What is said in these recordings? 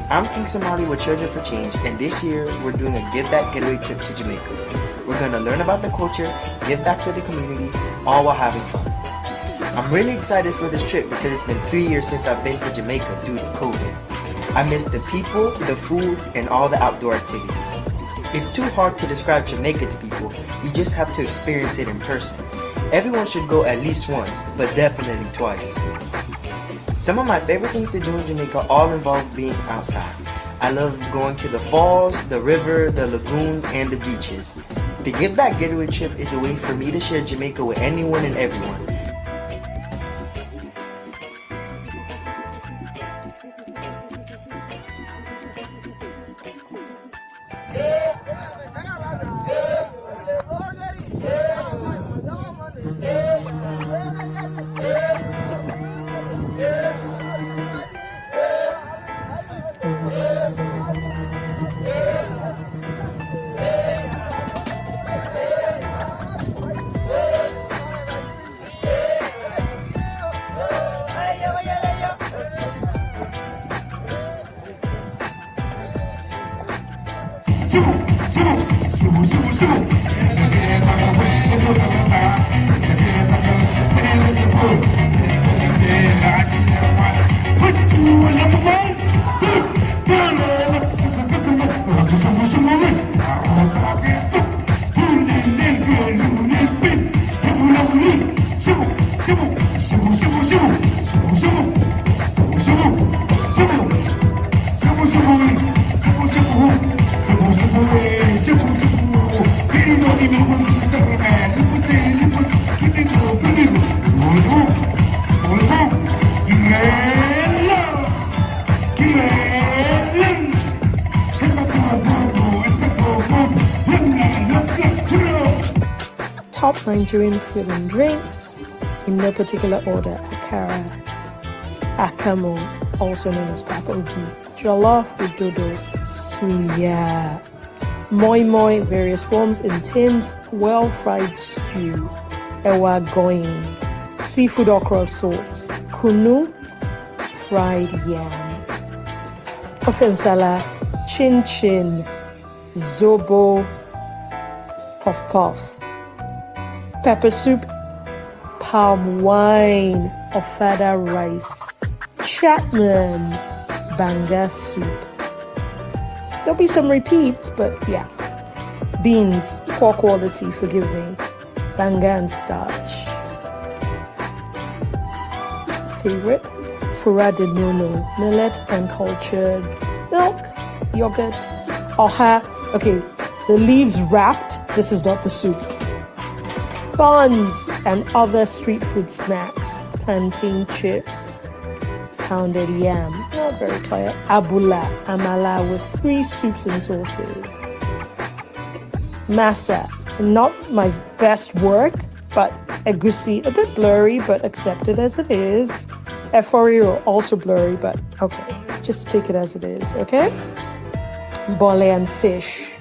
I'm King Somali with Children for Change, and this year we're doing a Give Back Getaway trip to Jamaica. We're going to learn about the culture, give back to the community, all while having fun. I'm really excited for this trip because it's been 3 years since I've been to Jamaica due to COVID. I miss the people, the food, and all the outdoor activities. It's too hard to describe Jamaica to people, you just have to experience it in person. Everyone should go at least once, but definitely twice. Some of my favorite things to do in Jamaica all involve being outside. I love going to the falls, the river, the lagoon, and the beaches. The Give Back Getaway trip is a way for me to share Jamaica with anyone and everyone. Top Nigerian food and drinks, in no particular order: akara, akamu, also known as papogi, jollof with dodo, suya, moi moi, various forms in tins, well-fried stew, ewa going, seafood okra of sorts, kunu, fried yam, ofensala, chin chin, zobo, puff puff, pepper soup, palm wine, ofada rice, Chapman, banga soup. There'll be some repeats, but yeah. Beans, poor quality, forgive me. Banga and starch. Favorite? Fura de nono, millet and cultured milk, yogurt, oha. Okay, the leaves wrapped. This is not the soup. Buns and other street food snacks, plantain chips, pounded yam, not very clear, abula, amala with 3 soups and sauces. Masa, not my best work, but egusi, a bit blurry, but accepted as it is. Eforio, also blurry, but okay, just take it as it is, okay? Bole and fish.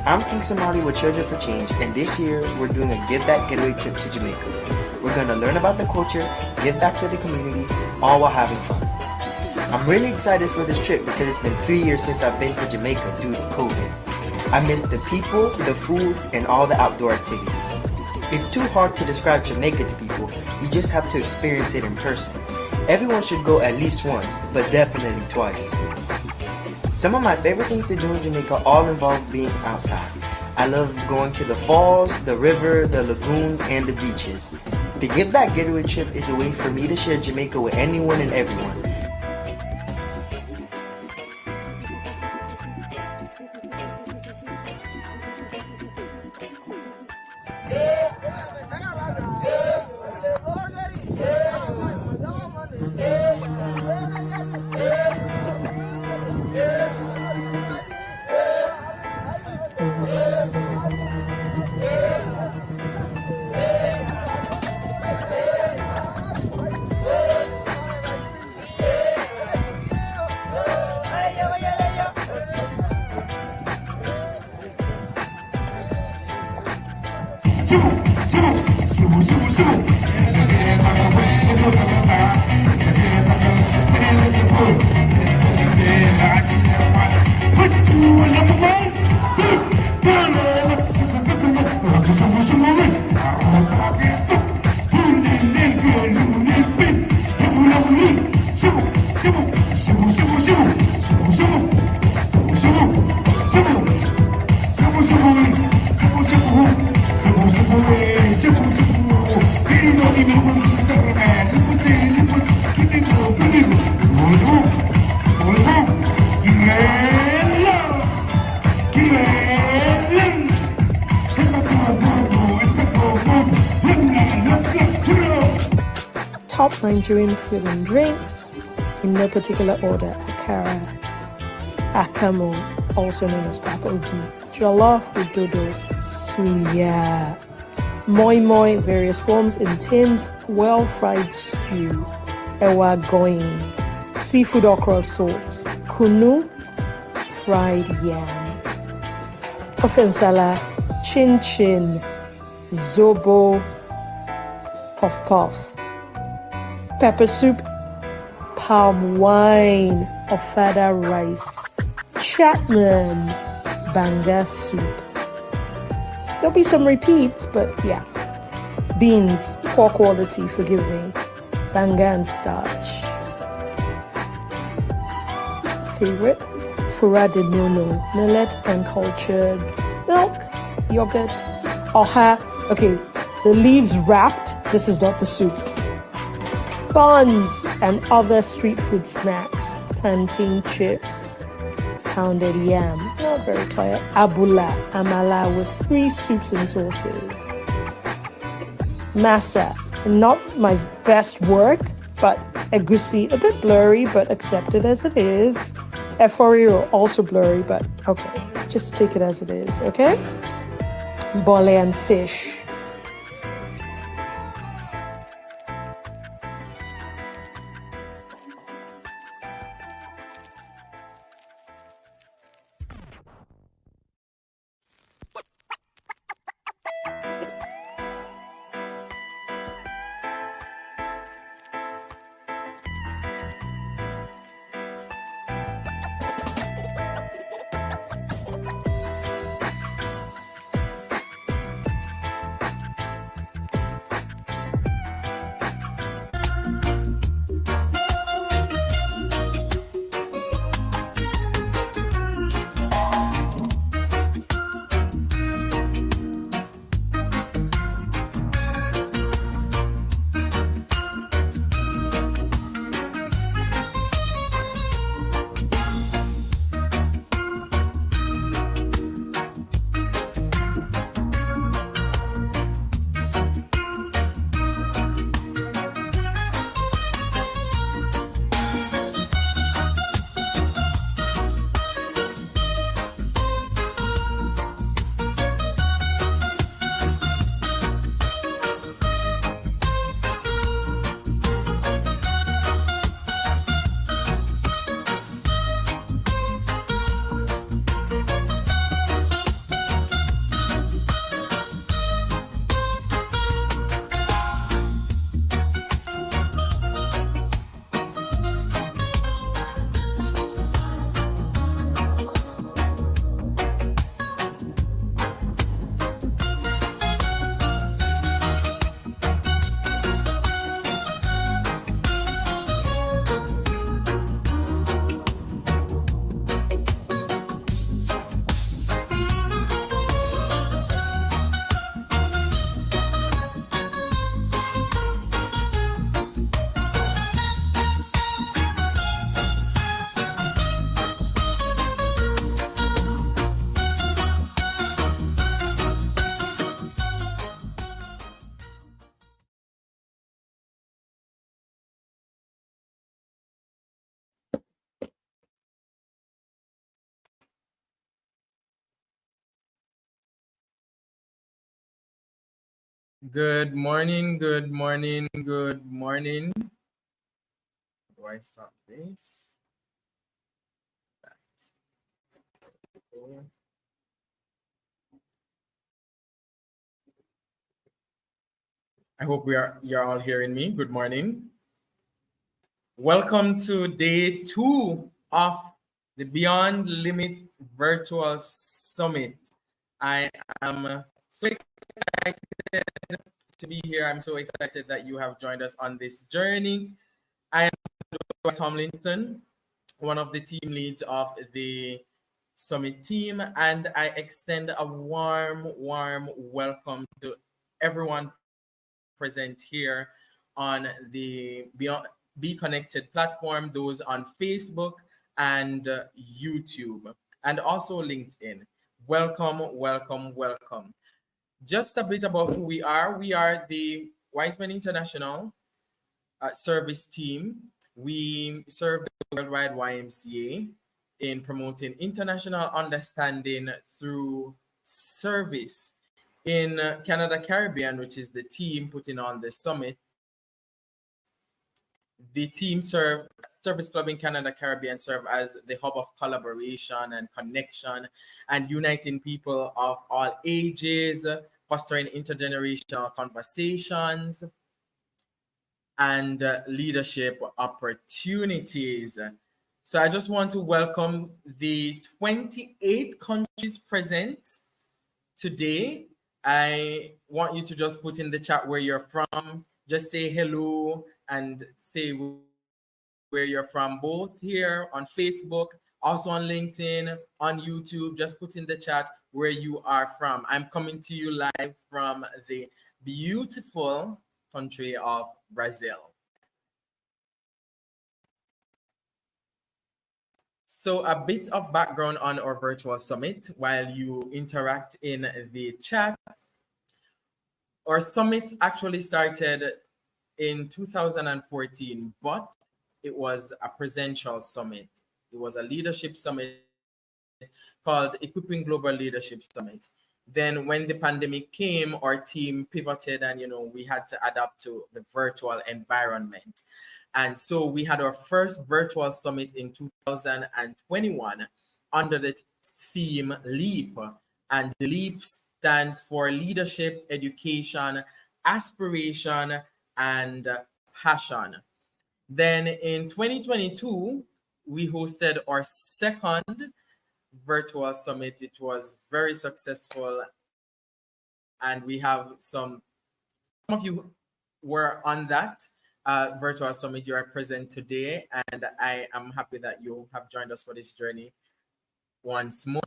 I'm King Somali with Children for Change, and this year we're doing a Give Back Getaway trip to Jamaica. We're going to learn about the culture, give back to the community, all while having fun. I'm really excited for this trip because it's been 3 years since I've been to Jamaica due to COVID. I miss the people, the food, and all the outdoor activities. It's too hard to describe Jamaica to people, you just have to experience it in person. Everyone should go at least once, but definitely twice. Some of my favorite things to do in Jamaica all involve being outside. I love going to the falls, the river, the lagoon, and the beaches. The Give Back Getaway trip is a way for me to share Jamaica with anyone and everyone. Top Nigerian food and drinks, in no particular order: akara, akamu, also known as papogi, jollof with dodo, suya, moi moi, various forms in tins, well-fried stew, ewa going, seafood okra of sorts, kunu, fried yam, ofensala, chin chin, zobo, puff puff, pepper soup, palm wine, ofada rice, Chapman, banga soup. There'll be some repeats, but yeah. Beans, poor quality, forgive me. Banga and starch. Favorite? Fura de nono, millet and cultured milk, yogurt, oha. Okay, the leaves wrapped. This is not the soup. Buns and other street food snacks, plantain chips, pounded yam, not very clear, abula, amala with 3 soups and sauces. Masa, not my best work, but egusi, a bit blurry, but accepted as it is. Eforio, also blurry, but okay, just take it as it is, okay? Bole and fish. Good morning, good morning, good morning. Do I stop this? I hope you're all hearing me. Good morning. Welcome to day 2 of the Beyond Limits Virtual Summit. I am so excited to be here. I'm so excited that you have joined us on this journey. I am Tomlinson, one of the team leads of the Summit team, and I extend a warm welcome to everyone present here on the Beyond Be Connected platform, those on Facebook and YouTube, and also LinkedIn. Welcome. Just a bit about who we are. We are the Wiseman International service team. We serve the Worldwide YMCA in promoting international understanding through service. In Canada Caribbean, which is the team putting on the summit, the team Service Club in Canada Caribbean serve as the hub of collaboration and connection and uniting people of all ages, fostering intergenerational conversations and leadership opportunities. So I just want to welcome the 28 countries present today. I want you to just put in the chat where you're from. Just say hello and say where you're from, both here on Facebook, also on LinkedIn, on YouTube. Just put in the chat where you are from. I'm coming to you live from the beautiful country of Brazil. So a bit of background on our virtual summit while you interact in the chat. Our summit actually started in 2014, but it was a presential summit. It was a leadership summit called Equipping Global Leadership Summit. Then when the pandemic came, our team pivoted and, we had to adapt to the virtual environment. And so we had our first virtual summit in 2021 under the theme LEAP. And the LEAP stands for Leadership, Education, Aspiration, and Passion. Then in 2022, we hosted our second virtual summit. It was very successful. And we have some of you were on that virtual summit. You are present today, and I am happy that you have joined us for this journey once more.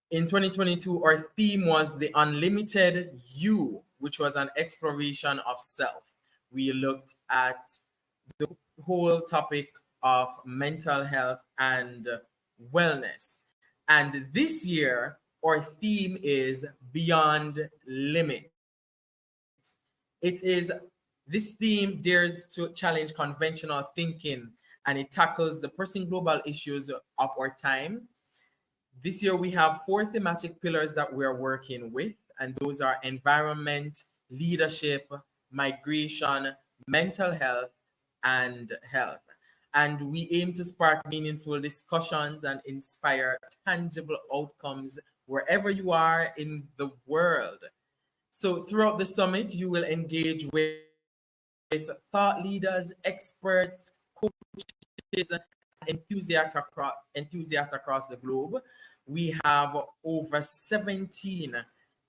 In 2022, our theme was the Unlimited You, which was an exploration of self. We looked at the whole topic of mental health and wellness. And this year, our theme is Beyond Limits. This theme dares to challenge conventional thinking, and it tackles the pressing global issues of our time. This year, we have 4 thematic pillars that we're working with, and those are environment, leadership, migration, mental health, and health. And we aim to spark meaningful discussions and inspire tangible outcomes wherever you are in the world. So throughout the summit, you will engage with thought leaders, experts, coaches, and enthusiasts across the globe. We have over 17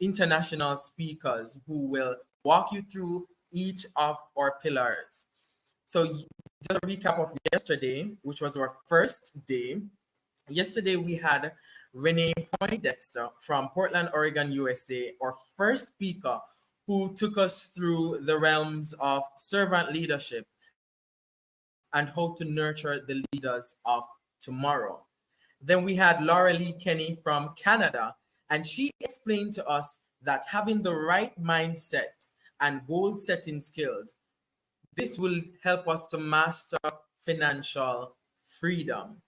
international speakers who will walk you through each of our pillars. So just a recap of yesterday, which was our first day. Yesterday, we had Renee Poindexter from Portland, Oregon, USA, our first speaker, who took us through the realms of servant leadership and how to nurture the leaders of tomorrow. Then we had Laura Lee Kenny from Canada, and she explained to us that having the right mindset and goal setting skills, this will help us to master financial freedom.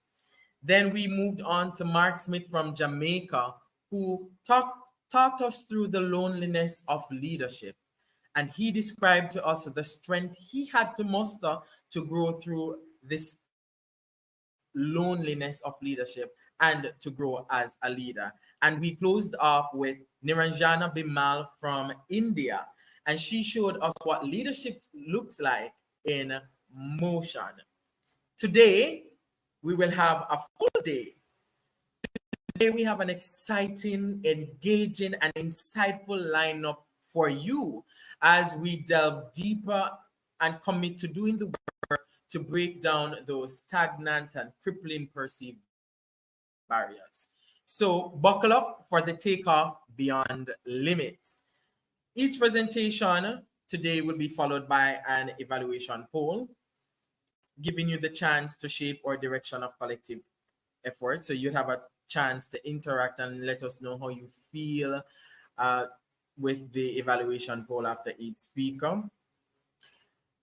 Then we moved on to Mark Smith from Jamaica, who talked talked us through the loneliness of leadership. And he described to us the strength he had to muster to grow through this loneliness of leadership and to grow as a leader. And we closed off with Niranjana Bimal from India. And she showed us what leadership looks like in motion. Today, we will have a full day. Today, we have an exciting, engaging, and insightful lineup for you as we delve deeper and commit to doing the work to break down those stagnant and crippling perceived barriers. So, buckle up for the takeoff beyond limits. Each presentation today will be followed by an evaluation poll, giving you the chance to shape our direction of collective effort. So you have a chance to interact and let us know how you feel with the evaluation poll after each speaker.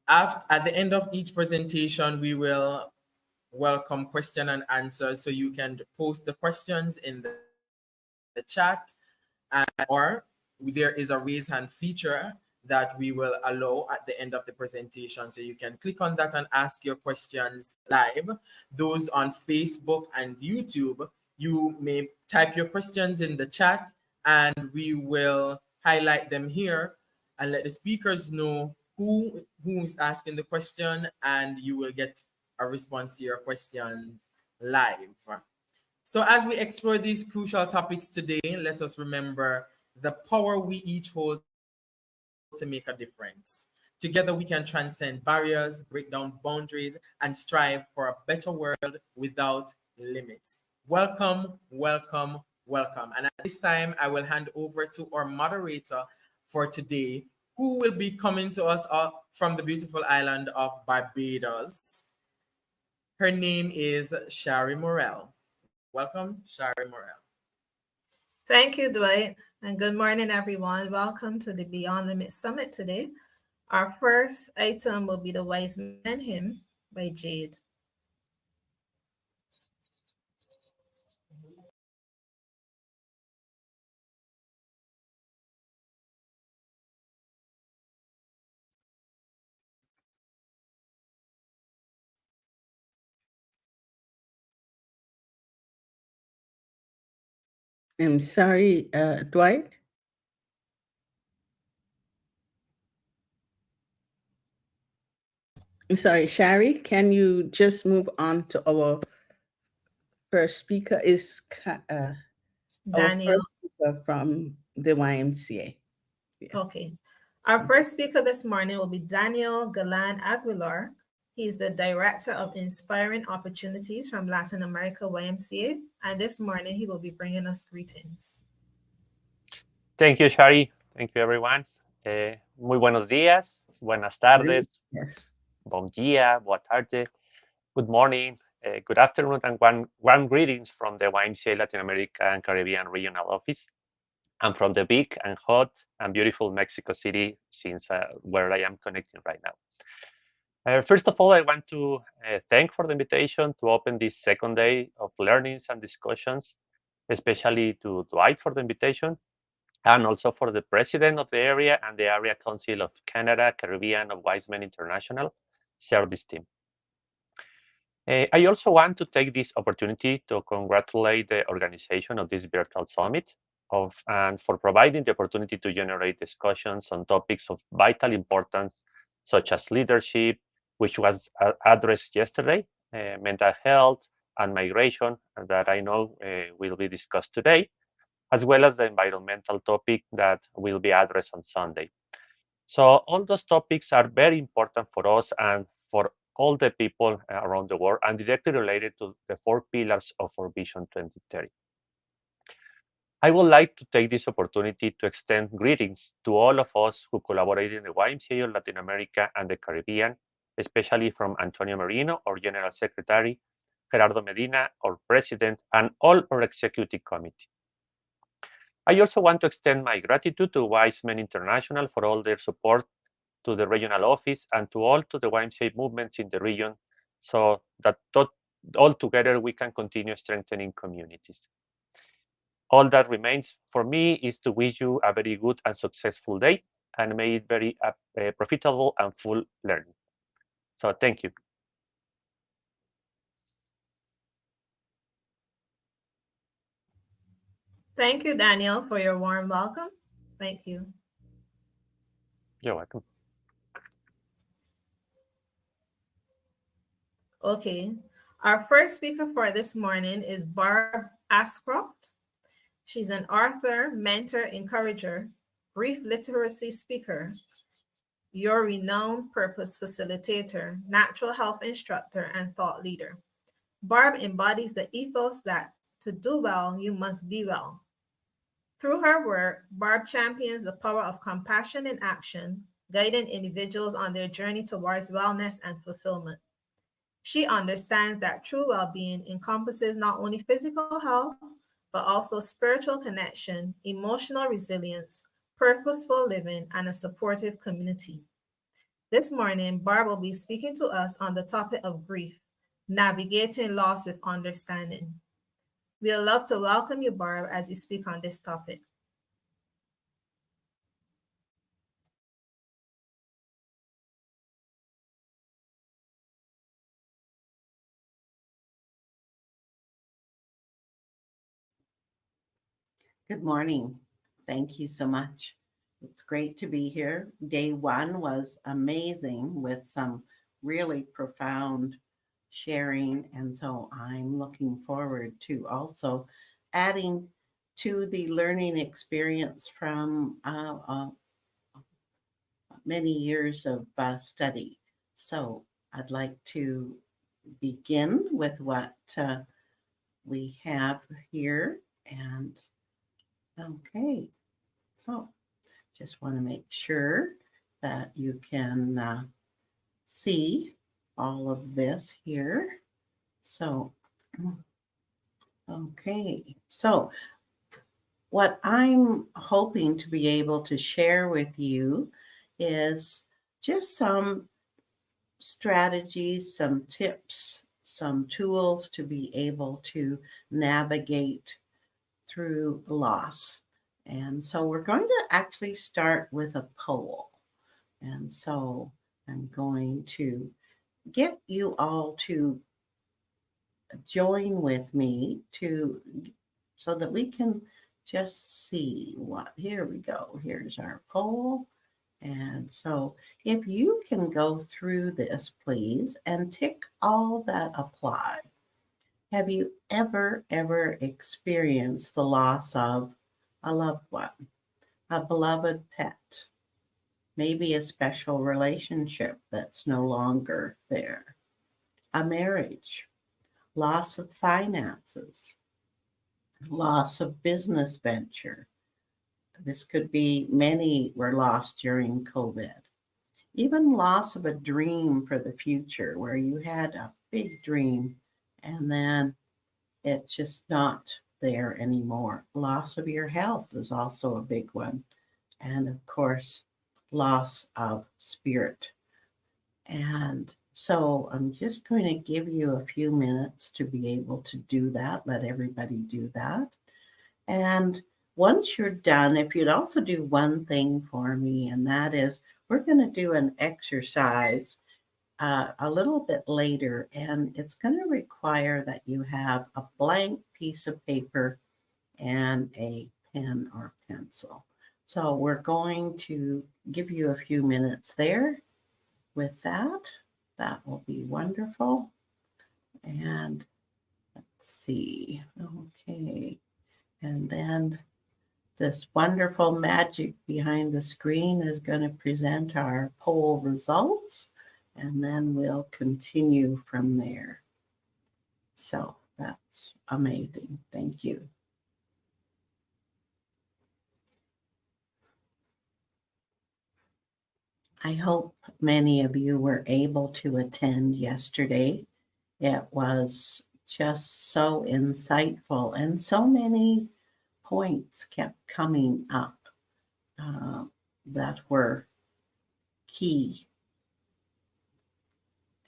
At the end of each presentation, we will welcome question and answers. So you can post the questions in the chat, or there is a raise hand feature that we will allow at the end of the presentation. So you can click on that and ask your questions live. Those on Facebook and YouTube, you may type your questions in the chat and we will highlight them here and let the speakers know who is asking the question, and you will get a response to your questions live. So as we explore these crucial topics today, let us remember the power we each hold to make a difference. Together we can transcend barriers, break down boundaries, and strive for a better world without limits. Welcome, welcome, welcome. And at this time, I will hand over to our moderator for today, who will be coming to us from the beautiful island of Barbados. Her name is Shari Morel. Welcome, Shari Morel. Thank you, Dwight, and good morning, everyone. Welcome to the Beyond Limits Summit today. Our first item will be the Wise Man Hymn by Jade. I'm sorry, Dwight? I'm sorry, Shari, can you just move on to our first speaker is Daniel. our first speaker from the YMCA. Yeah. Okay. Our first speaker this morning will be Daniel Galan Aguilar. He's the Director of Inspiring Opportunities from Latin America YMCA. And this morning he will be bringing us greetings. Thank you, Shari. Thank you, everyone. Muy buenos días, buenas tardes, Yes. Bom dia, boa tarde, good morning, good afternoon, and warm greetings from the YMCA Latin America and Caribbean Regional Office, and from the big and hot and beautiful Mexico City, since where I am connecting right now. First of all, I want to thank for the invitation to open this second day of learnings and discussions, especially to Dwight for the invitation, and also for the president of the area and the Area Council of Canada, Caribbean of Wise Men International Service Team. I also want to take this opportunity to congratulate the organization of this virtual summit and for providing the opportunity to generate discussions on topics of vital importance, such as leadership, which was addressed yesterday, mental health and migration, that I know will be discussed today, as well as the environmental topic that will be addressed on Sunday. So all those topics are very important for us and for all the people around the world, and directly related to the 4 pillars of our Vision 2030. I would like to take this opportunity to extend greetings to all of us who collaborate in the YMCA of Latin America and the Caribbean, especially from Antonio Merino, our General Secretary, Gerardo Medina, our President, and all our Executive Committee. I also want to extend my gratitude to Wise Men International for all their support to the regional office and to all to the YMCA movements in the region, so that all together we can continue strengthening communities. All that remains for me is to wish you a very good and successful day, and may it very profitable and full learning. So thank you. Thank you, Daniel, for your warm welcome. Thank you. You're welcome. Okay. Our first speaker for this morning is Barb Ascroft. She's an author, mentor, encourager, brief literacy speaker, your renowned purpose facilitator, natural health instructor, and thought leader. Barb embodies the ethos that to do well, you must be well. Through her work, Barb champions the power of compassion in action, guiding individuals on their journey towards wellness and fulfillment. She understands that true well-being encompasses not only physical health, but also spiritual connection, emotional resilience, purposeful living, and a supportive community. This morning, Barb will be speaking to us on the topic of grief, navigating loss with understanding. We'd love to welcome you, Barb, as you speak on this topic. Good morning. Thank you so much. It's great to be here. Day one was amazing with some really profound sharing. And so I'm looking forward to also adding to the learning experience from many years of study. So I'd like to begin with what we have here. And okay, so just want to make sure that you can see all of this here. So, okay, so what I'm hoping to be able to share with you is just some strategies, some tips, some tools to be able to navigate through loss. And so we're going to actually start with a poll. And so I'm going to get you all to join with me so that we can just see what, here we go. Here's our poll. And so if you can go through this, please, and tick all that apply. Have you ever experienced the loss of a loved one, a beloved pet, maybe a special relationship that's no longer there, a marriage, loss of finances, loss of business venture? This could be many were lost during COVID. Even loss of a dream for the future where you had a big dream and then it's just not there anymore. Loss of your health is also a big one. And of course, loss of spirit. And so I'm just going to give you a few minutes to be able to do that. Let everybody do that. And once you're done, if you'd also do one thing for me, and that is we're going to do an exercise a little bit later, and it's going to require that you have a blank piece of paper and a pen or pencil. So we're going to give you a few minutes there with that. That will be wonderful. And let's see. Okay. And then this wonderful magic behind the screen is going to present our poll results, and then we'll continue from there. So that's amazing. Thank you. I hope many of you were able to attend yesterday. It was just so insightful, and so many points kept coming up that were key.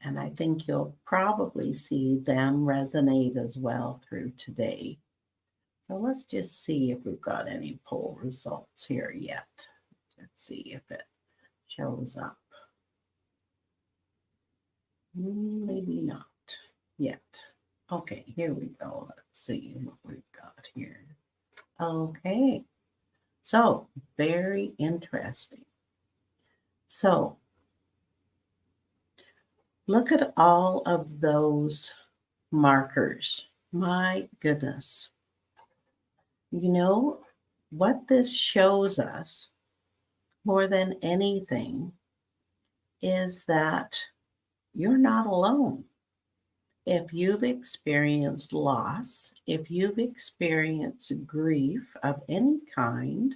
And I think you'll probably see them resonate as well through today. So So let's just see if we've got any poll results here yet. Let's see if it shows up. Maybe not yet. Okay, here we go. Let's see what we've got here. Okay, so very interesting. So look at all of those markers. My goodness. You know, what this shows us more than anything is that you're not alone. If you've experienced loss, if you've experienced grief of any kind,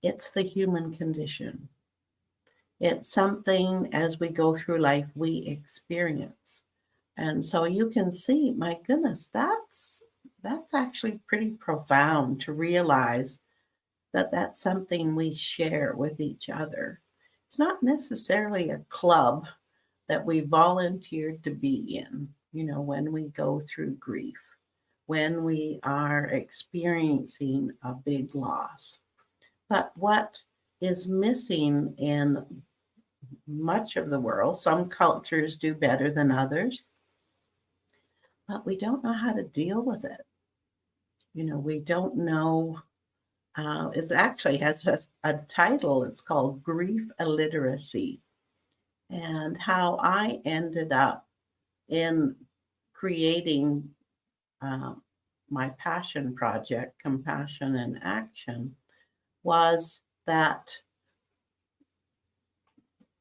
it's the human condition. It's something as we go through life we experience. And so you can see, my goodness, that's actually pretty profound to realize that that's something we share with each other. It's not necessarily a club that we volunteered to be in, you know, when we go through grief, when we are experiencing a big loss. But what is missing in much of the world, some cultures do better than others, but we don't know how to deal with it. You know, we don't know. It actually has a title. It's called Grief Illiteracy. And how I ended up in creating my passion project, Compassion in Action, was that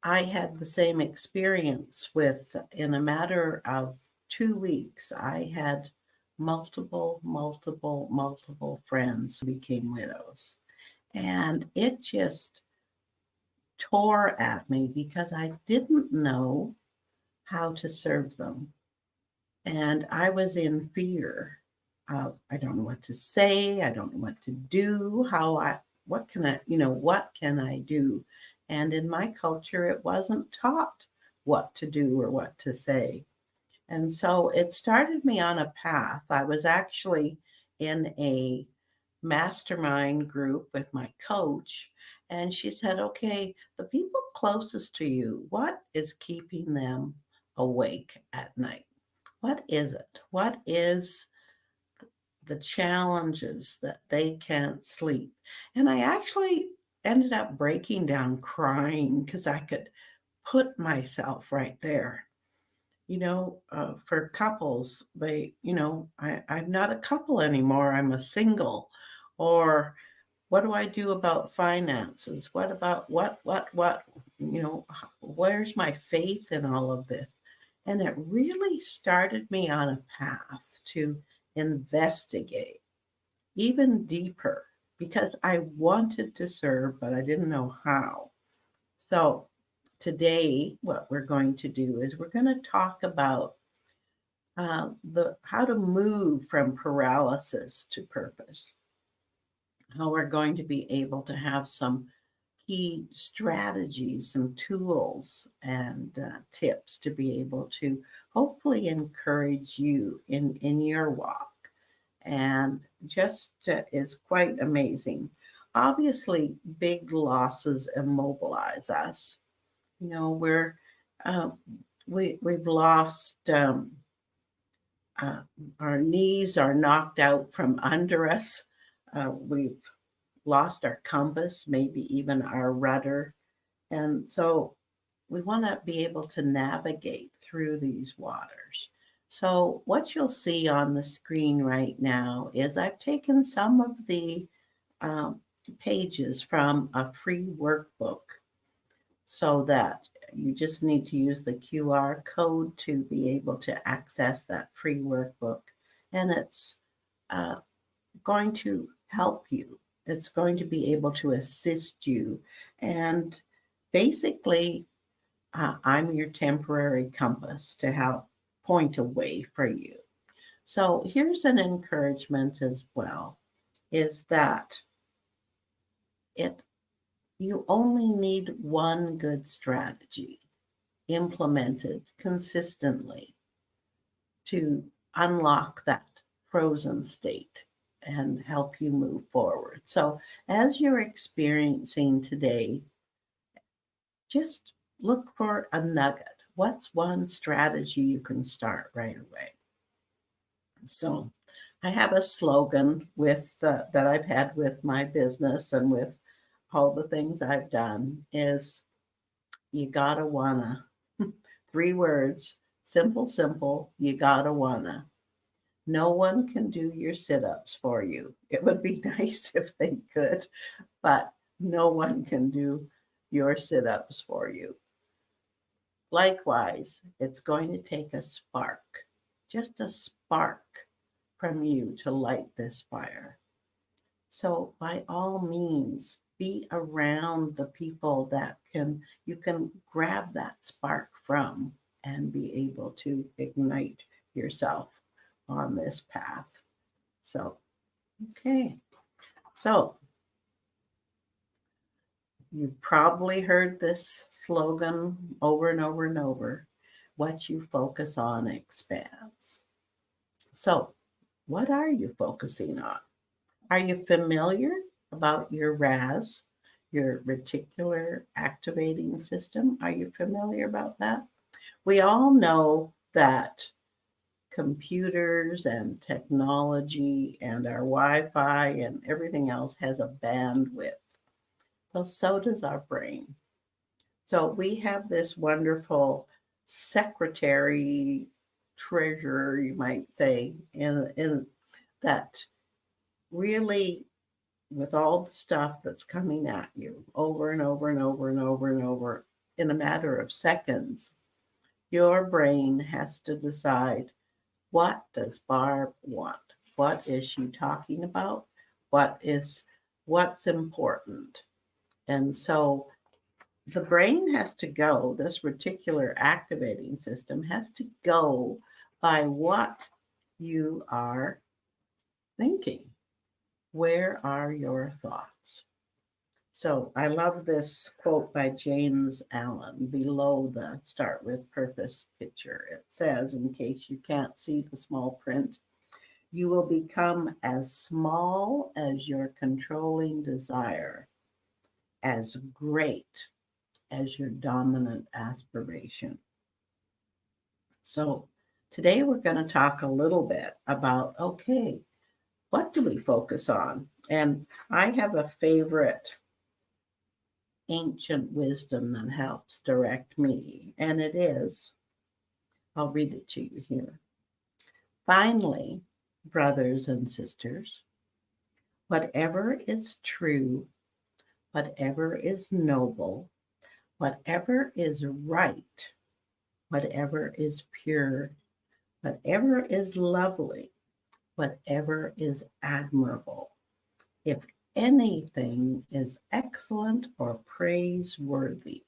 I had the same experience with, in a matter of 2 weeks, I had multiple friends who became widows. And it just tore at me because I didn't know how to serve them. And I was in fear of, I don't know what to say, I don't know what to do, what can I do? And in my culture, it wasn't taught what to do or what to say. And so it started me on a path. I was actually in a mastermind group with my coach, and she said, okay, the people closest to you, what is keeping them awake at night? What is it? What is the challenges that they can't sleep? And I actually ended up breaking down crying because I could put myself right there. You know, for couples, I'm not a couple anymore. I'm a single. Or what do I do about finances? What about where's my faith in all of this? And it really started me on a path to investigate even deeper because I wanted to serve, but I didn't know how. So today, what we're going to do is we're going to talk about how to move from paralysis to purpose. How we're going to be able to have some key strategies, some tools and tips to be able to hopefully encourage you in your walk. And just is quite amazing. Obviously, big losses immobilize us. You know, we've lost our knees are knocked out from under us. We've lost our compass, maybe even our rudder. And so we want to be able to navigate through these waters. So what you'll see on the screen right now is I've taken some of the pages from a free workbook so that you just need to use the QR code to be able to access that free workbook. And it's going to help you. It's going to be able to assist you. And basically, I'm your temporary compass to help point a way for you. So here's an encouragement as well, is that you only need one good strategy implemented consistently to unlock that frozen state and help you move forward. So as you're experiencing today, just look for a nugget. What's one strategy you can start right away? So I have a slogan with that I've had with my business and with all the things I've done is you gotta wanna. 3 words, simple, you gotta wanna. No one can do your sit-ups for you. It would be nice if they could, but no one can do your sit-ups for you. Likewise, it's going to take a spark, just a spark from you to light this fire. So by all means, be around the people that you can grab that spark from and be able to ignite yourself on this path. So, okay. So you've probably heard this slogan over and over and over. What you focus on expands. So what are you focusing on? Are you familiar about your RAS, your reticular activating system? Are you familiar about that? We all know that computers and technology and our Wi-Fi and everything else has a bandwidth. Well, so does our brain. So we have this wonderful secretary, treasurer, you might say, in that really, with all the stuff that's coming at you over and over and over and over and over in a matter of seconds, your brain has to decide, what does Barb want? What is she talking about? What's important? And so the brain has to go, this reticular activating system has to go by what you are thinking. Where are your thoughts? So I love this quote by James Allen below the Start with Purpose picture. It says, in case you can't see the small print, you will become as small as your controlling desire, as great as your dominant aspiration. So today we're going to talk a little bit about, okay, what do we focus on? And I have a favorite ancient wisdom that helps direct me, and it is, I'll read it to you here. Finally, brothers and sisters, whatever is true, whatever is noble, whatever is right, whatever is pure, whatever is lovely, whatever is admirable, if anything is excellent or praiseworthy,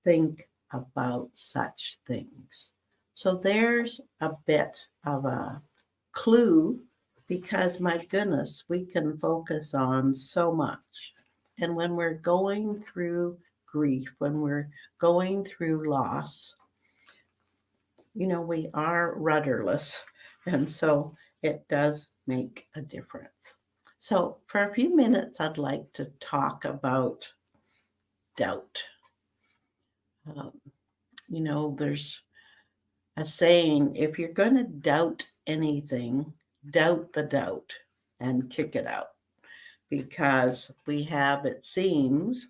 think about such things. So there's a bit of a clue, because my goodness, we can focus on so much. And when we're going through grief, when we're going through loss, we are rudderless. And so it does make a difference. So for a few minutes, I'd like to talk about doubt. There's a saying, if you're going to doubt anything, doubt the doubt and kick it out. Because we have, it seems,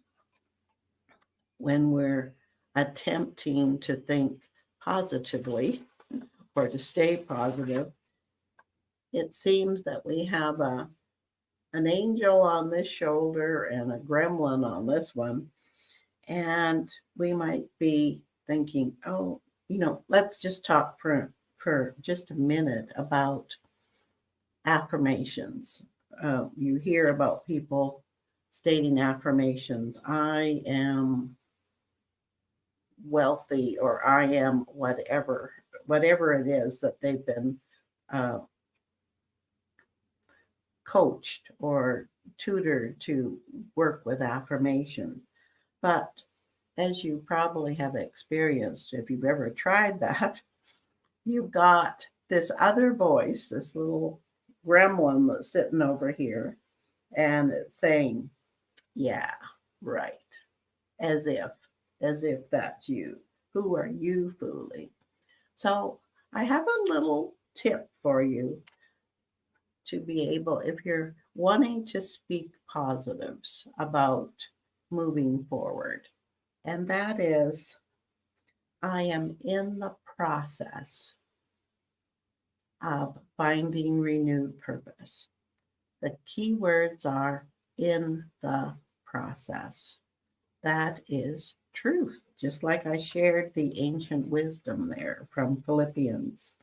when we're attempting to think positively or to stay positive, it seems that we have an angel on this shoulder and a gremlin on this one. And we might be thinking, let's just talk for just a minute about affirmations. You hear about people stating affirmations. I am wealthy, or I am whatever it is that they've been coached or tutored to work with affirmations. But as you probably have experienced, if you've ever tried that, you've got this other voice, this little gremlin that's sitting over here, and it's saying, yeah, right. As if that's you. Who are you fooling? So I have a little tip for you to be able, if you're wanting to speak positives about moving forward, and that is, I am in the process of finding renewed purpose. The key words are in the process. That is truth, just like I shared the ancient wisdom there from Philippians.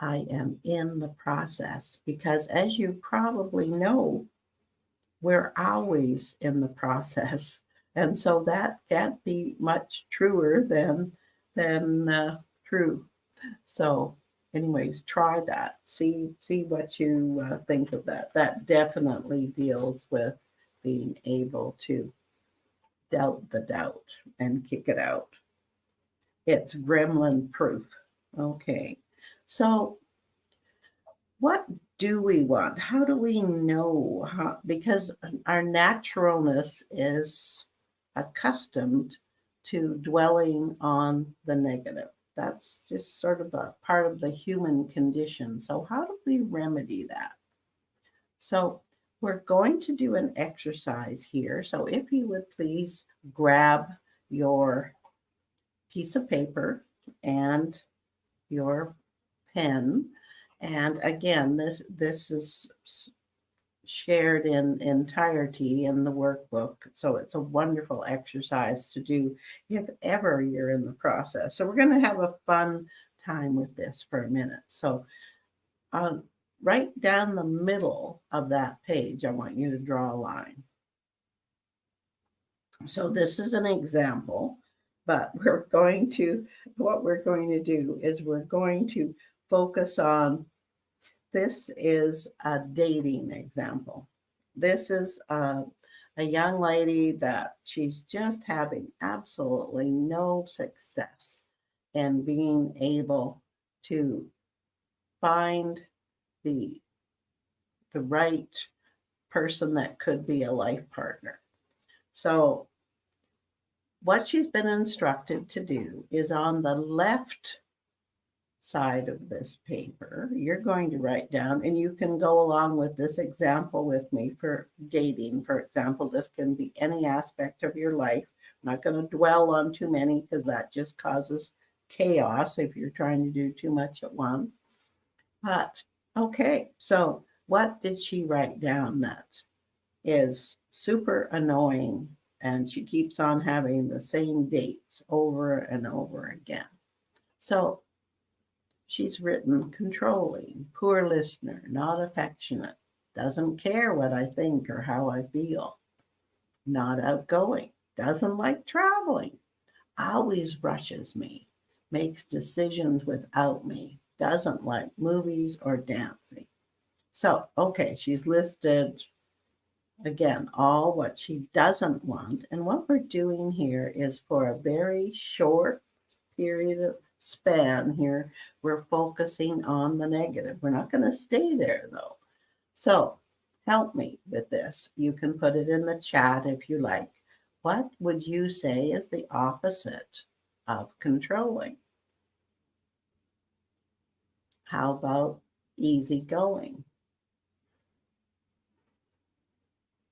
I am in the process because, as you probably know, we're always in the process. And so that can't be much truer than true. So anyways, try that. See what you think of that. That definitely deals with being able to doubt the doubt and kick it out. It's gremlin proof. Okay. So what do we want? How do we know? Because our naturalness is accustomed to dwelling on the negative. That's just sort of a part of the human condition. So how do we remedy that? So we're going to do an exercise here. So if you would please grab your piece of paper and your pen. And again, this is shared in entirety in the workbook. So it's a wonderful exercise to do if ever you're in the process. So we're going to have a fun time with this for a minute. So right down the middle of that page, I want you to draw a line. So this is an example, but what we're going to do is we're going to focus on, this is a dating example. This is a young lady that she's just having absolutely no success in being able to find the right person that could be a life partner. So what she's been instructed to do is on the left side of this paper, you're going to write down, and you can go along with this example with me for dating. For example, this can be any aspect of your life. I'm not going to dwell on too many because that just causes chaos if you're trying to do too much at once. But okay, so what did she write down that is super annoying and she keeps on having the same dates over and over again? So she's written controlling, poor listener, not affectionate, doesn't care what I think or how I feel, not outgoing, doesn't like traveling, always rushes me, makes decisions without me, doesn't like movies or dancing. So, okay, she's listed again all what she doesn't want. And what we're doing here is for a very short period of span here, we're focusing on the negative. We're not going to stay there though. So help me with this. You can put it in the chat if you like. What would you say is the opposite of controlling? How about easygoing?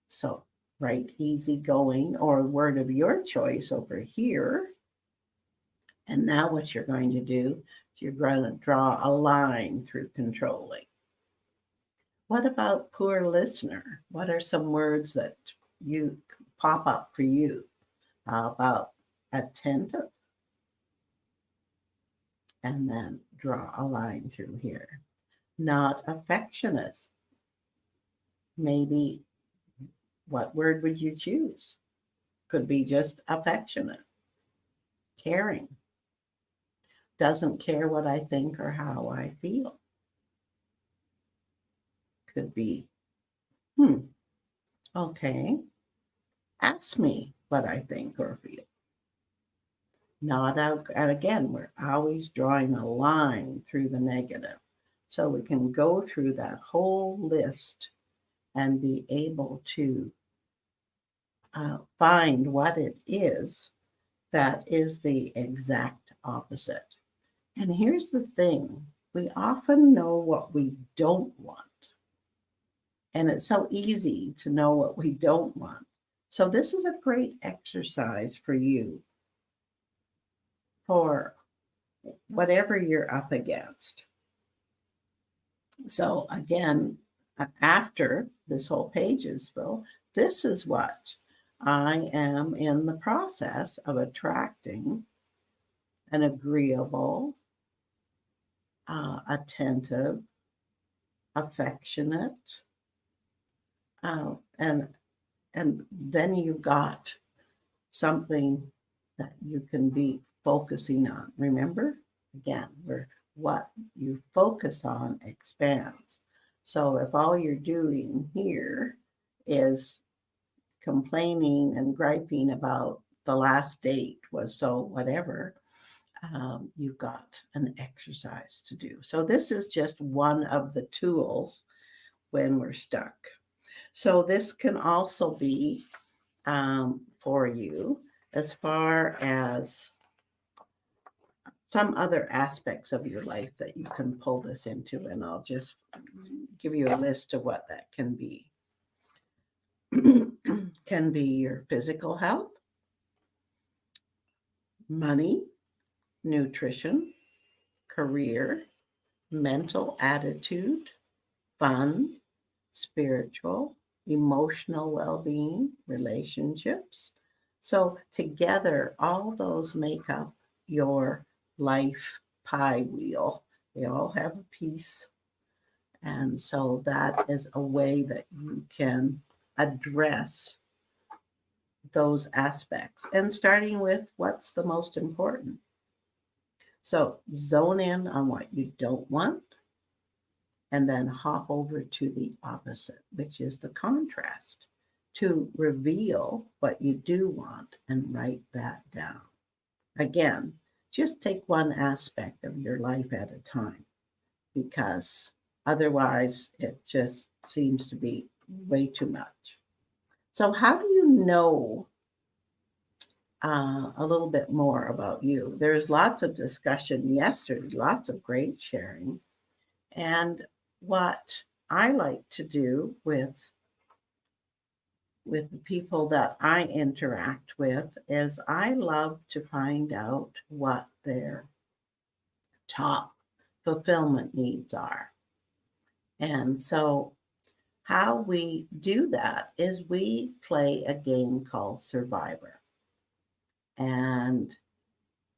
So write easygoing or a word of your choice over here. And now what you're going to do is you're going to draw a line through controlling. What about poor listener? What are some words that you pop up for you? How about attentive? And then draw a line through here. Not affectionate. Maybe what word would you choose? Could be just affectionate. Caring. Doesn't care what I think or how I feel. Could be, okay, ask me what I think or feel. not out. And again, we're always drawing a line through the negative. So we can go through that whole list and be able to find what it is that is the exact opposite. And here's the thing, we often know what we don't want. And it's so easy to know what we don't want. So this is a great exercise for you for whatever you're up against. So again, after this whole page is full, this is what I am in the process of attracting: an agreeable, attentive, affectionate, and then you've got something that you can be focusing on. Remember, again, what you focus on expands. So if all you're doing here is complaining and griping about the last date was so whatever, you've got an exercise to do. So this is just one of the tools when we're stuck. So this can also be for you as far as some other aspects of your life that you can pull this into, and I'll just give you a list of what that can be. Can be your physical health, money, nutrition, career, mental attitude, fun, spiritual, emotional well-being, relationships. So together, all those make up your life pie wheel. They all have a piece. And so that is a way that you can address those aspects. And starting with what's the most important. So zone in on what you don't want, and then hop over to the opposite, which is the contrast, to reveal what you do want and write that down. Again, just take one aspect of your life at a time, because otherwise it just seems to be way too much. So how do you know a little bit more about you? There's lots of discussion yesterday, lots of great sharing. And what I like to do with the people that I interact with is I love to find out what their top fulfillment needs are. And so how we do that is we play a game called Survivor. And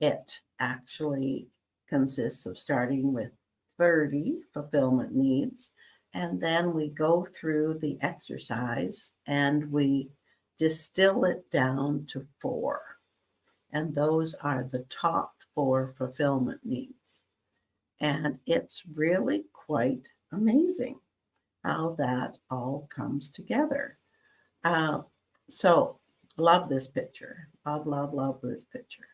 it actually consists of starting with 30 fulfillment needs. And then we go through the exercise and we distill it down to 4. And those are the top 4 fulfillment needs. And it's really quite amazing how that all comes together. So love this picture. Love this picture.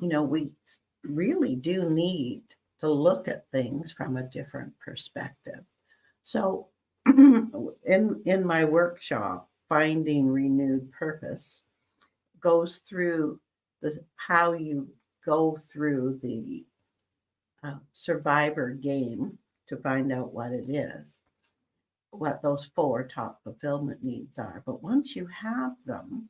We really do need to look at things from a different perspective. So in my workshop, Finding Renewed Purpose goes through how you go through the Survivor game to find out what it is, what those 4 top fulfillment needs are. But once you have them,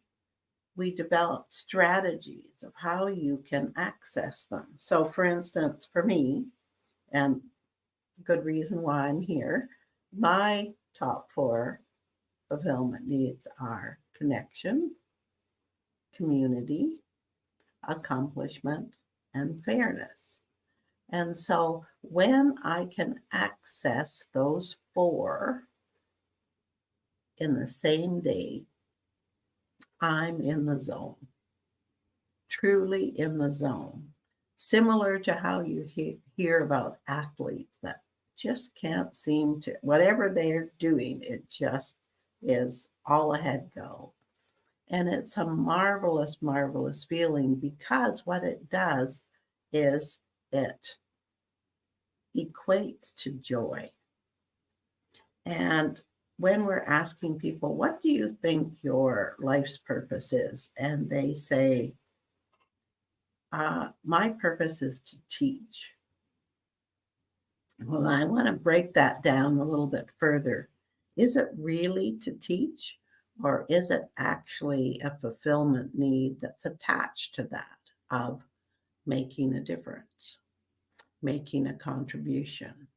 we develop strategies of how you can access them. So for instance, for me, and a good reason why I'm here, my top 4 fulfillment needs are connection, community, accomplishment, and fairness. And so when I can access those 4 in the same day, I'm in the zone, truly in the zone. Similar to how you hear about athletes that just can't seem to, whatever they're doing, it just is all ahead go. And it's a marvelous, marvelous feeling, because what it does is it equates to joy. And when we're asking people, what do you think your life's purpose is? And they say, my purpose is to teach. Well, I want to break that down a little bit further. Is it really to teach, or is it actually a fulfillment need that's attached to that of making a difference, making a contribution,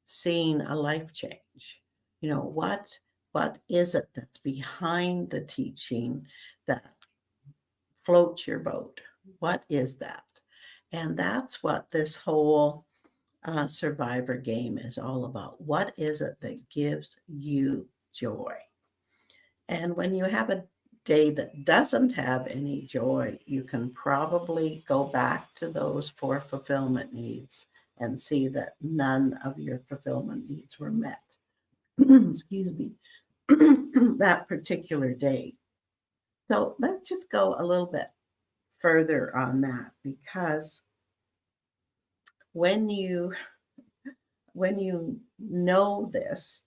seeing a life change? You know, what is it that's behind the teaching that floats your boat? What is that? And that's what this whole survivor game is all about. What is it that gives you joy? And when you have a day that doesn't have any joy, you can probably go back to those 4 fulfillment needs and see that none of your fulfillment needs were met. Excuse me, that particular day. So let's just go a little bit further on that, because when you know this,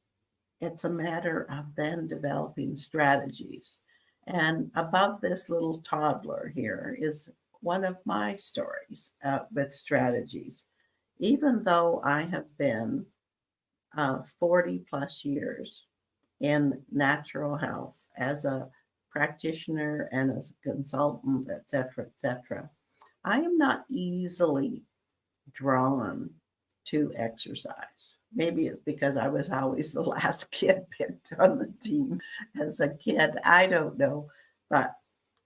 it's a matter of then developing strategies. And above this little toddler here is one of my stories with strategies. Even though I have been 40 plus years in natural health as a practitioner and as a consultant, et cetera, I am not easily drawn to exercise. Maybe it's because I was always the last kid picked on the team as a kid. I don't know. But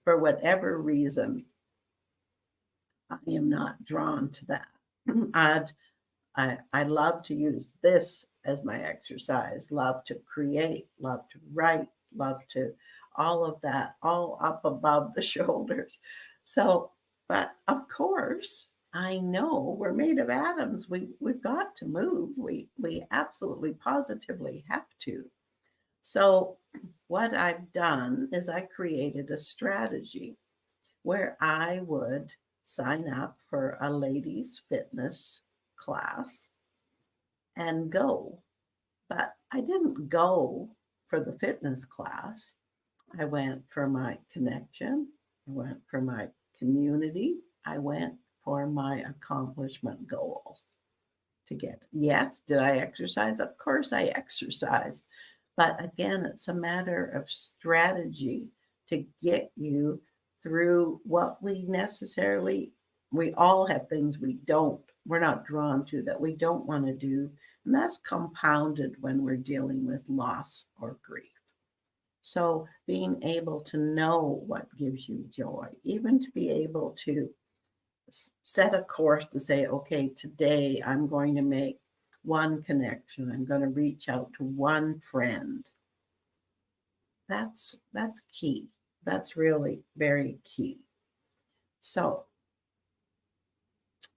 for whatever reason, I am not drawn to that. I love to use this as my exercise, love to create, love to write, love to all of that, all up above the shoulders. So, but of course, I know we're made of atoms. We've got to move. We absolutely positively have to. So what I've done is I created a strategy where I would sign up for a ladies' fitness class and go. But I didn't go for the fitness class. I went for my connection. I went for my community. I went for my accomplishment goals to get. Yes, did I exercise? Of course I exercised. But again, it's a matter of strategy to get you through what we all have things we're not drawn to, that we don't want to do. And that's compounded when we're dealing with loss or grief. So being able to know what gives you joy, even to be able to set a course to say, okay, today I'm going to make one connection. I'm going to reach out to one friend. That's key. That's really very key. So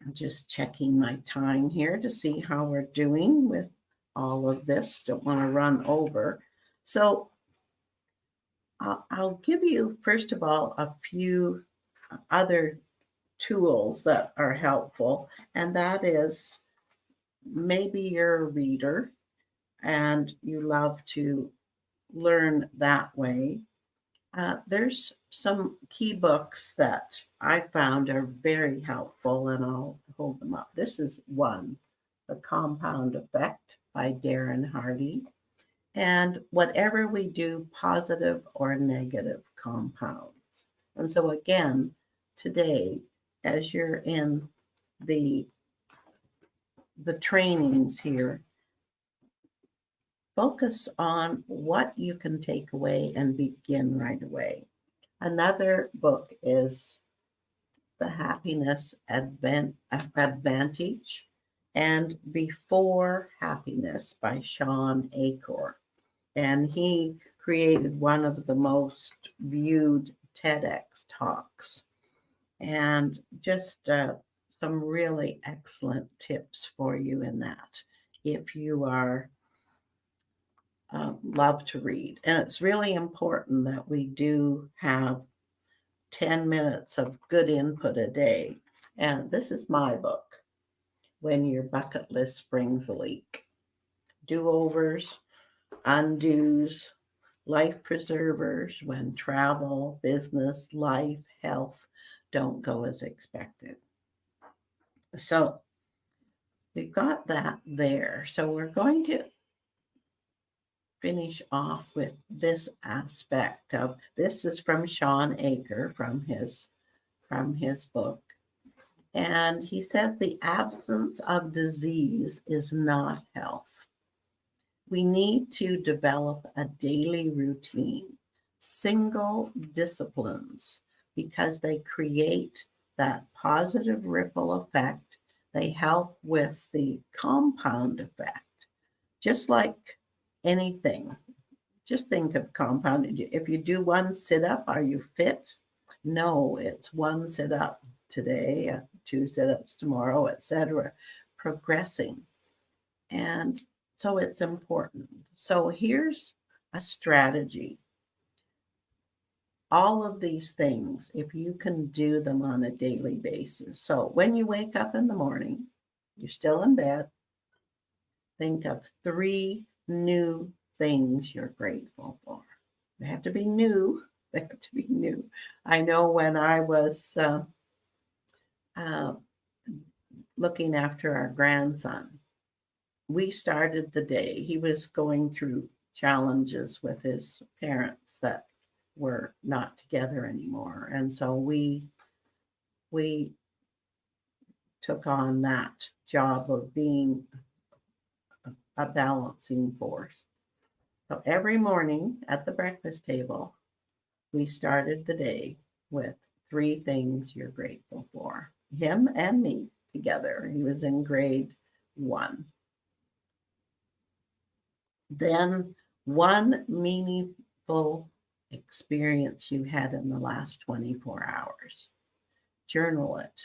I'm just checking my time here to see how we're doing with all of this. Don't want to run over. So I'll give you, first of all, a few other tools that are helpful. And that is, maybe you're a reader and you love to learn that way. There's some key books that I found are very helpful, and I'll hold them up. This is one, The Compound Effect by Darren Hardy. And Whatever We Do, Positive or Negative Compounds. And so again, today, as you're in the trainings here, focus on what you can take away and begin right away. Another book is The Happiness Advantage and Before Happiness by Sean Achor. And he created one of the most viewed TEDx talks. And just some really excellent tips for you in that. If you are love to read. And it's really important that we do have 10 minutes of good input a day. And this is my book, When Your Bucket List Brings a Leak. Do-overs, undos, life preservers when travel, business, life, health don't go as expected. So we've got that there. So we're going to finish off with this aspect of, this is from Sean Aker from his book. And he says the absence of disease is not health. We need to develop a daily routine, single disciplines, because they create that positive ripple effect. They help with the compound effect. Just like anything, just think of compound. If you do one sit-up, are you fit? No, it's one sit-up today, 2 sit-ups tomorrow, etc. Progressing. And so it's important. So here's a strategy. All of these things, if you can do them on a daily basis. So when you wake up in the morning, you're still in bed, think of 3 new things you're grateful for. They have to be new. They have to be new. I know when I was looking after our grandson, we started the day, he was going through challenges with his parents that were not together anymore. And so we took on that job of being a balancing force. So every morning at the breakfast table, we started the day with 3 things you're grateful for. Him and me together. He was in grade 1. Then 1 meaningful experience you had in the last 24 hours. Journal it.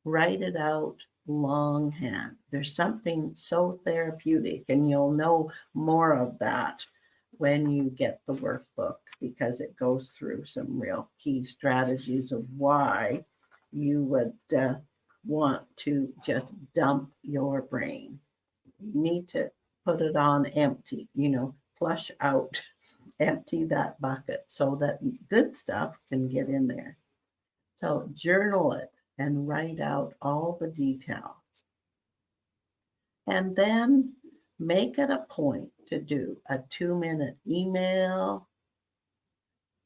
Write it out longhand. There's something so therapeutic, and you'll know more of that when you get the workbook, because it goes through some real key strategies of why you would want to just dump your brain. You need to put it on empty, flush out, empty that bucket so that good stuff can get in there. So journal it and write out all the details. And then make it a point to do a 2-minute email,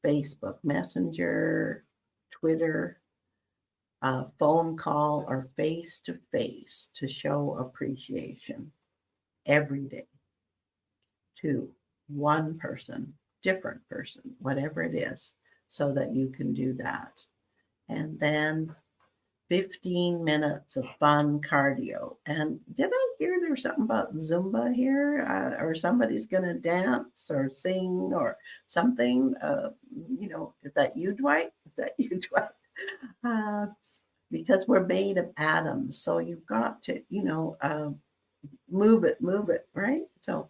Facebook Messenger, Twitter, a phone call, or face-to-face to show appreciation every day to one person, different person, whatever it is, so that you can do that. And then 15 minutes of fun cardio. And did I hear there's something about Zumba here, or somebody's going to dance or sing or something? Is that you, Dwight? Is that you, Dwight? Because we're made of atoms. So you've got to, move it, right? So,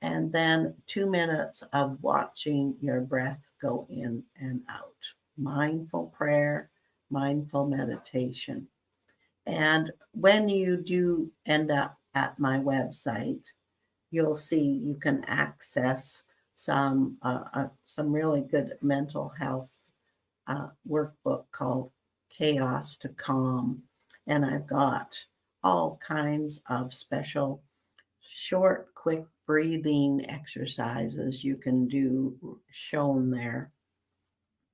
and then 2 minutes of watching your breath go in and out. Mindful prayer, mindful meditation. And when you do end up at my website, you'll see you can access some really good mental health workbook called Chaos to Calm. And I've got all kinds of special short, quick breathing exercises you can do shown there.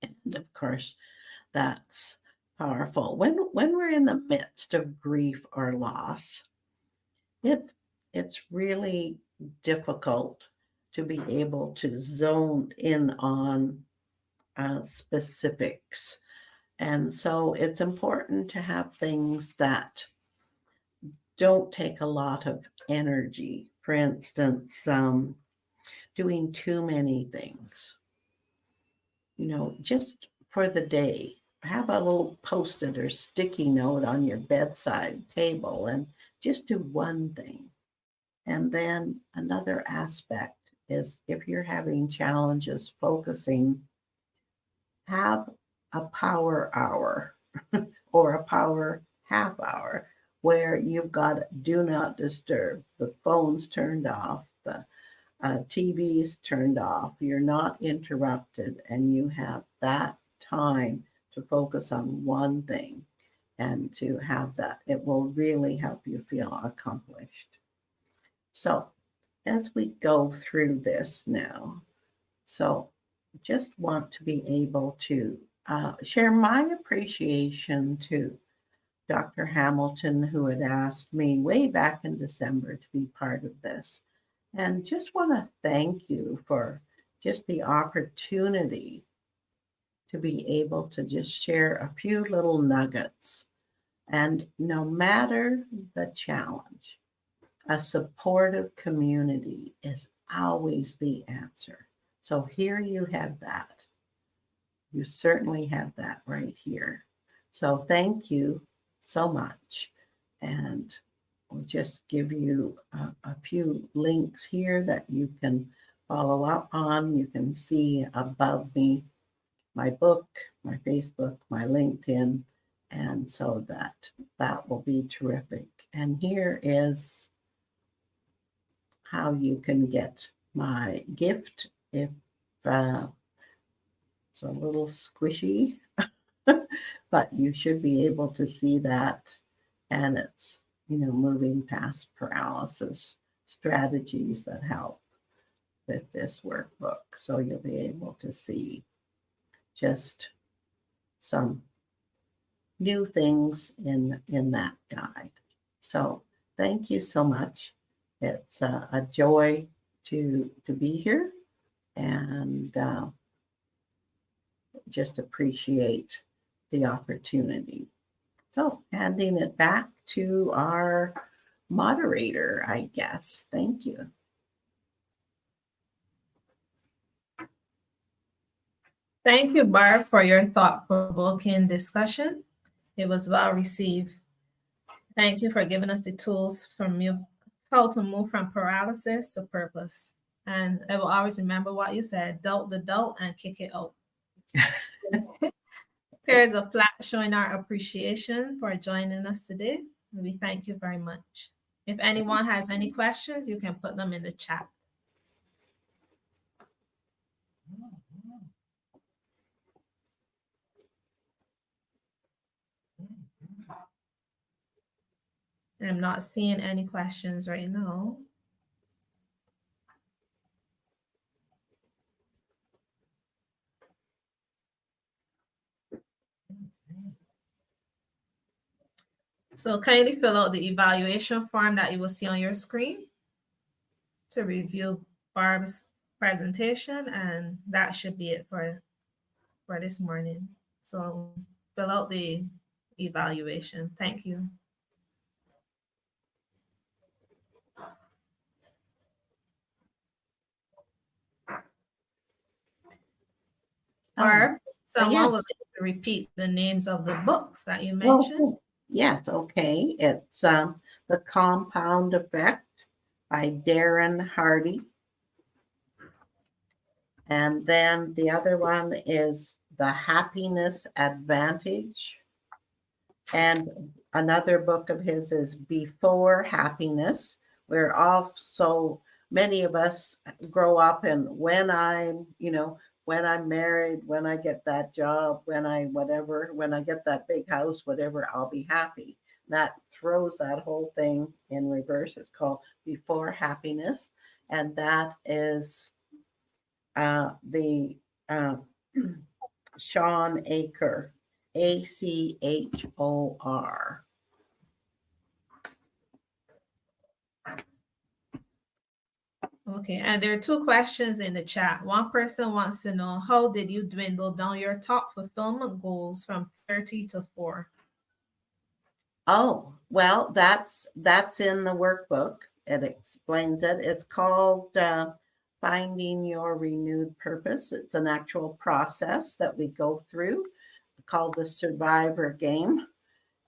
And of course, that's powerful. When we're in the midst of grief or loss, it's really difficult to be able to zone in on specifics. And so it's important to have things that don't take a lot of energy. For instance, doing too many things, just for the day. Have a little Post-it or sticky note on your bedside table and just do one thing. And then another aspect is if you're having challenges focusing, have a power hour or a power half hour where you've got do not disturb, the phone's turned off, the TV's turned off, you're not interrupted, and you have that time to focus on one thing and to have that. It will really help you feel accomplished. So as we go through this now, so just want to be able to share my appreciation to Dr. Hamilton, who had asked me way back in December to be part of this. And just want to thank you for just the opportunity to be able to just share a few little nuggets. And no matter the challenge, a supportive community is always the answer. So here you have that. You certainly have that right here. So thank you so much. And we'll just give you a few links here that you can follow up on. You can see above me my book, my Facebook, my LinkedIn, and so that will be terrific. And here is how you can get my gift if it's a little squishy, but you should be able to see that. And it's, moving past paralysis strategies that help with this workbook. So you'll be able to see just some new things in that guide. So thank you so much. It's a joy to be here, and just appreciate the opportunity. So handing it back to our moderator, I guess. Thank you. Thank you, Barb, for your thought-provoking discussion. It was well received. Thank you for giving us the tools from how to move from paralysis to purpose. And I will always remember what you said, doubt the doubt and kick it out. Here's a plaque showing our appreciation for joining us today. We thank you very much. If anyone has any questions, you can put them in the chat. I'm not seeing any questions right now. So kindly fill out the evaluation form that you will see on your screen to review Barb's presentation, and that should be it for this morning. So fill out the evaluation. Thank you. Barb, someone yes. would like to repeat the names of the books that you mentioned. Yes, okay. It's The Compound Effect by Darren Hardy. And then the other one is The Happiness Advantage. And another book of his is Before Happiness, where also many of us grow up and when I'm married, when I get that job, when I get that big house, whatever, I'll be happy. That throws that whole thing in reverse. It's called Before Happiness. And that is the Sean Achor, Achor. Okay, and there are two questions in the chat. One person wants to know, how did you dwindle down your top fulfillment goals from 30 to 4? Oh, well, that's in the workbook. It explains it. It's called Finding Your Renewed Purpose. It's an actual process that we go through called the Survivor Game.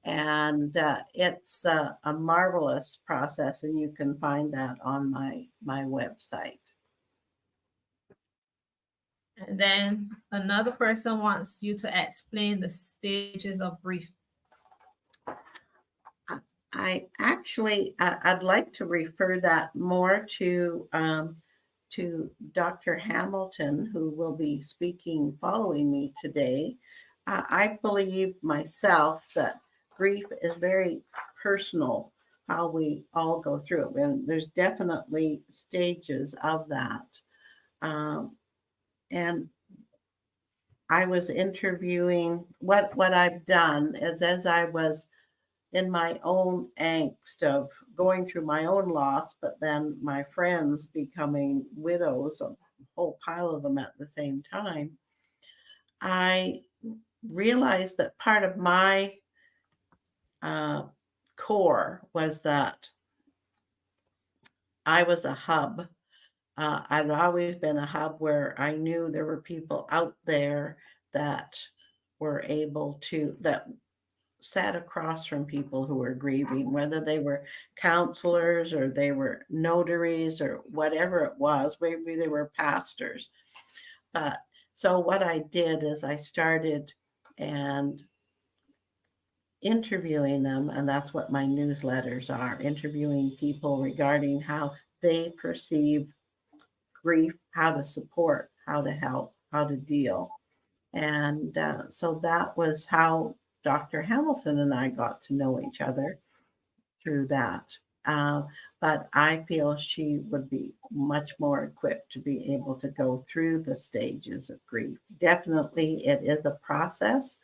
And it's a marvelous process, and you can find that on my website. And then another person wants you to explain the stages of grief. I'd like to refer that more to Dr. Hamilton, who will be speaking following me today. I believe myself that grief is very personal, how we all go through it. And there's definitely stages of that. And I was interviewing, what I've done is, as I was in my own angst of going through my own loss, but then my friends becoming widows, a whole pile of them at the same time, I realized that part of my core was that I was a hub. I'd always been a hub where I knew there were people out there that were able to, that sat across from people who were grieving, whether they were counselors or they were notaries or whatever it was, maybe they were pastors. But so what I did is I started and interviewing them, and that's what my newsletters are, interviewing people regarding how they perceive grief, how to support, how to help, how to deal. And so that was how Dr. Hamilton and I got to know each other, through that. But I feel she would be much more equipped to be able to go through the stages of grief. Definitely, it is a process,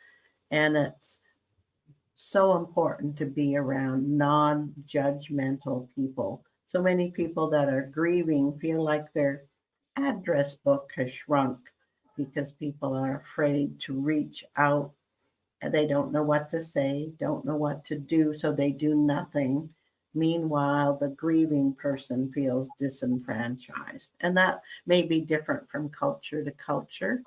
and it's so important to be around non-judgmental people. So many people that are grieving feel like their address book has shrunk because people are afraid to reach out, and they don't know what to say, don't know what to do, so they do nothing. Meanwhile, the grieving person feels disenfranchised. And that may be different from culture to culture,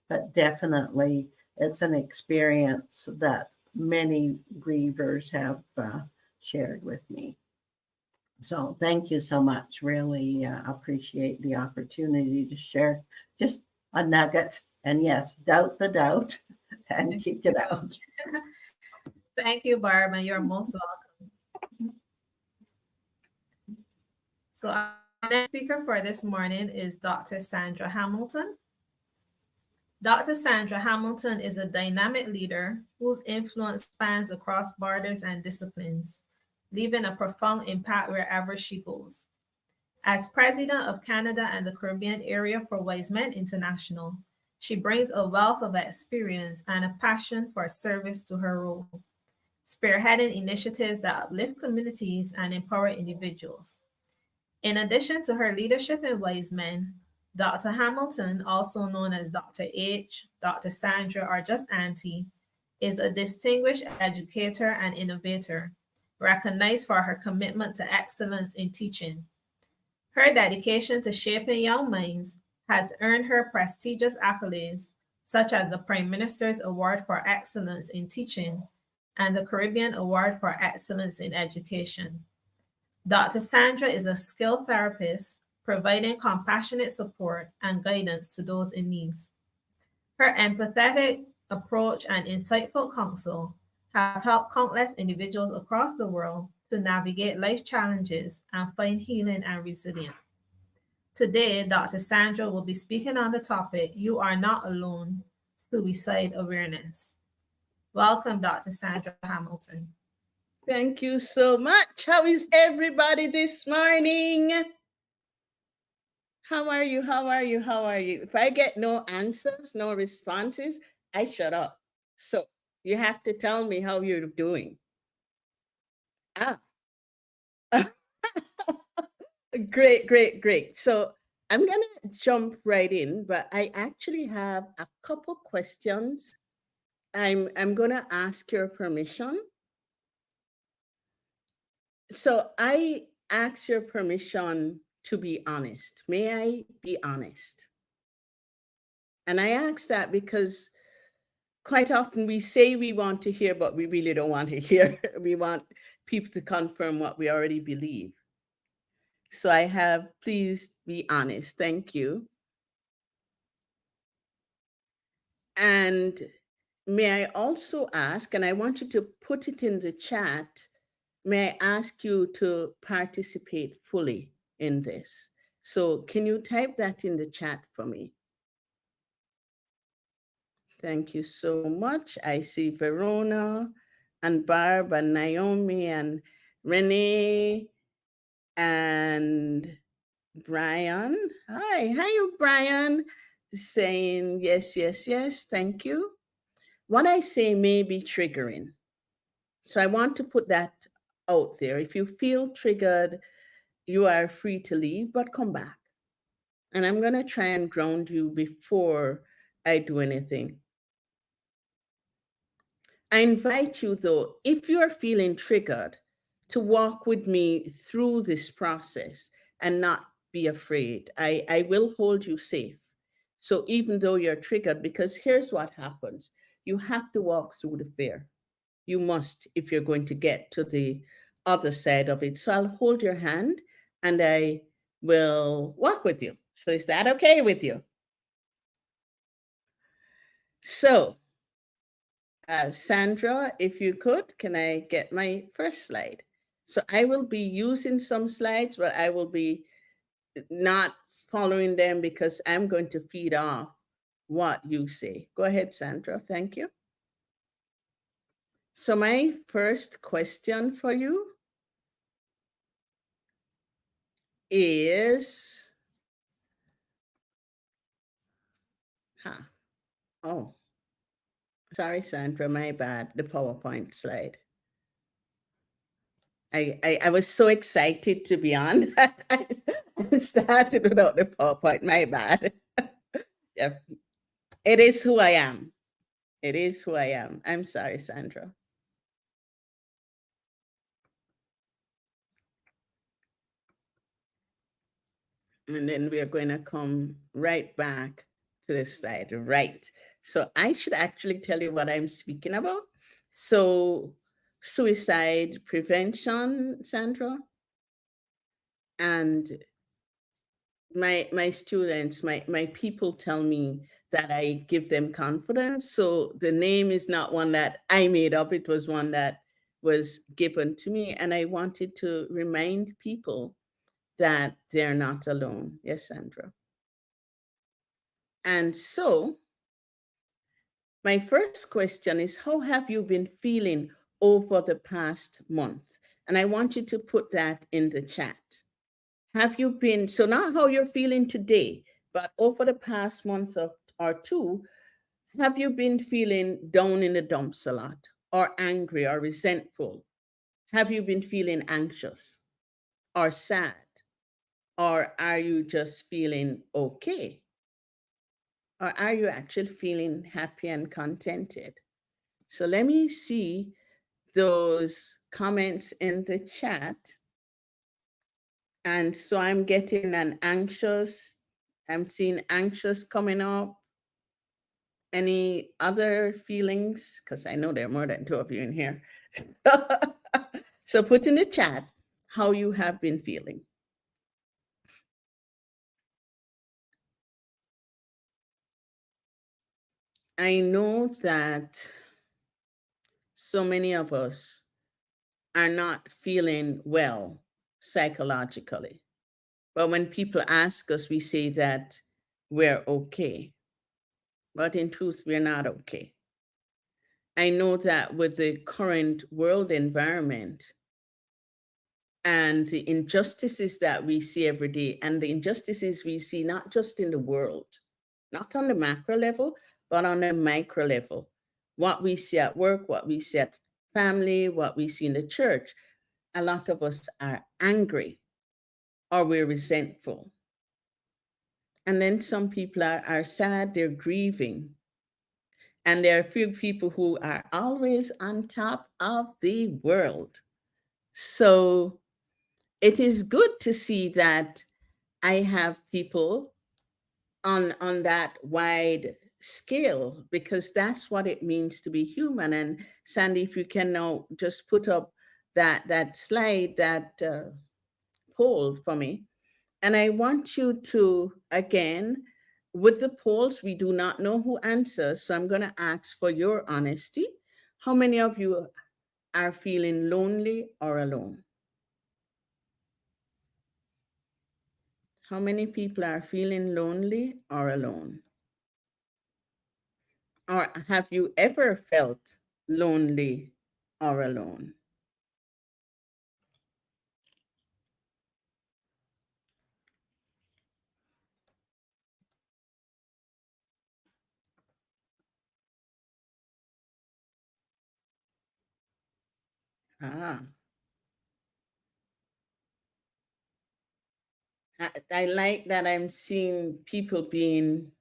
but definitely it's an experience that many grievers have shared with me. So thank you so much. Really appreciate the opportunity to share just a nugget. And yes, doubt the doubt and kick it out. Thank you, Barb, and you're most welcome. So our next speaker for this morning is Dr. Sandra Hamilton. Dr. Sandra Hamilton is a dynamic leader whose influence spans across borders and disciplines, leaving a profound impact wherever she goes. As president of Canada and the Caribbean area for Wise Men International, she brings a wealth of experience and a passion for service to her role, spearheading initiatives that uplift communities and empower individuals. In addition to her leadership in Wise Men, Dr. Hamilton, also known as Dr. H, Dr. Sandra, or just Auntie, is a distinguished educator and innovator, recognized for her commitment to excellence in teaching. Her dedication to shaping young minds has earned her prestigious accolades, such as the Prime Minister's Award for Excellence in Teaching and the Caribbean Award for Excellence in Education. Dr. Sandra is a skilled therapist, providing compassionate support and guidance to those in need. Her empathetic approach and insightful counsel have helped countless individuals across the world to navigate life challenges and find healing and resilience. Today, Dr. Sandra will be speaking on the topic, You Are Not Alone, Suicide Awareness. Welcome, Dr. Sandra Hamilton. Thank you so much. How is everybody this morning? How are you? How are you? How are you? If I get no answers, no responses, I shut up. So you have to tell me how you're doing. Great, great, great. So I'm going to jump right in, but I actually have a couple questions. I'm going to ask your permission. So I ask your permission to be honest. May I be honest? And I ask that because quite often we say we want to hear, but we really don't want to hear. We want people to confirm what we already believe. So I have, please be honest. Thank you. And may I also ask, and I want you to put it in the chat, may I ask you to participate fully in this? So can you type that in the chat for me? Thank you so much. I see Verona and Barb and Naomi and Renee and Brian. Hi, you, Brian, saying yes, yes, yes, thank you. What I say may be triggering. So I want to put that out there. If you feel triggered, you are free to leave, but come back. And I'm going to try and ground you before I do anything. I invite you, though, if you are feeling triggered, to walk with me through this process and not be afraid. I will hold you safe. So even though you're triggered, because here's what happens, you have to walk through the fear. You must, if you're going to get to the other side of it. So I'll hold your hand and I will walk with you. So is that okay with you? So, Sandra, if you could, can I get my first slide? So I will be using some slides, but I will be not following them because I'm going to feed off what you say. Go ahead, Sandra. Thank you. So my first question for you is, oh, sorry, Sandra, my bad, the PowerPoint slide. I was so excited to be on that I started without the PowerPoint, my bad. Yeah, it is who I am. It is who I am. I'm sorry, Sandra. And then we are going to come right back to this slide, right? So I should actually tell you what I'm speaking about. So suicide prevention, Sandra. And my students, my people tell me that I give them confidence. So the name is not one that I made up. It was one that was given to me. And I wanted to remind people that they're not alone. Yes, Sandra. And so my first question is, how have you been feeling over the past month? And I want you to put that in the chat. Have you been, so not how you're feeling today, but over the past month or two, have you been feeling down in the dumps a lot, or angry or resentful? Have you been feeling anxious or sad? Or are you just feeling okay? Or are you actually feeling happy and contented? So let me see those comments in the chat. And so I'm getting I'm seeing anxious coming up. Any other feelings? Because I know there are more than two of you in here. So put in the chat how you have been feeling. I know that so many of us are not feeling well psychologically. But when people ask us, we say that we're okay. But in truth, we're not okay. I know that with the current world environment and the injustices that we see every day, and the injustices we see not just in the world, not on the macro level, but on the micro level, what we see at work, what we see at family, what we see in the church, a lot of us are angry or we're resentful. And then some people are sad, they're grieving. And there are a few people who are always on top of the world. So it is good to see that I have people on that wide scale, because that's what it means to be human. And Sandy, if you can now just put up that slide, that poll for me. And I want you to, again, with the polls, we do not know who answers, so I'm going to ask for your honesty. How many of you are feeling lonely or alone? How many people are feeling lonely or alone? Or have you ever felt lonely or alone? Ah, I like that I'm seeing people being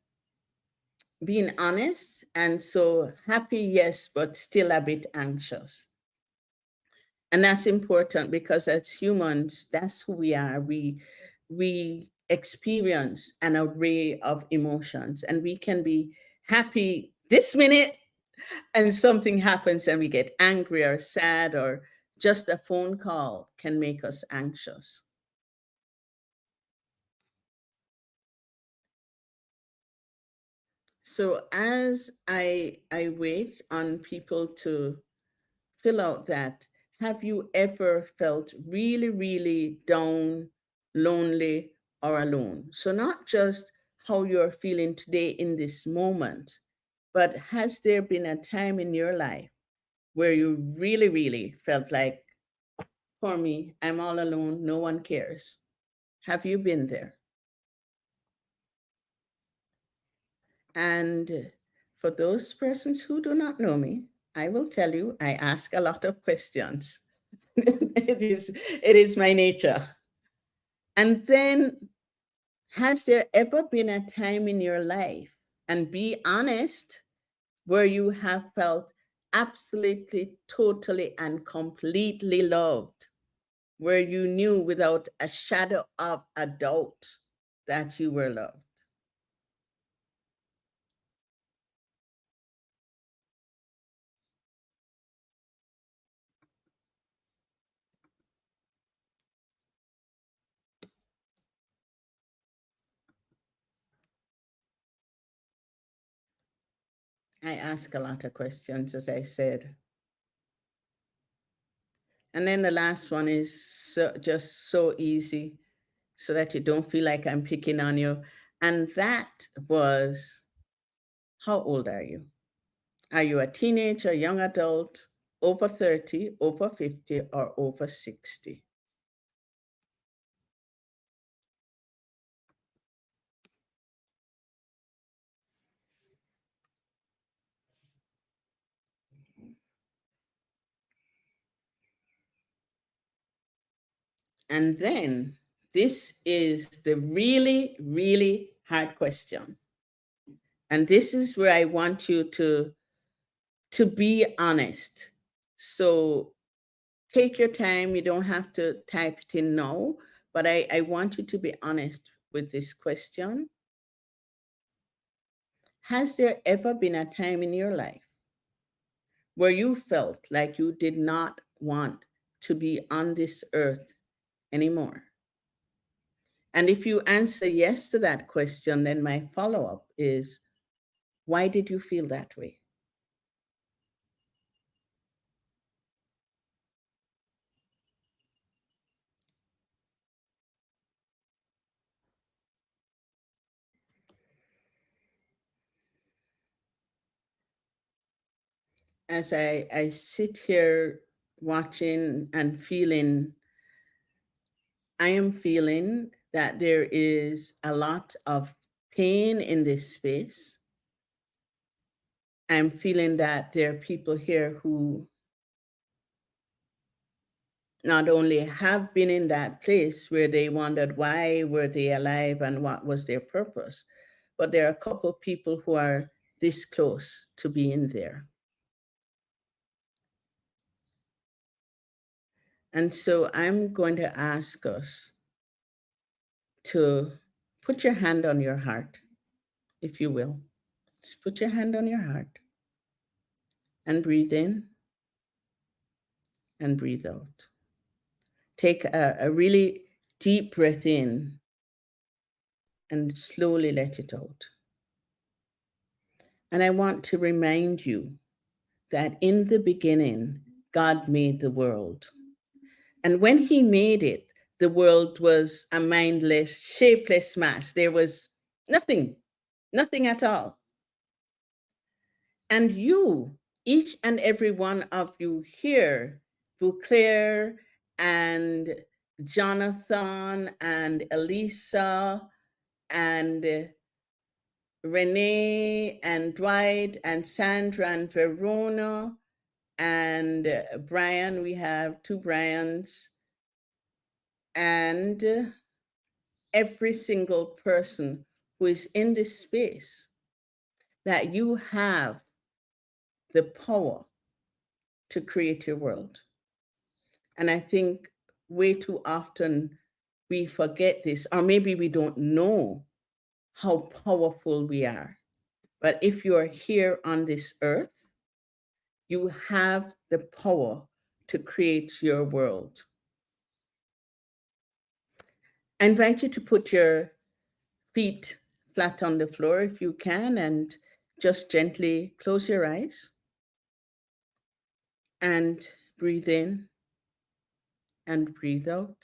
honest, and so happy, yes, but still a bit anxious. And that's important because as humans, that's who we are. We experience an array of emotions, and we can be happy this minute and something happens and we get angry or sad, or just a phone call can make us anxious. So as I wait on people to fill out that, have you ever felt really, really down, lonely, or alone? So not just how you're feeling today in this moment, but has there been a time in your life where you really, really felt like, for me, I'm all alone, no one cares? Have you been there? And for those persons who do not know me, I will tell you, I ask a lot of questions. It is my nature. And then, has there ever been a time in your life, and be honest, where you have felt absolutely, totally, and completely loved, where you knew without a shadow of a doubt that you were loved? I ask a lot of questions, as I said. And then the last one is just so easy, so that you don't feel like I'm picking on you. And that was, how old are you? Are you a teenager, young adult, over 30, over 50, or over 60? And then this is the really, really hard question. And this is where I want you to be honest. So take your time. You don't have to type it in now, but I want you to be honest with this question. Has there ever been a time in your life where you felt like you did not want to be on this earth anymore? And if you answer yes to that question, then my follow up is, why did you feel that way? As I sit here watching and feeling, I am feeling that there is a lot of pain in this space. I'm feeling that there are people here who not only have been in that place where they wondered why were they alive and what was their purpose, but there are a couple of people who are this close to being there. And so I'm going to ask us to put your hand on your heart, if you will. Just put your hand on your heart and breathe in and breathe out. Take a really deep breath in and slowly let it out. And I want to remind you that in the beginning, God made the world. And when he made it, the world was a mindless, shapeless mass. There was nothing, nothing at all. And you, each and every one of you here, Beauclair and Jonathan and Elisa and Renee and Dwight and Sandra and Verona and Brian, we have two Brians, and every single person who is in this space, that you have the power to create your world. And I think way too often we forget this, or maybe we don't know how powerful we are. But if you are here on this earth, you have the power to create your world. I invite you to put your feet flat on the floor if you can, and just gently close your eyes and breathe in and breathe out.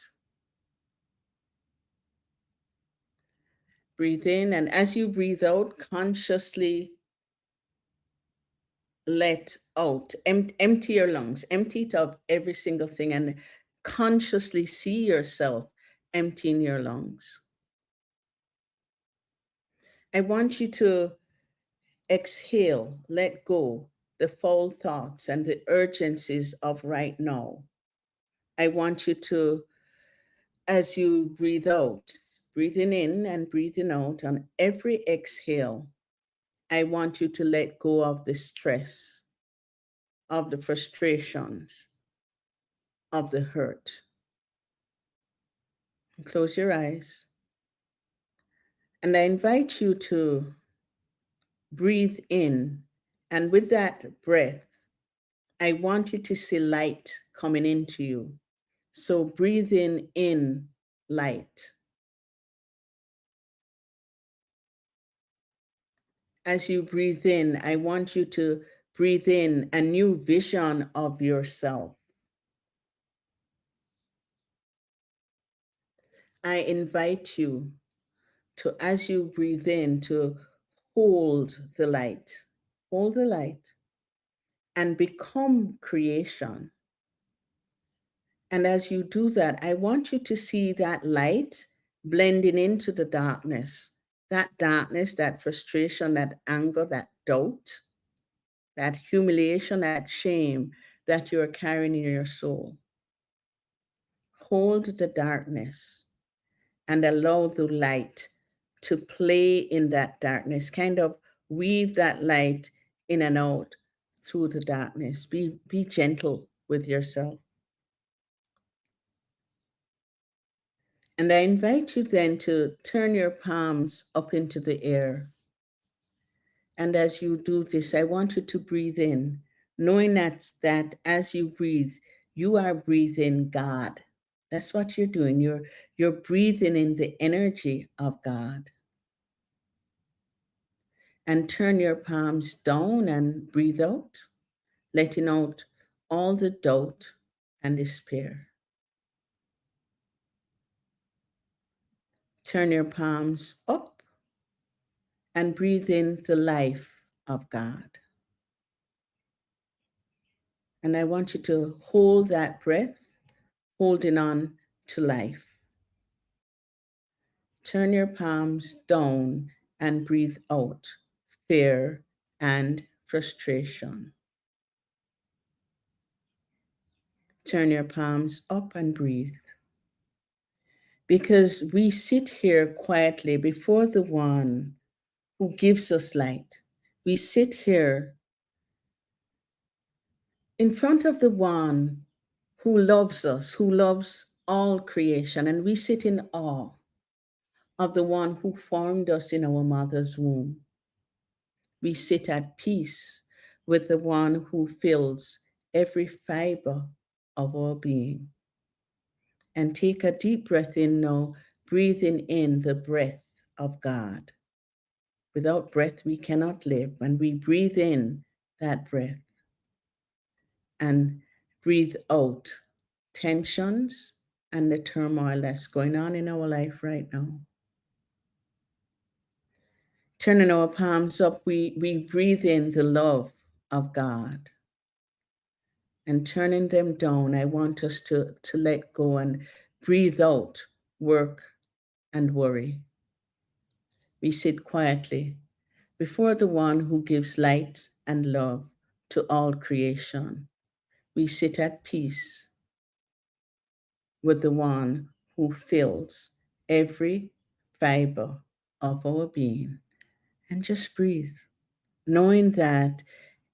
Breathe in, and as you breathe out, consciously let out, empty your lungs, empty it of every single thing, and consciously see yourself emptying your lungs. I want you to exhale, let go the foul thoughts and the urgencies of right now. I want you to, as you breathe out, breathing in and breathing out, on every exhale, I want you to let go of the stress, of the frustrations, of the hurt. Close your eyes. And I invite you to breathe in. And with that breath, I want you to see light coming into you. So breathing in light. As you breathe in, I want you to breathe in a new vision of yourself. I invite you to, as you breathe in, to hold the light, and become creation. And as you do that, I want you to see that light blending into the darkness, that frustration, that anger, that doubt, that humiliation, that shame that you're carrying in your soul. Hold the darkness and allow the light to play in that darkness, kind of weave that light in and out through the darkness. Be gentle with yourself. And I invite you then to turn your palms up into the air. And as you do this, I want you to breathe in, knowing that as you breathe, you are breathing God. That's what you're doing. You're breathing in the energy of God. And turn your palms down and breathe out, letting out all the doubt and despair. Turn your palms up and breathe in the life of God. And I want you to hold that breath, holding on to life. Turn your palms down and breathe out fear and frustration. Turn your palms up and breathe. Because we sit here quietly before the one who gives us light. We sit here in front of the one who loves us, who loves all creation, and we sit in awe of the one who formed us in our mother's womb. We sit at peace with the one who fills every fiber of our being. And take a deep breath in now, breathing in the breath of God. Without breath, we cannot live. And we breathe in that breath and breathe out tensions and the turmoil that's going on in our life right now. Turning our palms up, we breathe in the love of God. And turning them down, I want us to let go and breathe out work and worry. We sit quietly before the one who gives light and love to all creation. We sit at peace with the one who fills every fiber of our being. And just breathe, knowing that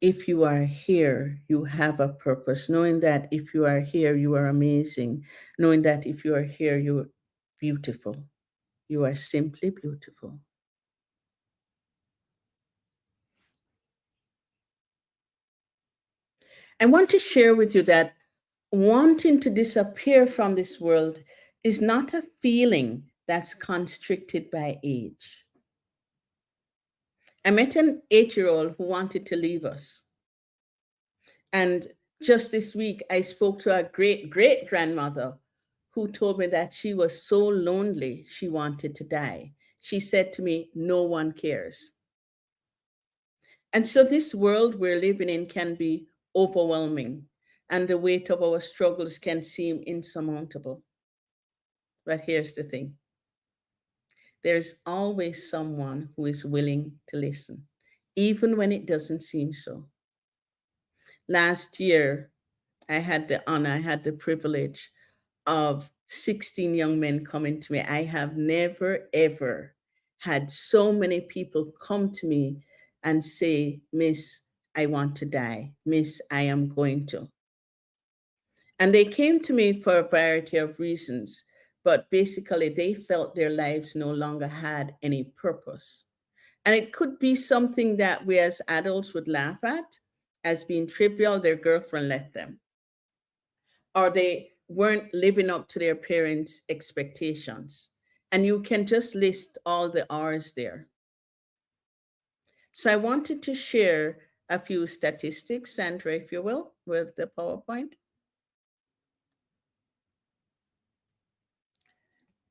if you are here, you have a purpose, knowing that if you are here, you are amazing, knowing that if you are here, you're beautiful. You are simply beautiful. I want to share with you that wanting to disappear from this world is not a feeling that's constricted by age. I met an 8-year-old who wanted to leave us. And just this week, I spoke to a great-great-grandmother who told me that she was so lonely, she wanted to die. She said to me, no one cares. And so this world we're living in can be overwhelming, and the weight of our struggles can seem insurmountable. But here's the thing. There's always someone who is willing to listen, even when it doesn't seem so. Last year, I had the privilege of 16 young men coming to me. I have never, ever had so many people come to me and say, Miss, I want to die. Miss, I am going to. And they came to me for a variety of reasons, but basically they felt their lives no longer had any purpose. And it could be something that we as adults would laugh at as being trivial. Their girlfriend left them, or they weren't living up to their parents' expectations. And you can just list all the R's there. So I wanted to share a few statistics, Sandra, if you will, with the PowerPoint.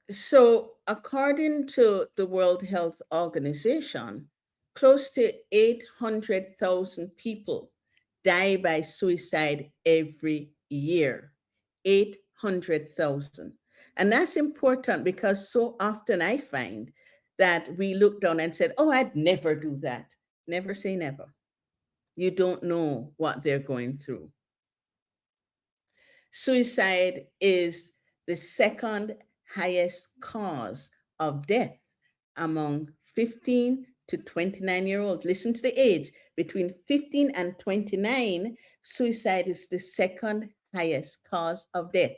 So according to the World Health Organization, close to 800,000 people die by suicide every year. 800,000. And that's important because so often I find that we look down and said, oh, I'd never do that. Never say never. You don't know what they're going through. Suicide is the second highest cause of death among 15 to 29-year-olds. Listen to the age. Between 15 and 29, suicide is the second highest cause of death.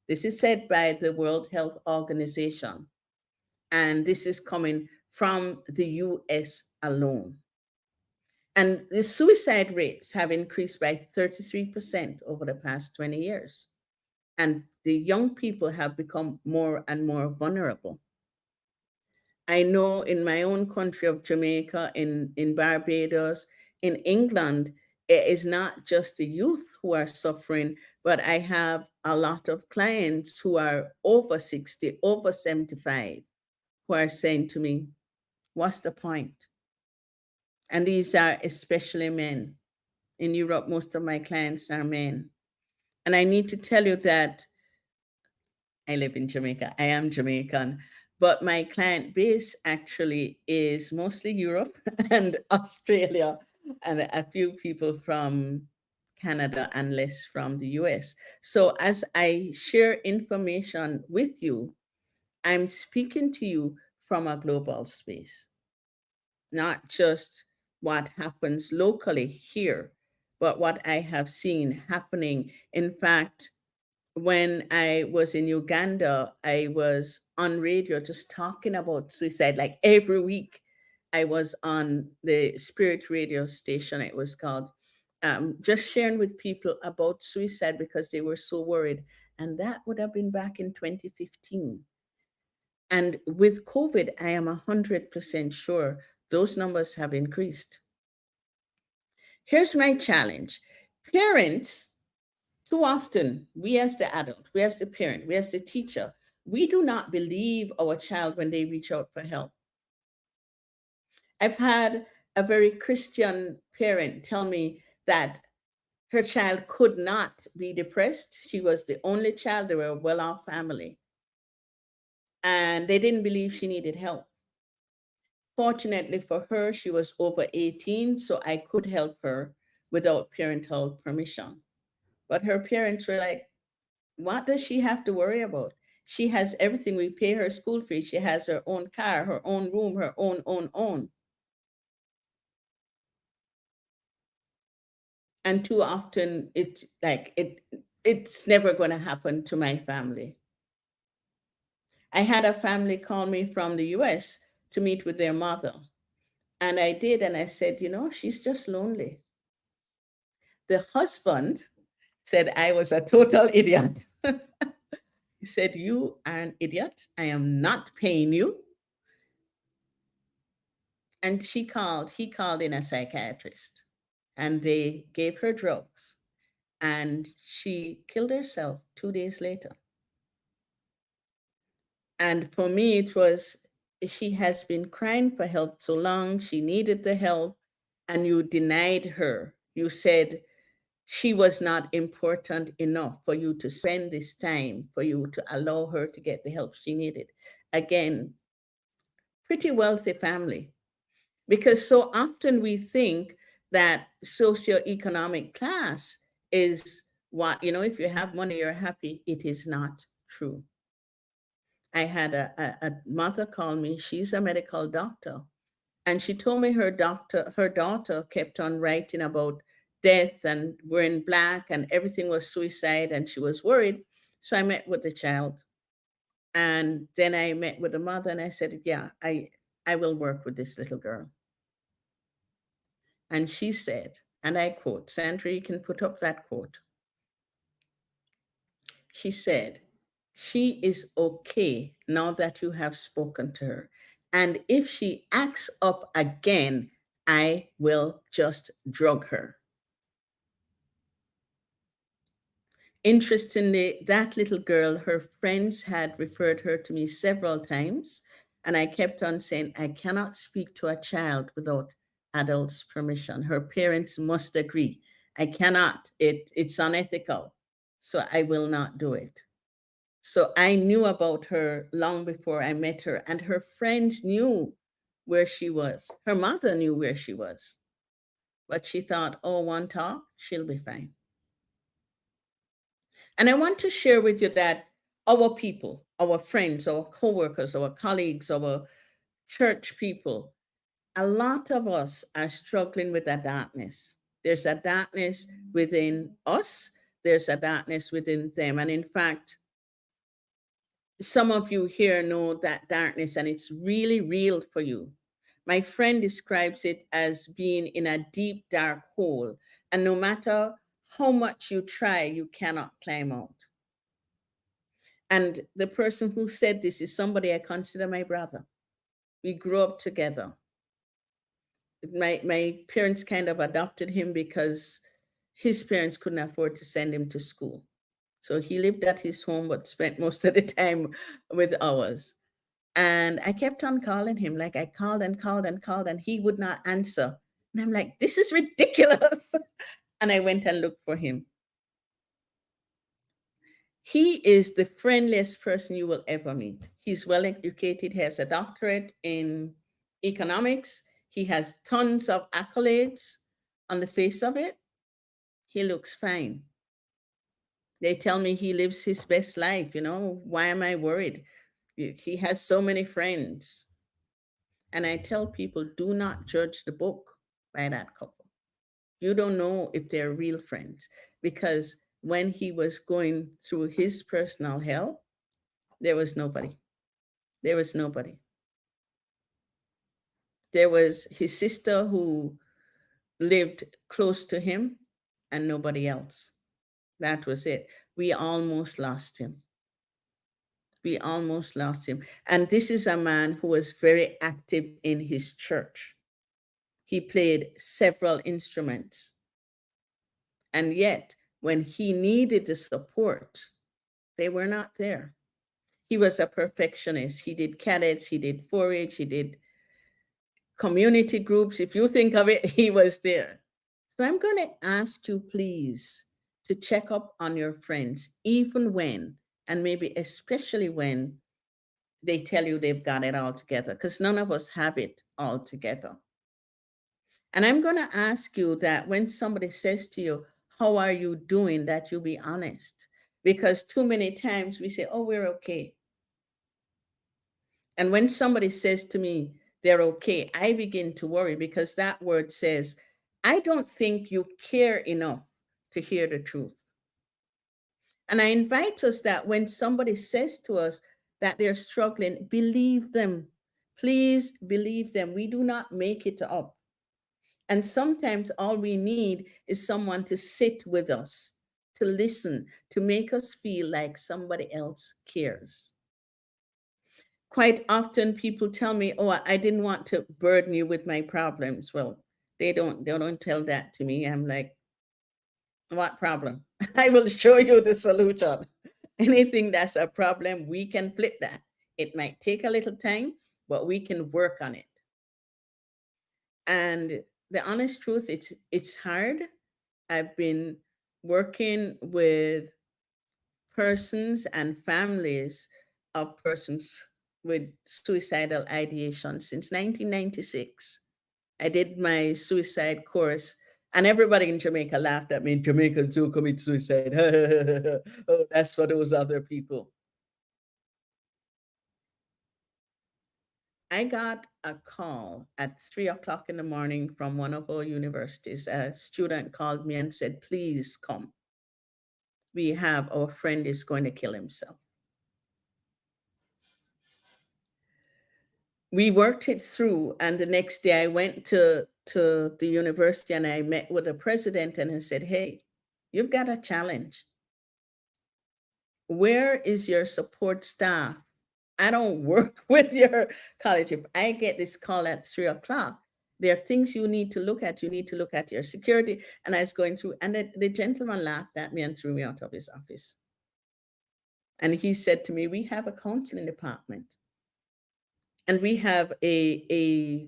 This is said by the World Health Organization. And this is coming from the US alone. And the suicide rates have increased by 33% over the past 20 years. And the young people have become more and more vulnerable. I know in my own country of Jamaica, in Barbados, in England, it is not just the youth who are suffering, but I have a lot of clients who are over 60, over 75, who are saying to me, what's the point? And these are especially men. In Europe, most of my clients are men. And I need to tell you that I live in Jamaica. I am Jamaican, but my client base actually is mostly Europe and Australia, and a few people from Canada and less from the US. So as I share information with you, I'm speaking to you from a global space, not just what happens locally here, but what I have seen happening. In fact, when I was in Uganda, I was on radio just talking about suicide. Like every week, I was on the Spirit radio station, it was called, just sharing with people about suicide because they were so worried. And that would have been back in 2015. And with COVID, I am 100% sure Those numbers have increased. Here's my challenge. Parents, too often, we as the adult, we as the parent, we as the teacher, we do not believe our child when they reach out for help. I've had a very Christian parent tell me that her child could not be depressed. She was the only child. They were a well-off family. And they didn't believe she needed help. Fortunately for her, she was over 18, so I could help her without parental permission. But her parents were like, what does she have to worry about? She has everything. We pay her school fee. She has her own car, her own room, her own. And too often it's like it's never going to happen to my family. I had a family call me from the US to meet with their mother. And I did, and I said, she's just lonely. The husband said I was a total idiot. He said, you are an idiot. I am not paying you. And he called in a psychiatrist, and they gave her drugs, and she killed herself 2 days later. And for me, it was, she has been crying for help so long. She needed the help, and you denied her. You said she was not important enough for you to spend this time, for you to allow her to get the help she needed. Again, pretty wealthy family. Because so often we think that socioeconomic class is what, if you have money, you're happy. It is not true. I had a mother call me. She's a medical doctor. And she told me her daughter kept on writing about death and wearing black and everything was suicide, and she was worried. So I met with the child. And then I met with the mother, and I said, yeah, I will work with this little girl. And she said, and I quote, Sandra, you can put up that quote. She said, she is okay now that you have spoken to her. And if she acts up again, I will just drug her. Interestingly, that little girl, her friends had referred her to me several times. And I kept on saying, I cannot speak to a child without adults' permission. Her parents must agree. I cannot. It's unethical. So I will not do it. So I knew about her long before I met her, and her friends knew where she was. Her mother knew where she was. But she thought, oh, one talk, she'll be fine. And I want to share with you that our people, our friends, our coworkers, our colleagues, our church people, a lot of us are struggling with a darkness. There's a darkness within us. There's a darkness within them. And in fact, some of you here know that darkness, and it's really real for you. My friend describes it as being in a deep, dark hole. And no matter how much you try, you cannot climb out. And the person who said this is somebody I consider my brother. We grew up together. My parents kind of adopted him because his parents couldn't afford to send him to school. So he lived at his home, but spent most of the time with ours. And I kept on calling him. Like I called and called and called, and he would not answer. And I'm like, this is ridiculous. And I went and looked for him. He is the friendliest person you will ever meet. He's well educated. He has a doctorate in economics. He has tons of accolades on the face of it. He looks fine. They tell me he lives his best life. Why am I worried? He has so many friends. And I tell people, do not judge the book by that couple. You don't know if they're real friends, because when he was going through his personal hell, there was nobody. There was nobody. There was his sister who lived close to him and nobody else. That was it. We almost lost him. We almost lost him. And this is a man who was very active in his church. He played several instruments. And yet, when he needed the support, they were not there. He was a perfectionist. He did cadets, he did 4-H, he did community groups. If you think of it, he was there. So I'm going to ask you, please, to check up on your friends, even when, and maybe especially when they tell you they've got it all together, because none of us have it all together. And I'm going to ask you that when somebody says to you, how are you doing, that you be honest. Because too many times we say, oh, we're okay. And when somebody says to me, they're okay, I begin to worry, because that word says, I don't think you care enough to hear the truth. And I invite us that when somebody says to us that they're struggling, believe them. Please believe them. We do not make it up. And sometimes all we need is someone to sit with us, to listen, to make us feel like somebody else cares. Quite often people tell me, oh, I didn't want to burden you with my problems. Well, they don't tell that to me. I'm like, what problem? I will show you the solution. Anything that's a problem, we can flip that. It might take a little time, but we can work on it. And the honest truth, it's hard. I've been working with persons and families of persons with suicidal ideation since 1996. I did my suicide course, and everybody in Jamaica laughed at me. Jamaicans do commit suicide. Oh, that's for those other people. I got a call at 3 o'clock in the morning from one of our universities. A student called me and said, please come. We have, our friend is going to kill himself. We worked it through, and the next day I went to the university and I met with the president and I said, hey, you've got a challenge. Where is your support staff? I don't work with your college. If I get this call at 3 o'clock, there are things you need to look at. You need to look at your security. And I was going through, and the gentleman laughed at me and threw me out of his office. And he said to me, we have a counseling department. And we have a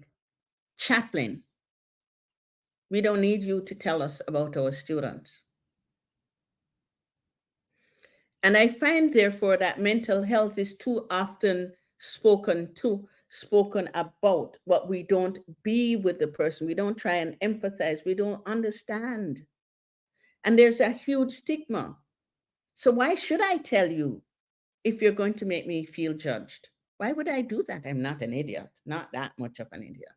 chaplain. We don't need you to tell us about our students. And I find, therefore, that mental health is too often spoken about, but we don't be with the person. We don't try and empathize. We don't understand. And there's a huge stigma. So why should I tell you if you're going to make me feel judged? Why would I do that? I'm not an idiot, not that much of an idiot.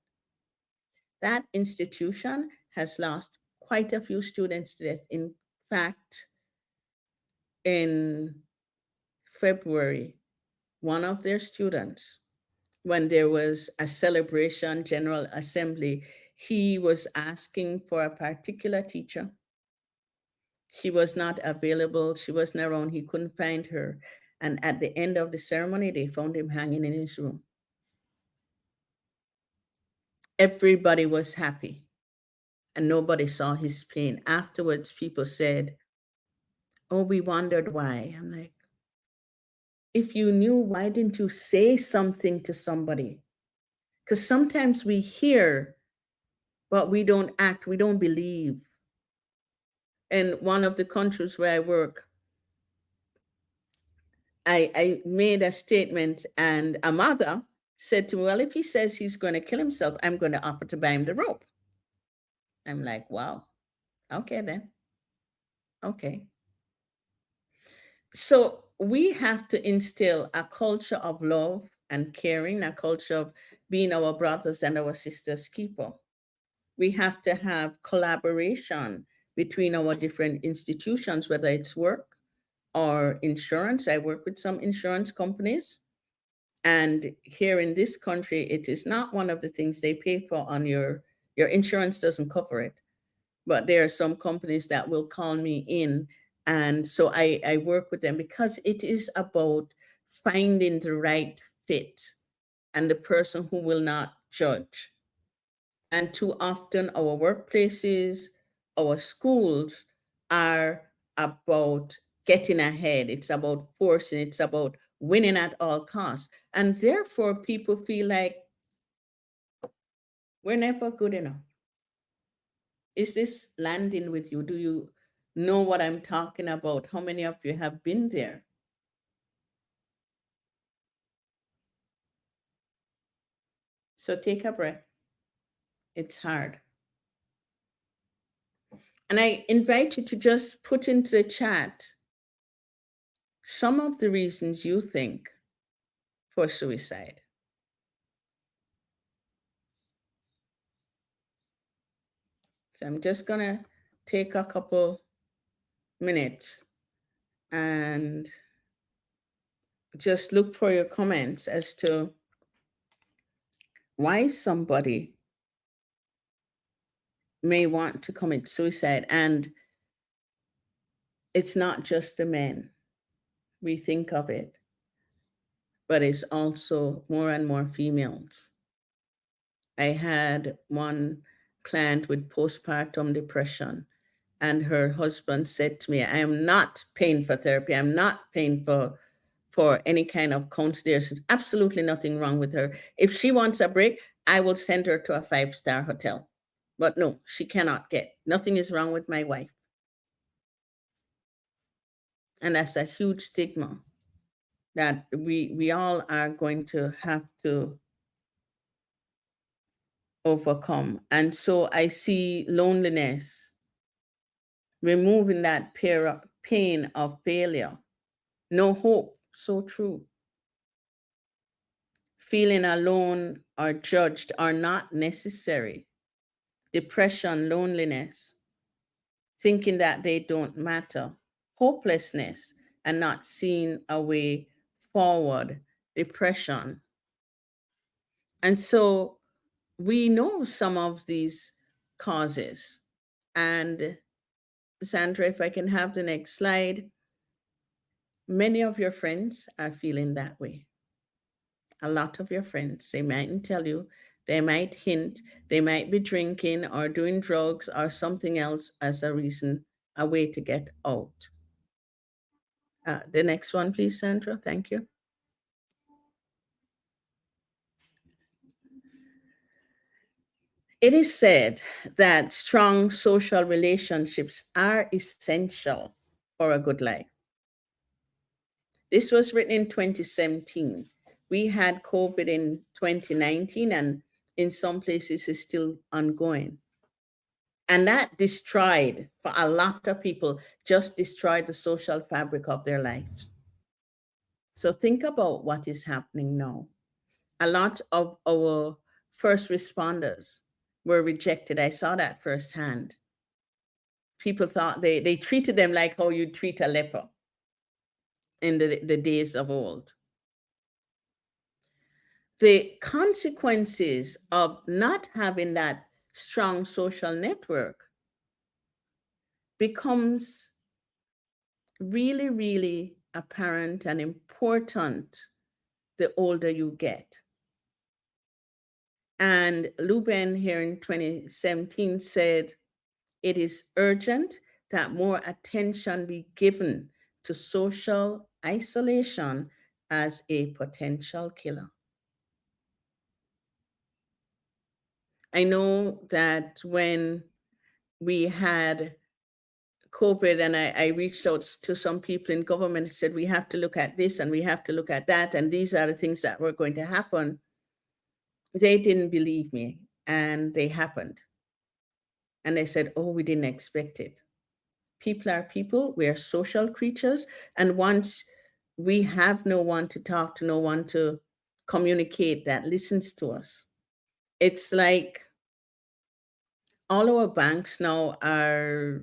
That institution has lost quite a few students to death. In fact, in February, one of their students, when there was a celebration, General Assembly, he was asking for a particular teacher. She was not available. She wasn't around. He couldn't find her. And at the end of the ceremony, they found him hanging in his room. Everybody was happy and nobody saw his pain. Afterwards, people said, oh, we wondered why. I'm like, if you knew, why didn't you say something to somebody? Because sometimes we hear, but we don't act, we don't believe. In one of the countries where I work, I made a statement and a mother said to me, well, if he says he's going to kill himself, I'm going to offer to buy him the rope. I'm like, wow, okay then, okay. So we have to instill a culture of love and caring, a culture of being our brothers and our sisters' keeper. We have to have collaboration between our different institutions, whether it's work or insurance. I work with some insurance companies. And here in this country, it is not one of the things they pay for on your insurance doesn't cover it. But there are some companies that will call me in. And so I work with them because it is about finding the right fit and the person who will not judge. And too often our workplaces, our schools are about getting ahead. It's about forcing, it's about winning at all costs. And therefore, people feel like we're never good enough. Is this landing with you? Do you know what I'm talking about? How many of you have been there? So take a breath. It's hard. And I invite you to just put into the chat some of the reasons you think for suicide. So I'm just going to take a couple minutes and just look for your comments as to why somebody may want to commit suicide. And it's not just the men. We think of it, but it's also more and more females. I had one client with postpartum depression, and her husband said to me, I am not paying for therapy. I'm not paying for any kind of counseling. There's absolutely nothing wrong with her. If she wants a break, I will send her to a 5-star hotel. But no, she cannot get. Nothing is wrong with my wife. And that's a huge stigma that we all are going to have to overcome. And so I see loneliness, removing that pain of failure, no hope, so true. Feeling alone or judged are not necessary. Depression, loneliness, thinking that they don't matter, hopelessness, and not seeing a way forward, depression. And so we know some of these causes. And Sandra, if I can have the next slide, many of your friends are feeling that way. A lot of your friends, they mightn't tell you, they might hint, they might be drinking or doing drugs or something else as a reason, a way to get out. The next one, please, Sandra. Thank you. It is said that strong social relationships are essential for a good life. This was written in 2017. We had COVID in 2019, and in some places it's still ongoing. And that destroyed, for a lot of people, just destroyed the social fabric of their lives. So think about what is happening now. A lot of our first responders were rejected. I saw that firsthand. People thought they treated them like how you treat a leper in the days of old. The consequences of not having that strong social network becomes really, really apparent and important the older you get. And Lubin here in 2017 said, it is urgent that more attention be given to social isolation as a potential killer. I know that when we had COVID and I reached out to some people in government and said, we have to look at this and we have to look at that, and these are the things that were going to happen. They didn't believe me, and they happened. And they said, oh, we didn't expect it. People are people, we are social creatures. And once we have no one to talk to, no one to communicate that listens to us, it's like all our banks now are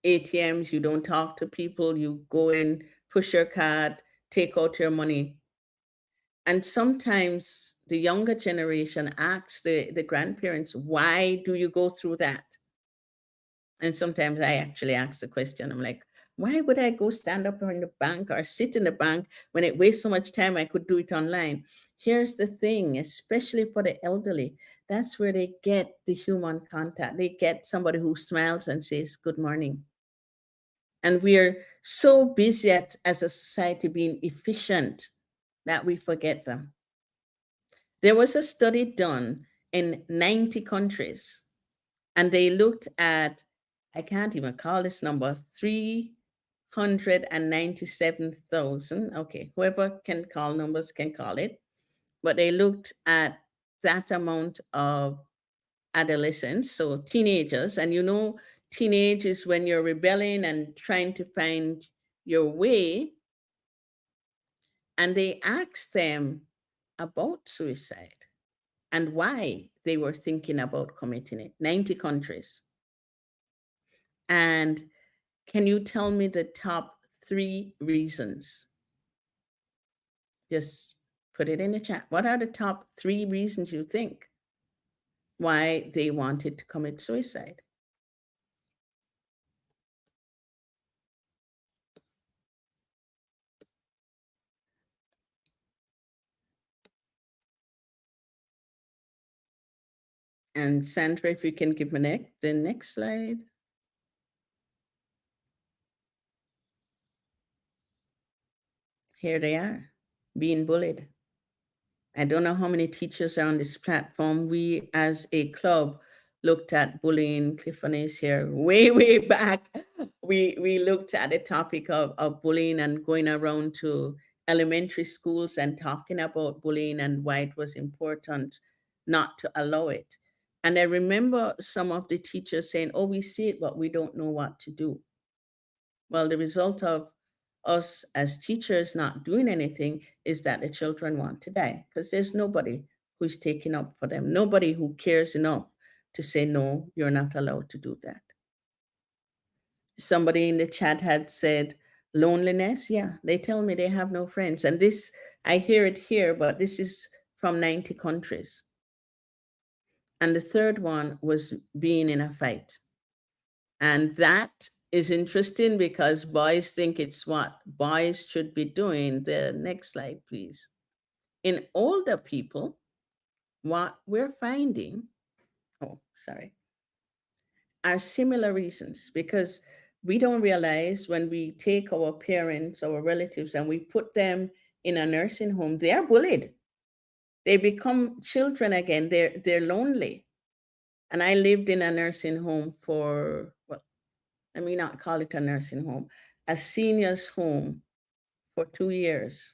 ATMs. You don't talk to people, you go in, push your card, take out your money. And sometimes the younger generation asks the grandparents, why do you go through that? And sometimes I actually ask the question, I'm like, why would I go stand up in the bank or sit in the bank when it wastes so much time? I could do it online. Here's the thing, especially for the elderly, that's where they get the human contact. They get somebody who smiles and says, good morning. And we're so busy as a society being efficient that we forget them. There was a study done in 90 countries, and they looked at, I can't even call this number, 397,000. Okay, whoever can call numbers can call it. But they looked at that amount of adolescents, so teenagers, and you know, teenage is when you're rebelling and trying to find your way. And they asked them about suicide and why they were thinking about committing it. 90 countries. And can you tell me the top 3 reasons? Just put it in the chat. What are the top 3 reasons you think why they wanted to commit suicide? And Sandra, if you can give me the next slide. Here they are, being bullied. I don't know how many teachers are on this platform. We, as a club, looked at bullying. Clifford is here way, way back. We looked at the topic of bullying and going around to elementary schools and talking about bullying and why it was important not to allow it. And I remember some of the teachers saying, oh, we see it, but we don't know what to do. Well, the result of us as teachers not doing anything is that the children want to die because there's nobody who's taking up for them, nobody who cares enough to say, no, you're not allowed to do that. Somebody in the chat had said, loneliness. Yeah, they tell me they have no friends. And this, I hear it here, but this is from 90 countries. And the third one was being in a fight. And that is interesting because boys think it's what boys should be doing. The next slide, please. In older people, what we're finding, are similar reasons, because we don't realize when we take our parents, our relatives, and we put them in a nursing home, they are bullied. They become children again. They're lonely. And I lived in a nursing home for, well, let me not call it a nursing home, a senior's home for 2 years.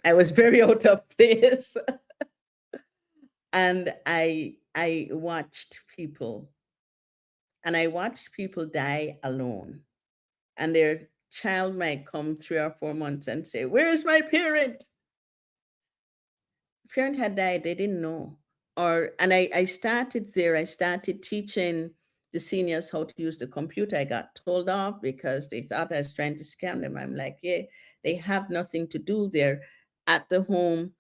I was very out of place. And I watched people, and I watched people die alone. And their child might come 3 or 4 months and say, where's my parent? The parent had died, they didn't know. And I started there, I started teaching the seniors how to use the computer. I got told off because they thought I was trying to scam them. I'm like, yeah, they have nothing to do. They're at the home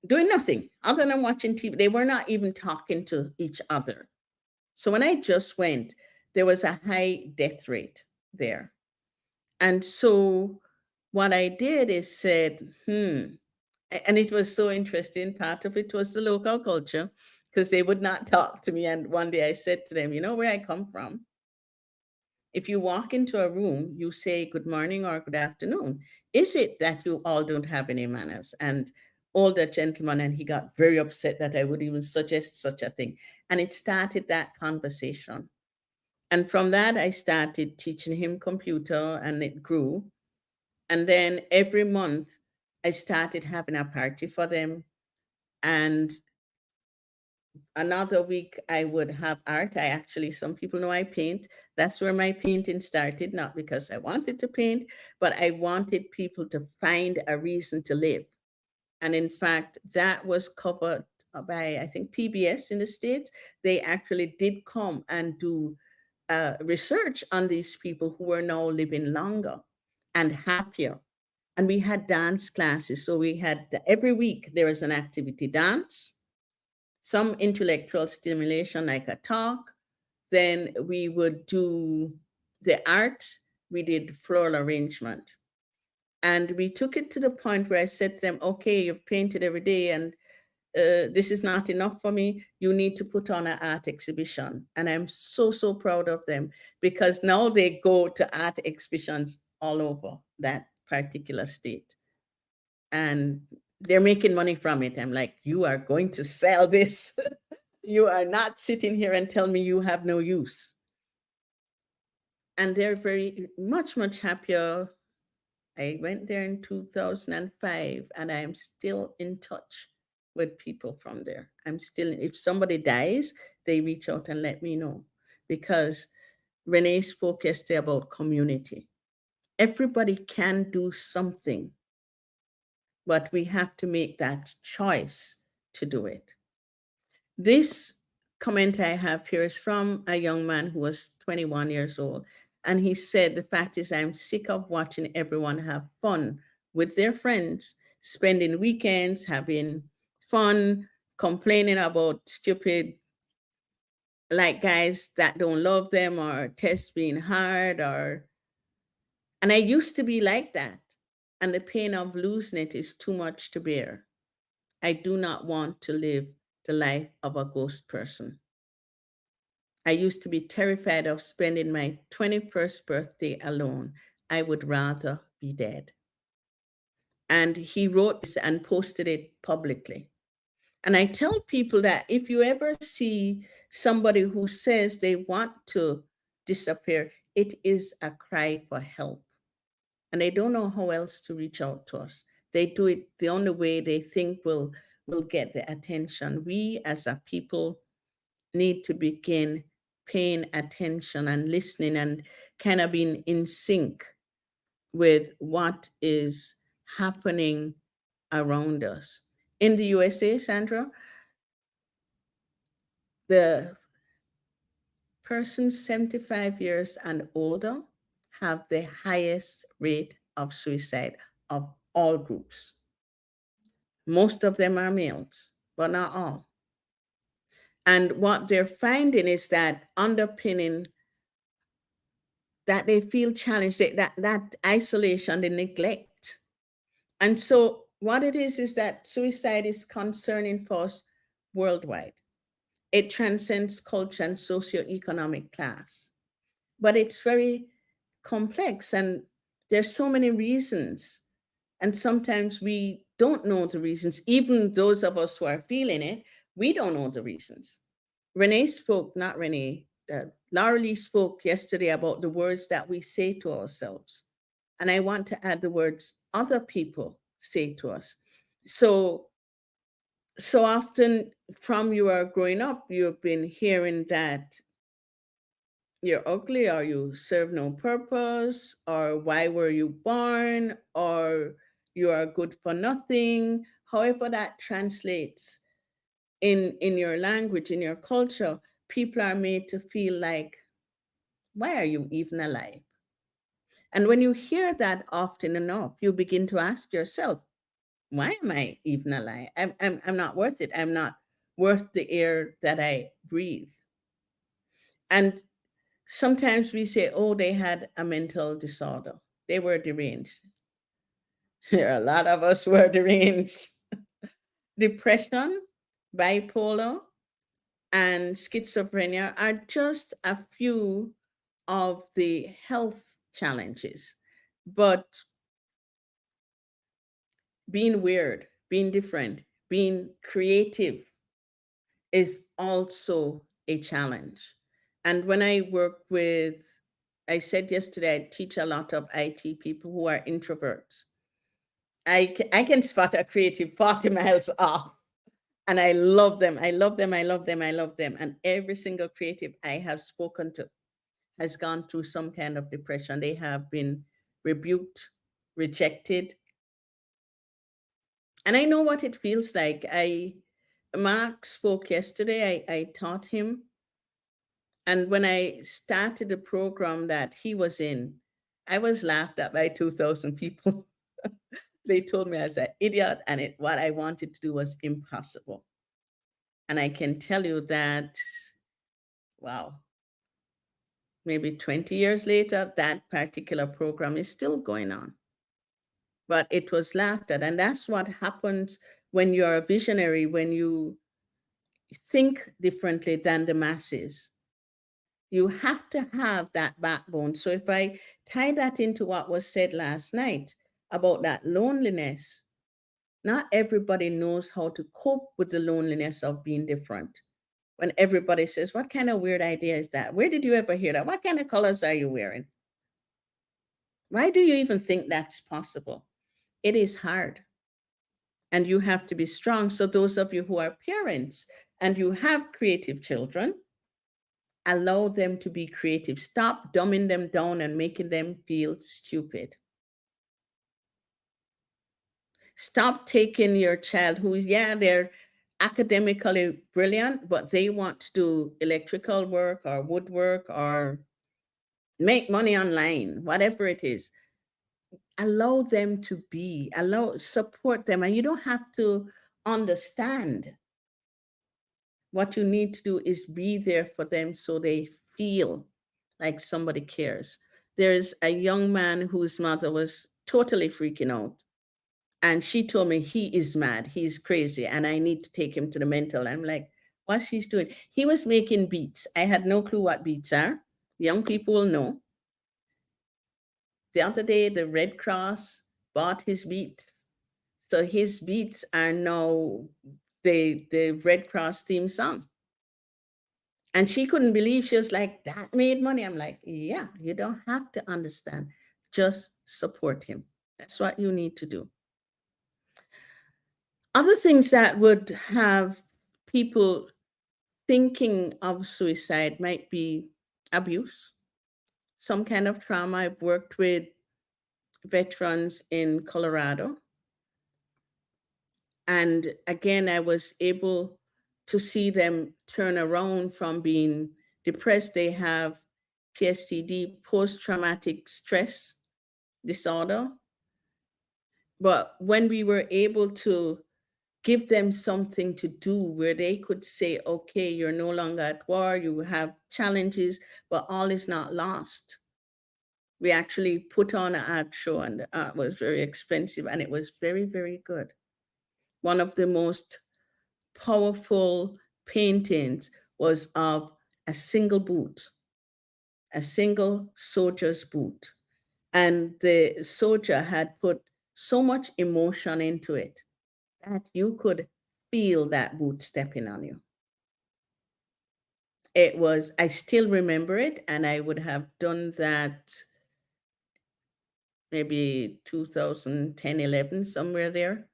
doing nothing other than watching TV. They were not even talking to each other. So when I just went, there was a high death rate there. And so what I did is said, and it was so interesting. Part of it was the local culture, because they would not talk to me. And one day I said to them, you know where I come from? If you walk into a room, you say good morning or good afternoon. Is it that you all don't have any manners? And older gentleman, and he got very upset that I would even suggest such a thing. And it started that conversation. And from that, I started teaching him computer, and it grew. And then every month, I started having a party for them. And another week I would have art. Some people know I paint. That's where my painting started, not because I wanted to paint, but I wanted people to find a reason to live. And in fact, that was covered by, I think, PBS in the States. They actually did come and do research on these people who were now living longer and happier. And we had dance classes. So we had, every week there was an activity: dance, some intellectual stimulation like a talk. Then we would do the art. We did floral arrangement. And we took it to the point where I said to them, okay, you've painted every day and this is not enough for me. You need to put on an art exhibition. And I'm so, so proud of them because now they go to art exhibitions all over that particular state. And they're making money from it. I'm like, you are going to sell this. You are not sitting here and tell me you have no use. And they're very much, much happier. I went there in 2005 and I'm still in touch with people from there. I'm still, if somebody dies, they reach out and let me know because Renee spoke yesterday about community. Everybody can do something, but we have to make that choice to do it. This comment I have here is from a young man who was 21 years old. And he said, the fact is, I'm sick of watching everyone have fun with their friends, spending weekends, having fun, complaining about stupid, like guys that don't love them or tests being hard and I used to be like that. And the pain of losing it is too much to bear. I do not want to live the life of a ghost person. I used to be terrified of spending my 21st birthday alone. I would rather be dead. And he wrote this and posted it publicly. And I tell people that if you ever see somebody who says they want to disappear, it is a cry for help. And they don't know how else to reach out to us. They do it the only way they think will get the attention. We as a people need to begin paying attention and listening and kind of being in sync with what is happening around us. In the USA, Sandra, the persons 75 years and older have the highest rate of suicide of all groups. Most of them are males, but not all. And what they're finding is that underpinning that they feel challenged, that isolation, the neglect. And so what it is that suicide is concerning for us worldwide. It transcends culture and socioeconomic class. But it's very complex and there's so many reasons. And sometimes we don't know the reasons. Even those of us who are feeling it, we don't know the reasons. Renee spoke, not Renee, Laura Lee spoke yesterday about the words that we say to ourselves. And I want to add the words other people say to us. So often from you are growing up, you've been hearing that you're ugly or you serve no purpose or why were you born or you are good for nothing. However that translates in your language, in your culture, people are made to feel like, why are you even alive? And when you hear that often enough, you begin to ask yourself, why am I even alive? I'm not worth it. I'm not worth the air that I breathe. And sometimes we say, oh, they had a mental disorder. They were deranged. There are a lot of us who are deranged. Depression, bipolar, and schizophrenia are just a few of the health challenges. But being weird, being different, being creative is also a challenge. And when I work with, I said yesterday, I teach a lot of IT people who are introverts. I can spot a creative 40 miles off. And I love them. I love them. I love them. I love them. And every single creative I have spoken to has gone through some kind of depression. They have been rebuked, rejected. And I know what it feels like. Mark spoke yesterday. I taught him. And when I started the program that he was in, I was laughed at by 2,000 people. They told me I was an idiot and what I wanted to do was impossible. And I can tell you that, wow, maybe 20 years later, that particular program is still going on. but it was laughed at. And that's what happens when you're a visionary, when you think differently than the masses. You have to have that backbone. So if I tie that into what was said last night about that loneliness, not everybody knows how to cope with the loneliness of being different. When everybody says, what kind of weird idea is that? Where did you ever hear that? What kind of colors are you wearing? Why do you even think that's possible? It is hard. And you have to be strong. So those of you who are parents and you have creative children, allow them to be creative. Stop dumbing them down and making them feel stupid. Stop taking your child who is, yeah, they're academically brilliant, but they want to do electrical work or woodwork or make money online, whatever it is. Allow them to be, support them. And you don't have to understand. What you need to do is be there for them so they feel like somebody cares. There's a young man whose mother was totally freaking out. And she told me he is mad, he's crazy, and I need to take him to the mental. I'm like, what's he doing? He was making beats. I had no clue what beats are. Young people will know. The other day, the Red Cross bought his beats. So his beats are now the Red Cross theme song. And she couldn't believe, she was like, that made money. I'm like, yeah, you don't have to understand. Just support him. That's what you need to do. Other things that would have people thinking of suicide might be abuse, some kind of trauma. I've worked with veterans in Colorado. And again, I was able to see them turn around from being depressed. They have PSTD, post-traumatic stress disorder. But when we were able to give them something to do where they could say, okay, you're no longer at war, you have challenges, but all is not lost. We actually put on an art show, and the art was very expensive, and it was very, very good. One of the most powerful paintings was of a single boot, a single soldier's boot. And the soldier had put so much emotion into it that you could feel that boot stepping on you. It was, I still remember it, and I would have done that maybe 2010, 11, somewhere there.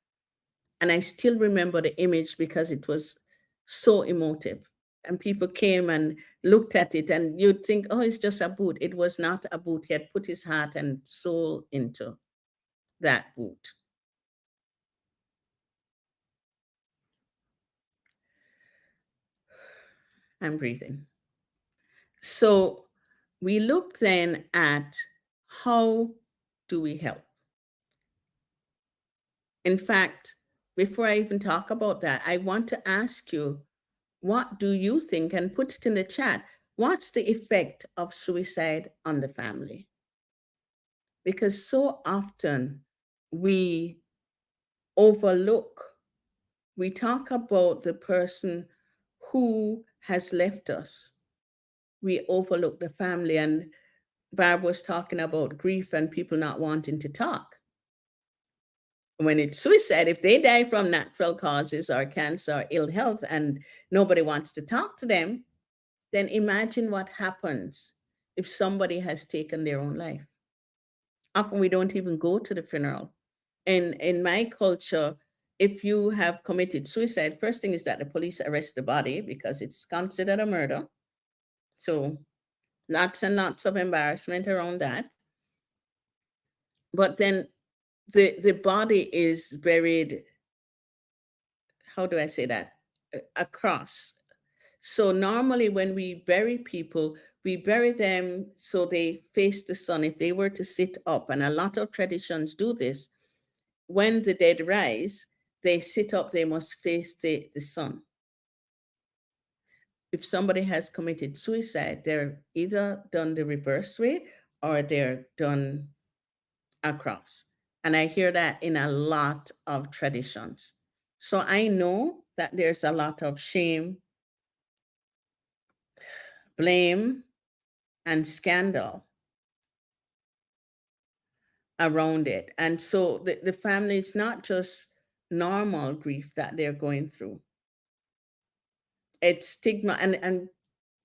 And I still remember the image because it was so emotive. And people came and looked at it, and you'd think, oh, it's just a boot. It was not a boot. He had put his heart and soul into that boot. I'm breathing. So we look then at how do we help? In fact, before I even talk about that, I want to ask you, what do you think? And put it in the chat. What's the effect of suicide on the family? Because so often we overlook, we talk about the person who has left us. We overlook the family. And Barb was talking about grief and people not wanting to talk. When it's suicide, if they die from natural causes or cancer or ill health and nobody wants to talk to them, then imagine what happens if somebody has taken their own life. Often we don't even go to the funeral. In my culture, if you have committed suicide, first thing is that the police arrest the body because it's considered a murder. So lots and lots of embarrassment around that. But then the body is buried, how do I say that? Across. So normally when we bury people, we bury them so they face the sun. If they were to sit up, and a lot of traditions do this, when the dead rise, they sit up, they must face the sun. If somebody has committed suicide, they're either done the reverse way or they're done across. And I hear that in a lot of traditions. So I know that there's a lot of shame, blame, and scandal around it. And so the family is not just normal grief that they're going through. It's stigma, and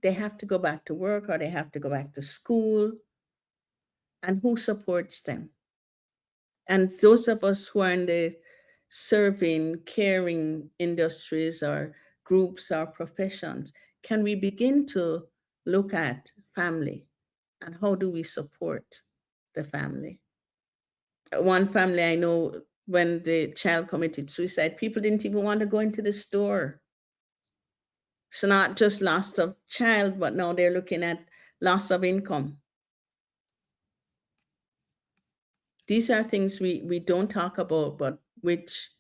they have to go back to work or they have to go back to school. And who supports them? And those of us who are in the serving, caring industries or groups or professions, can we begin to look at family and how do we support the family? One family I know, when the child committed suicide, people didn't even want to go into the store. So not just loss of child, but now they're looking at loss of income. These are things we don't talk about, but which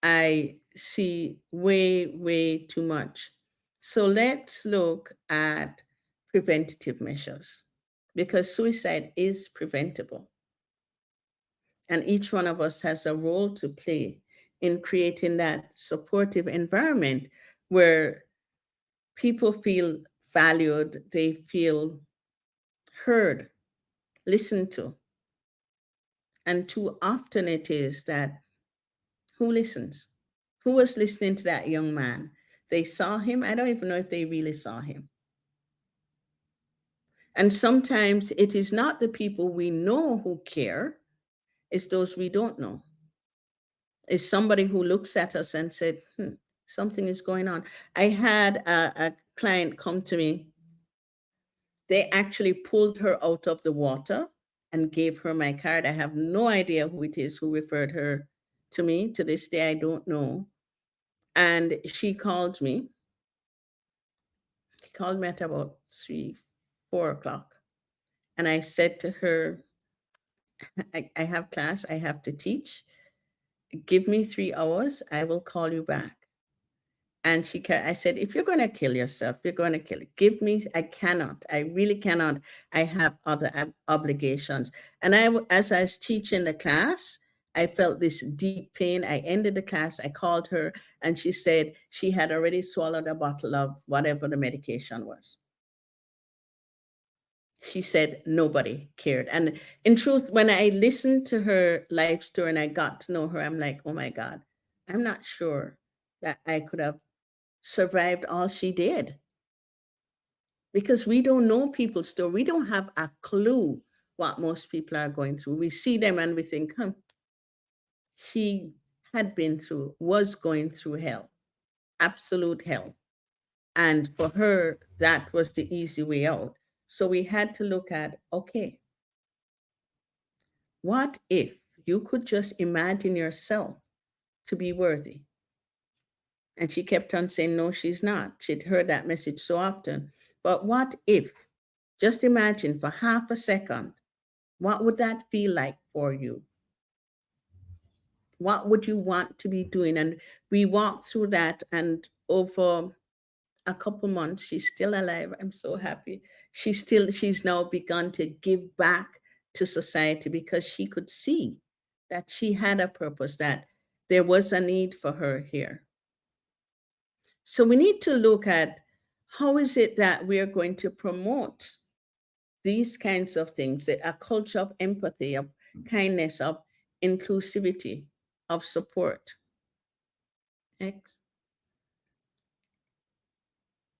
I see way, way too much. So let's look at preventative measures, because suicide is preventable. And each one of us has a role to play in creating that supportive environment where people feel valued, they feel heard, listened to. And too often it is that, who listens? Who was listening to that young man? They saw him. I don't even know if they really saw him. And sometimes it is not the people we know who care, it's those we don't know. It's somebody who looks at us and said, something is going on. I had a client come to me. They actually pulled her out of the water and gave her my card. I have no idea who it is who referred her to me. To this day, I don't know. And she called me. She called me at about 3, 4 o'clock. And I said to her, I have class, I have to teach. Give me 3 hours, I will call you back. And I said, if you're going to kill yourself, you're going to kill it. Give me, I cannot, I really cannot. I have other obligations. And as I was teaching the class, I felt this deep pain. I ended the class, I called her, and she said she had already swallowed a bottle of whatever the medication was. She said nobody cared. And in truth, when I listened to her life story and I got to know her, I'm like, oh my God, I'm not sure that I could have survived all she did. Because we don't know people's story. We don't have a clue what most people are going through. We see them and we think, she had been through, was going through hell, absolute hell. And for her, that was the easy way out. So we had to look at, okay, what if you could just imagine yourself to be worthy? And she kept on saying, no, she's not. She'd heard that message so often. But what if, just imagine for half a second, what would that feel like for you? What would you want to be doing? And we walked through that, and over a couple months, she's still alive. I'm so happy. She's now begun to give back to society because she could see that she had a purpose, that there was a need for her here. So we need to look at how is it that we are going to promote these kinds of things, a culture of empathy, of kindness, of inclusivity, of support. Next.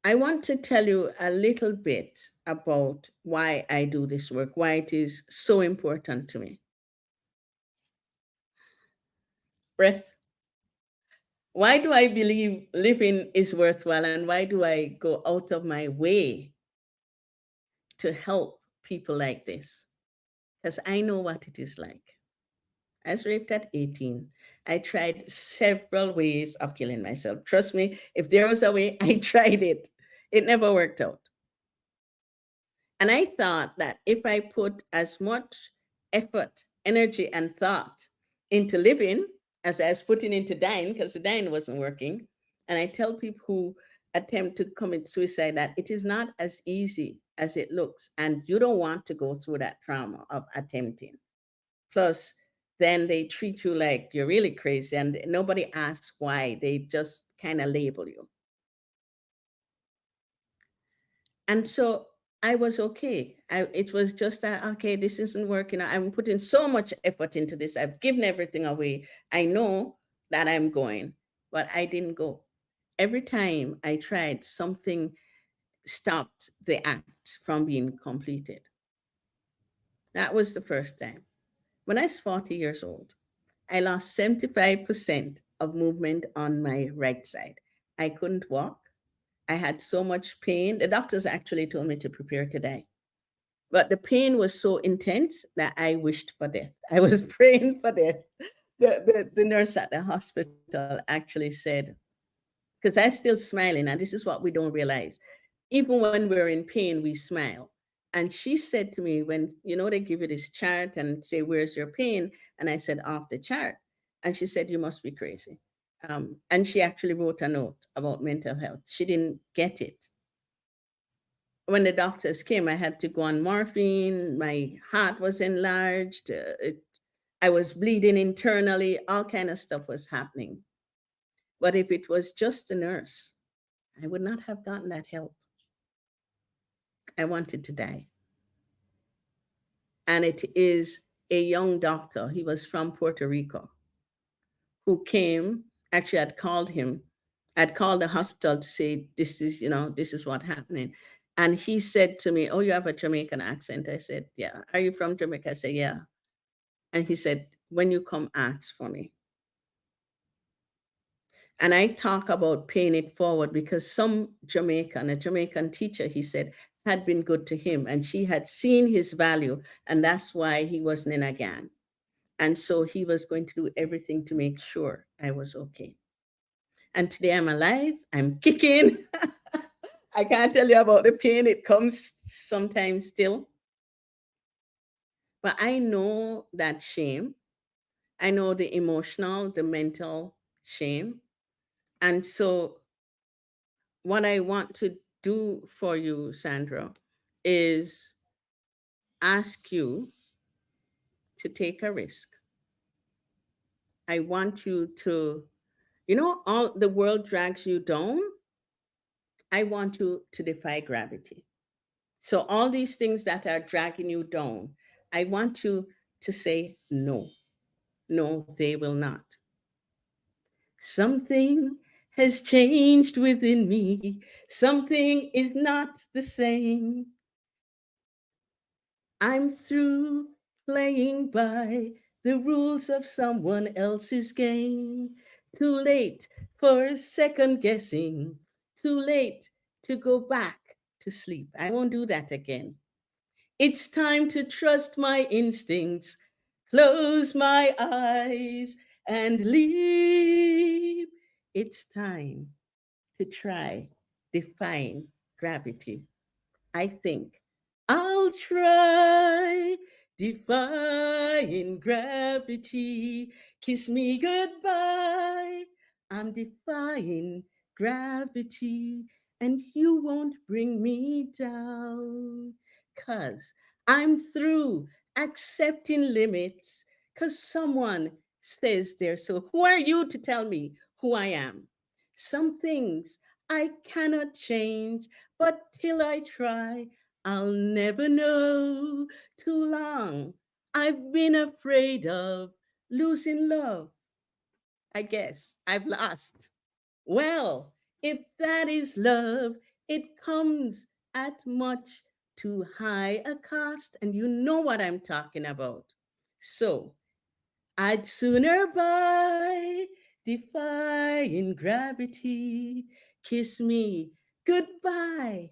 I want to tell you a little bit about why I do this work, why it is so important to me. Breath. Why do I believe living is worthwhile, and why do I go out of my way to help people like this? Because I know what it is like. I was raped at 18. I tried several ways of killing myself. Trust me, if there was a way, I tried it. It never worked out. And I thought that if I put as much effort, energy, and thought into living as I was putting into dying, because the dying wasn't working, and I tell people who attempt to commit suicide that it is not as easy as it looks, and you don't want to go through that trauma of attempting. Plus, then they treat you like you're really crazy, and nobody asks why. They just kind of label you. And so I was okay. It was just that, okay, this isn't working. I'm putting so much effort into this. I've given everything away. I know that I'm going, but I didn't go. Every time I tried, something stopped the act from being completed. That was the first time. When I was 40 years old, I lost 75% of movement on my right side. I couldn't walk. I had so much pain. The doctors actually told me to prepare to die. But the pain was so intense that I wished for death. I was praying for death. The nurse at the hospital actually said, because I'm still smiling, and this is what we don't realize. Even when we're in pain, we smile. And she said to me, when they give you this chart and say, "Where's your pain?" And I said, "Off the chart." And she said, "You must be crazy." And she actually wrote a note about mental health. She didn't get it. When the doctors came, I had to go on morphine. My heart was enlarged. I was bleeding internally. All kind of stuff was happening. But if it was just a nurse, I would not have gotten that help. I wanted to die. And it is a young doctor. He was from Puerto Rico, who came. Actually, I'd called him. I'd called the hospital to say, this is what's happening. And he said to me, "Oh, you have a Jamaican accent." I said, "Yeah." "Are you from Jamaica?" I said, "Yeah." And he said, "When you come, ask for me." And I talk about paying it forward because a Jamaican teacher, he said, had been good to him, and she had seen his value, and that's why he wasn't in a gang. And so he was going to do everything to make sure I was okay. And today I'm alive, I'm kicking. I can't tell you about the pain. It comes sometimes still. But I know that shame. I know the emotional, the mental shame. And so what I want to do for you, Sandra, is ask you to take a risk. I want you to, all the world drags you down. I want you to defy gravity. So all these things that are dragging you down, I want you to say no. No, they will not. Something has changed within me. Something is not the same. I'm through playing by the rules of someone else's game. Too late for second guessing. Too late to go back to sleep. I won't do that again. It's time to trust my instincts, close my eyes, and leave. It's time to try defying gravity. I think I'll try defying gravity. Kiss me goodbye. I'm defying gravity, and you won't bring me down. 'Cause I'm through accepting limits, 'cause someone says they're so. Who are you to tell me who I am? Some things I cannot change, but till I try, I'll never know. Too long I've been afraid of losing love. I guess I've lost. Well, if that is love, it comes at much too high a cost, and you know what I'm talking about. So I'd sooner buy defying gravity. Kiss me goodbye,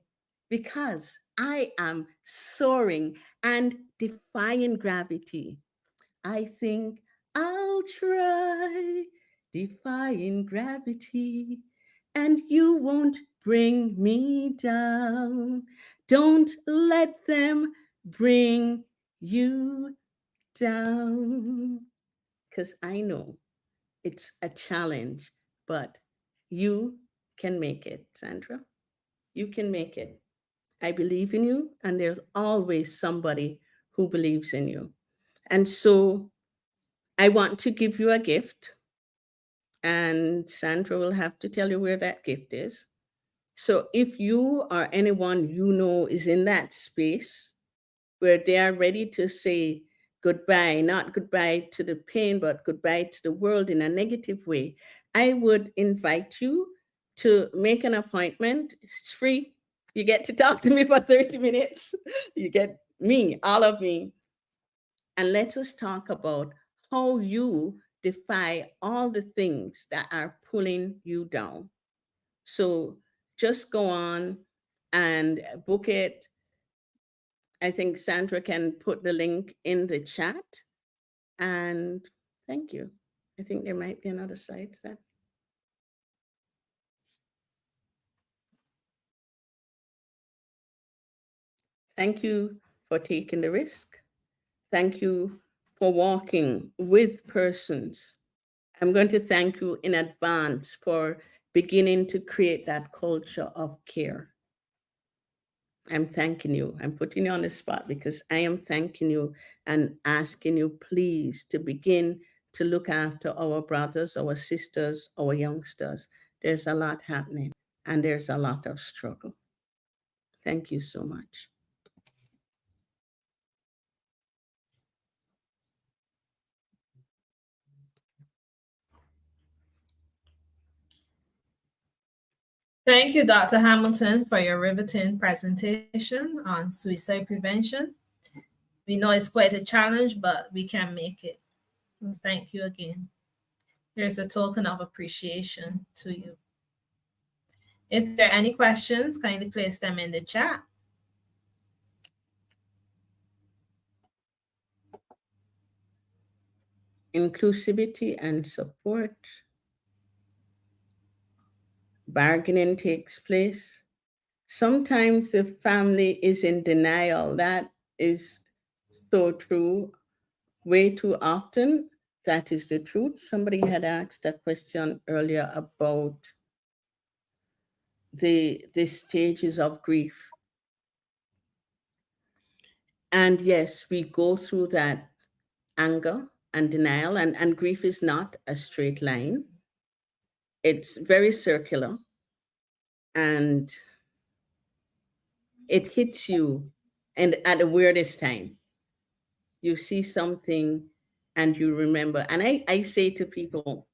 because I am soaring and defying gravity. I think I'll try defying gravity, and you won't bring me down. Don't let them bring you down. Because I know it's a challenge, but you can make it, Sandra. You can make it. I believe in you, and there's always somebody who believes in you. And so I want to give you a gift, and Sandra will have to tell you where that gift is. So if you or anyone you know is in that space where they are ready to say goodbye, not goodbye to the pain, but goodbye to the world in a negative way, I would invite you to make an appointment. It's free. You get to talk to me for 30 minutes. You get me, all of me. And let us talk about how you defy all the things that are pulling you down. So just go on and book it. I think Sandra can put the link in the chat. And thank you. I think there might be another site that. Thank you for taking the risk. Thank you for walking with persons. I'm going to thank you in advance for beginning to create that culture of care. I'm thanking you. I'm putting you on the spot because I am thanking you and asking you, please, to begin to look after our brothers, our sisters, our youngsters. There's a lot happening and there's a lot of struggle. Thank you so much. Thank you, Dr. Hamilton, for your riveting presentation on suicide prevention. We know it's quite a challenge, but we can make it. And thank you again. Here's a token of appreciation to you. If there are any questions, kindly place them in the chat. Inclusivity and support. Bargaining takes place. Sometimes the family is in denial. That is so true. Way too often, that is the truth. Somebody had asked a question earlier about the stages of grief. And yes, we go through that anger and denial, and grief is not a straight line. It's very circular, and it hits you and at the weirdest time. You see something and you remember. And I say to people,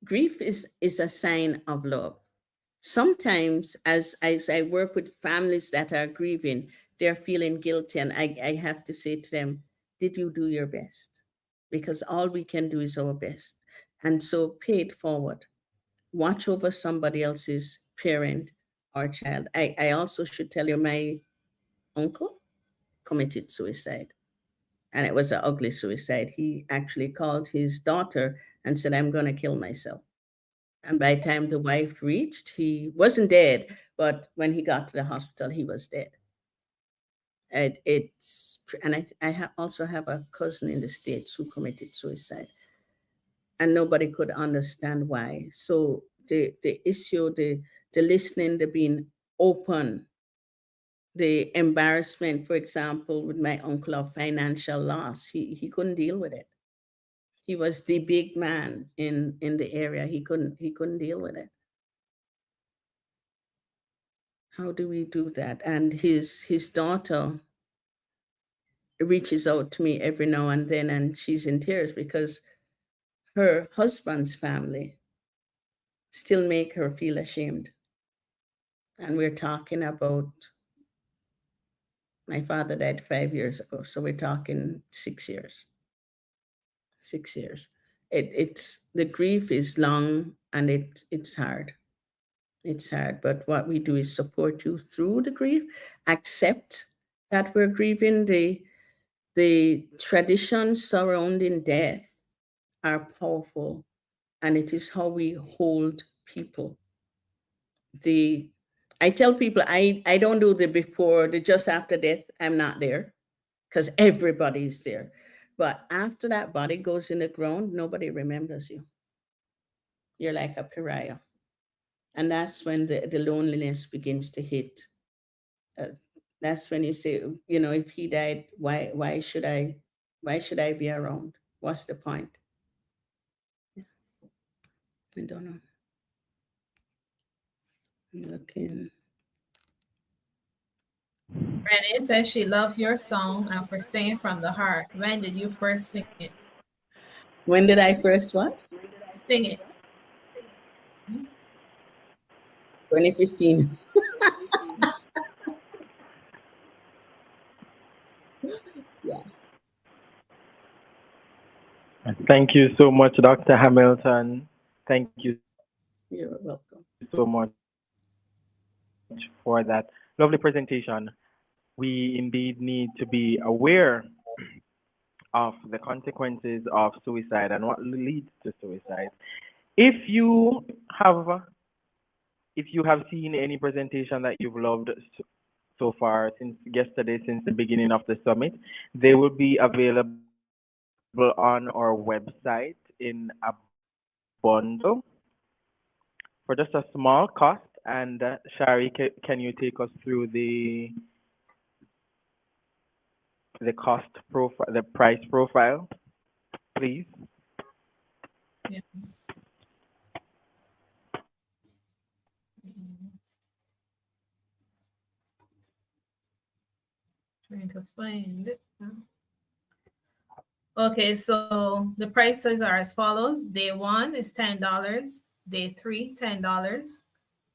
grief is a sign of love. Sometimes as I work with families that are grieving, they're feeling guilty. And I have to say to them, did you do your best? Because all we can do is our best. And so pay it forward. Watch over somebody else's parent or child. I also should tell you, my uncle committed suicide. And it was an ugly suicide. He actually called his daughter and said, I'm going to kill myself. And by the time the wife reached, he wasn't dead, but when he got to the hospital, he was dead. And I also have a cousin in the States who committed suicide, and nobody could understand why. So the issue, the listening, the being open, the embarrassment, for example, with my uncle of financial loss, he couldn't deal with it. He was the big man in the area. He couldn't deal with it. How do we do that? And his daughter reaches out to me every now and then, and she's in tears because her husband's family still make her feel ashamed. And we're talking about, my father died 5 years ago, so we're talking 6 years. 6 years. It's the grief is long and it's hard. It's hard, but what we do is support you through the grief, accept that we're grieving. The traditions surrounding death are powerful, and it is how we hold people. I tell people I don't do the before, the just after death. I'm not there because everybody's there. But after that body goes in the ground, nobody remembers you. You're like a pariah. And that's when the loneliness begins to hit. That's when you say, if he died, why should I Why should I be around? What's the point? I don't know. I'm looking. Renee says she loves your song and for singing from the heart. When did you first sing it? When did I first what? Sing it. 2015. Yeah. Thank you so much, Dr. Hamilton. Thank you You're welcome. so much for that lovely presentation. We indeed need to be aware of the consequences of suicide and what leads to suicide. If you have seen any presentation that you've loved so far since yesterday, since the beginning of the summit, they will be available on our website in a bundle for just a small cost. And Shari, can you take us through the cost profile, the price profile, please? Yeah. Trying to find it. Okay, so the prices are as follows. Day 1 is $10. Day 3, $10.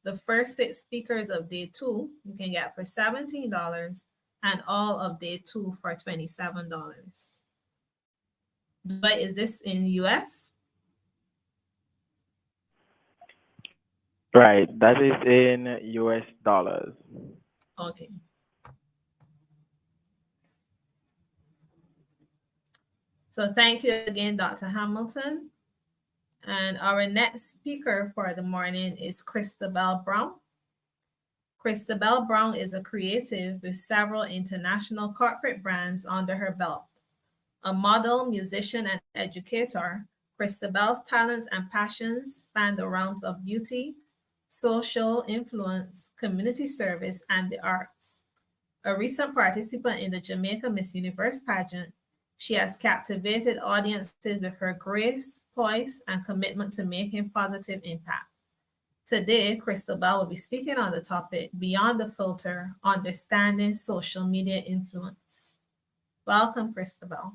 The first 6 speakers of day 2 you can get for $17, and all of day 2 for $27. But is this in US? Right, that is in US dollars. Okay. So thank you again, Dr. Hamilton. And our next speaker for the morning is Christabel Brown. Christabel Brown is a creative with several international corporate brands under her belt. A model, musician, and educator, Christabel's talents and passions span the realms of beauty, social influence, community service, and the arts. A recent participant in the Jamaica Miss Universe pageant, she has captivated audiences with her grace, poise, and commitment to making positive impact. Today, Christabel will be speaking on the topic, Beyond the Filter, Understanding Social Media Influence. Welcome, Christabel.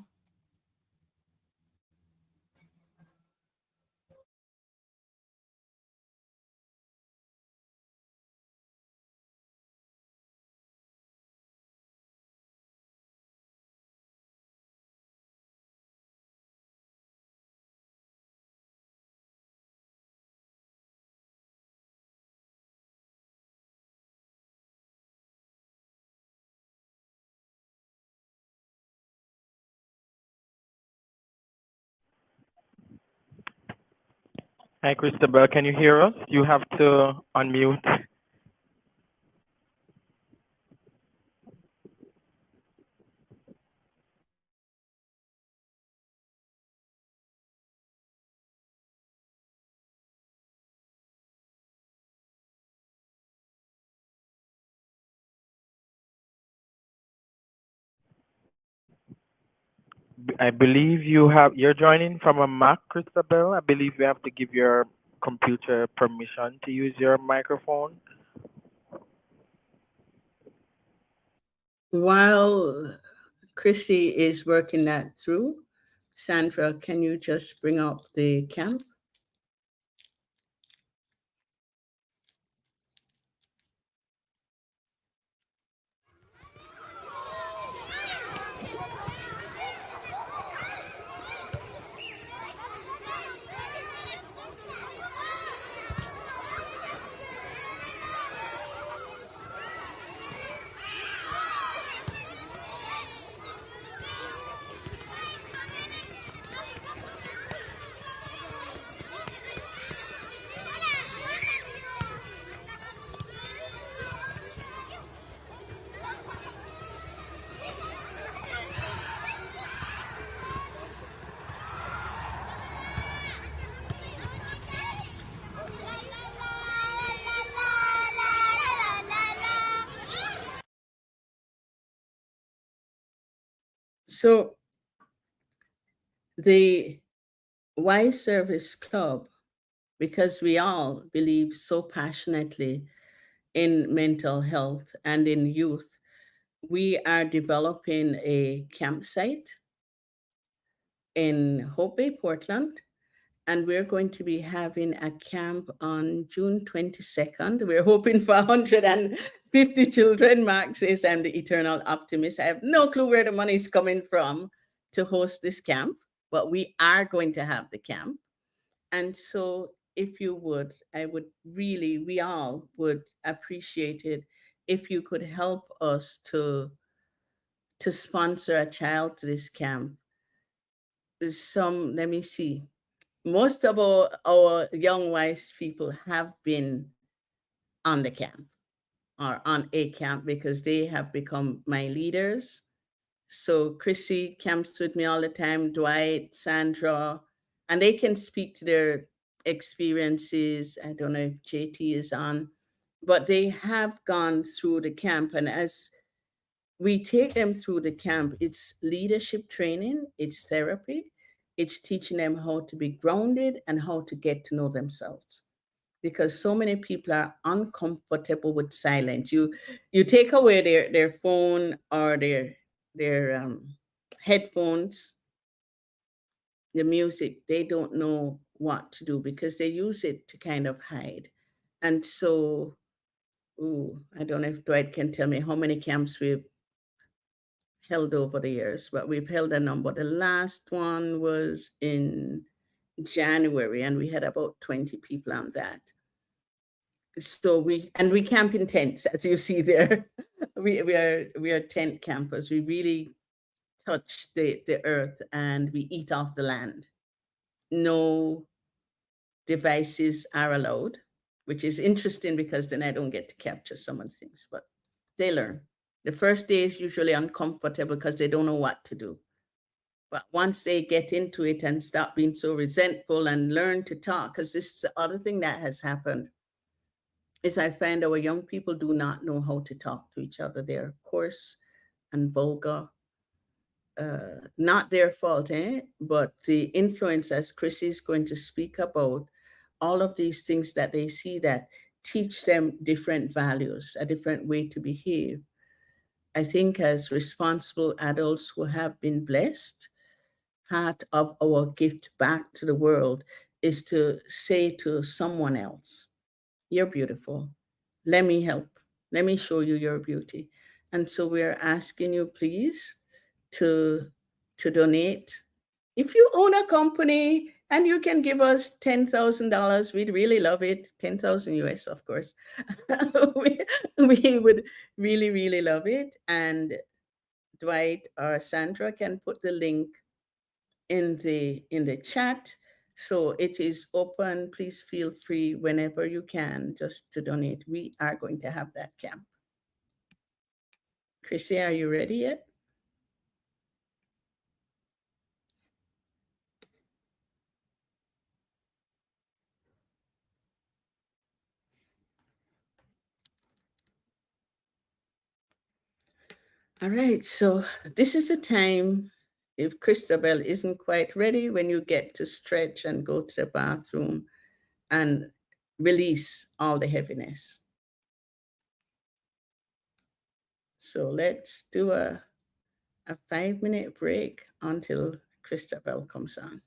Hi, Christabel, can you hear us? You have to unmute. I believe you're joining from a Mac, Christabel. I believe you have to give your computer permission to use your microphone. While Chrissy is working that through, Sandra, can you just bring up the camp? So The Y Service Club, because we all believe so passionately in mental health and in youth, we are developing a campsite in Hope Bay, Portland, and we're going to be having a camp on June 22nd. We're hoping for 150 children. Mark says I'm the eternal optimist. I have no clue where the money is coming from to host this camp, but we are going to have the camp. And so if you would, I would really, we all would appreciate it if you could help us to sponsor a child to this camp. There's some, let me see, most of our young wise people have been on the camp or on a camp because they have become my leaders. So Chrissy camps with me all the time, Dwight, Sandra, and they can speak to their experiences. I don't know if JT is on, but they have gone through the camp. And as we take them through the camp, it's leadership training, it's therapy, it's teaching them how to be grounded and how to get to know themselves. Because so many people are uncomfortable with silence. You take away their phone or their headphones, the music, they don't know what to do because they use it to kind of hide. And so, I don't know if Dwight can tell me how many camps we've held over the years, but we've held a number. The last one was in January, and we had about 20 people on that. So we camp in tents, as you see there. we are tent campers. We really touch the earth and we eat off the land. No devices are allowed, which is interesting because then I don't get to capture some of the things, but they learn. The first day is usually uncomfortable because they don't know what to do. But once they get into it and stop being so resentful and learn to talk, because this is the other thing that has happened, is I find our young people do not know how to talk to each other. They're coarse and vulgar. Not their fault, but the influence, as Chrissy is going to speak about, all of these things that they see that teach them different values, a different way to behave. I think as responsible adults who have been blessed, part of our gift back to the world is to say to someone else, you're beautiful. Let me help. Let me show you your beauty. And so we're asking you, please, to donate. If you own a company and you can give us $10,000, we'd really love it. 10,000 US, of course. we would really, really love it. And Dwight or Sandra can put the link in the chat. So it is open. Please feel free whenever you can just to donate. We are going to have that camp. Chrissy, are you ready yet? All right, so this is the time, if Christabel isn't quite ready, when you get to stretch and go to the bathroom and release all the heaviness. So let's do a 5-minute break until Christabel comes on.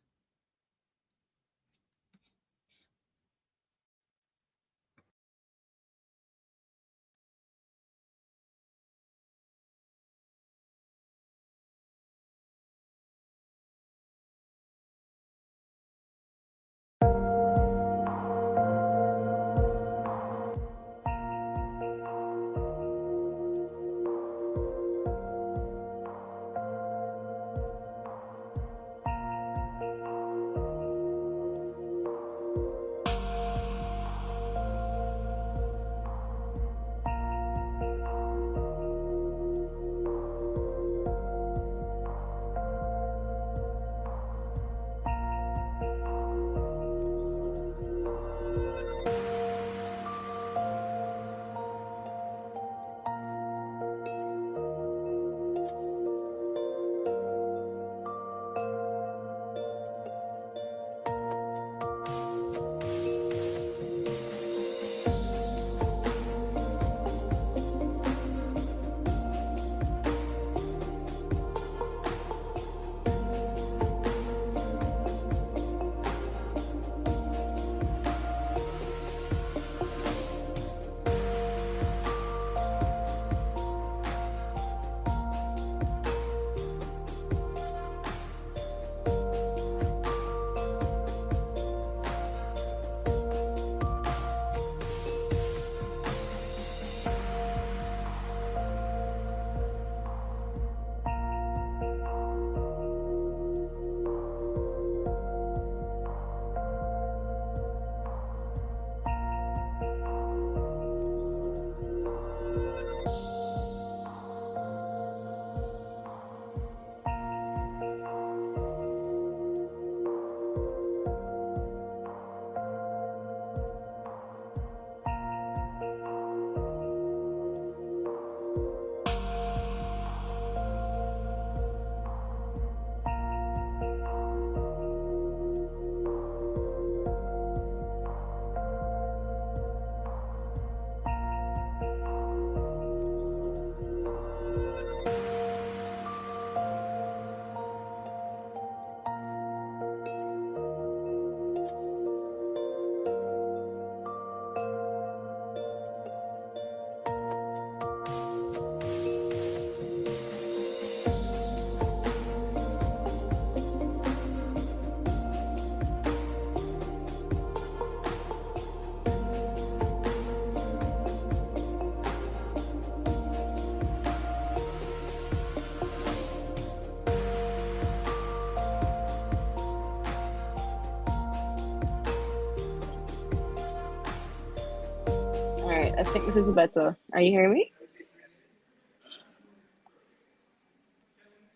right, I think this is better. Are you hearing me?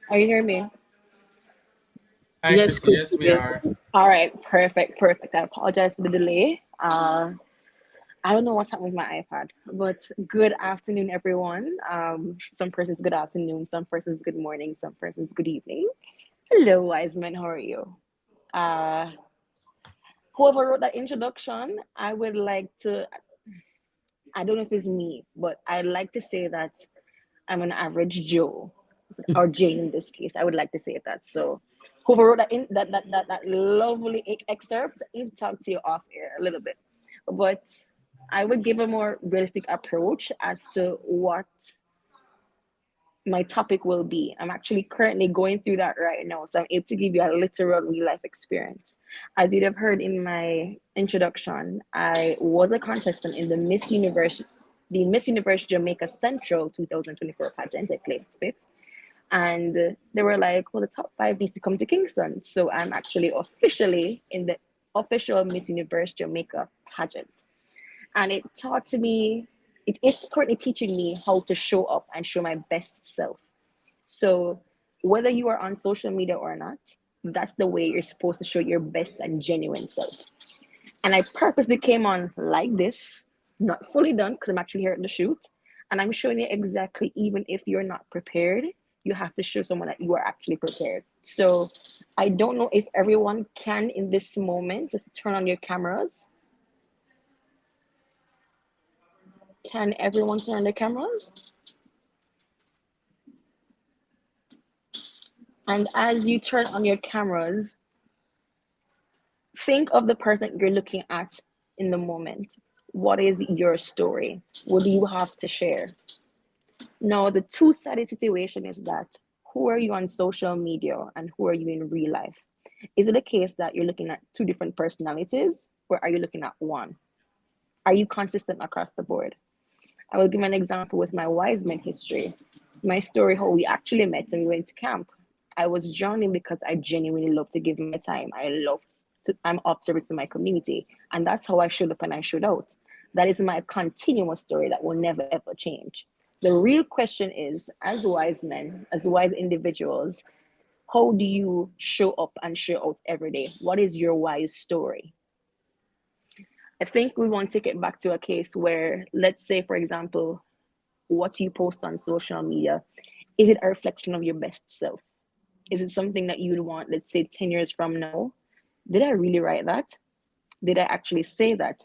Are you hearing me? Hi, Yes, Chrissy. Chris. Yes, we Yes. are. All right, perfect, perfect. I apologize for the delay. I don't know what's happening with my iPad, but good afternoon, everyone. Some persons good afternoon, some persons good morning, some persons good evening. Hello, Wiseman. How are you? Uh, Whoever wrote that introduction, I would like to. I don't know if it's me, but I like to say that I'm an average Joe, or Jane in this case. I would like to say that. So, whoever wrote that lovely excerpt, I need to talk to you off air a little bit, but I would give a more realistic approach as to what my topic will be. I'm actually currently going through that right now, so I'm able to give you a literal real life experience. As you'd have heard in my introduction, I was a contestant in the Miss Universe Jamaica Central 2024 pageant. I placed fifth, and they were like, "Well, the top five needs to come to Kingston." So I'm actually officially in the official Miss Universe Jamaica pageant, and it taught me. It is currently teaching me how to show up and show my best self. So whether you are on social media or not, that's the way you're supposed to show your best and genuine self. And I purposely came on like this, not fully done because I'm actually here at the shoot. And I'm showing you exactly, even if you're not prepared, you have to show someone that you are actually prepared. So I don't know if everyone can in this moment just turn on your cameras. Can everyone turn on their cameras? And as you turn on your cameras, think of the person that you're looking at in the moment. What is your story? What do you have to share? Now, the two-sided situation is that who are you on social media and who are you in real life? Is it a case that you're looking at two different personalities, or are you looking at one? Are you consistent across the board? I will give an example with my Wiseman history. My story, how we actually met and we went to camp. I was joining because I genuinely love to give my time. I'm of service to my community. And that's how I showed up and I showed out. That is my continuous story that will never ever change. The real question is, as wise men, as wise individuals, how do you show up and show out every day? What is your wise story? I think we want to take it back to a case where, let's say, for example, what you post on social media, is it a reflection of your best self? Is it something that you'd want, let's say, 10 years from now? Did I really write that? Did I actually say that?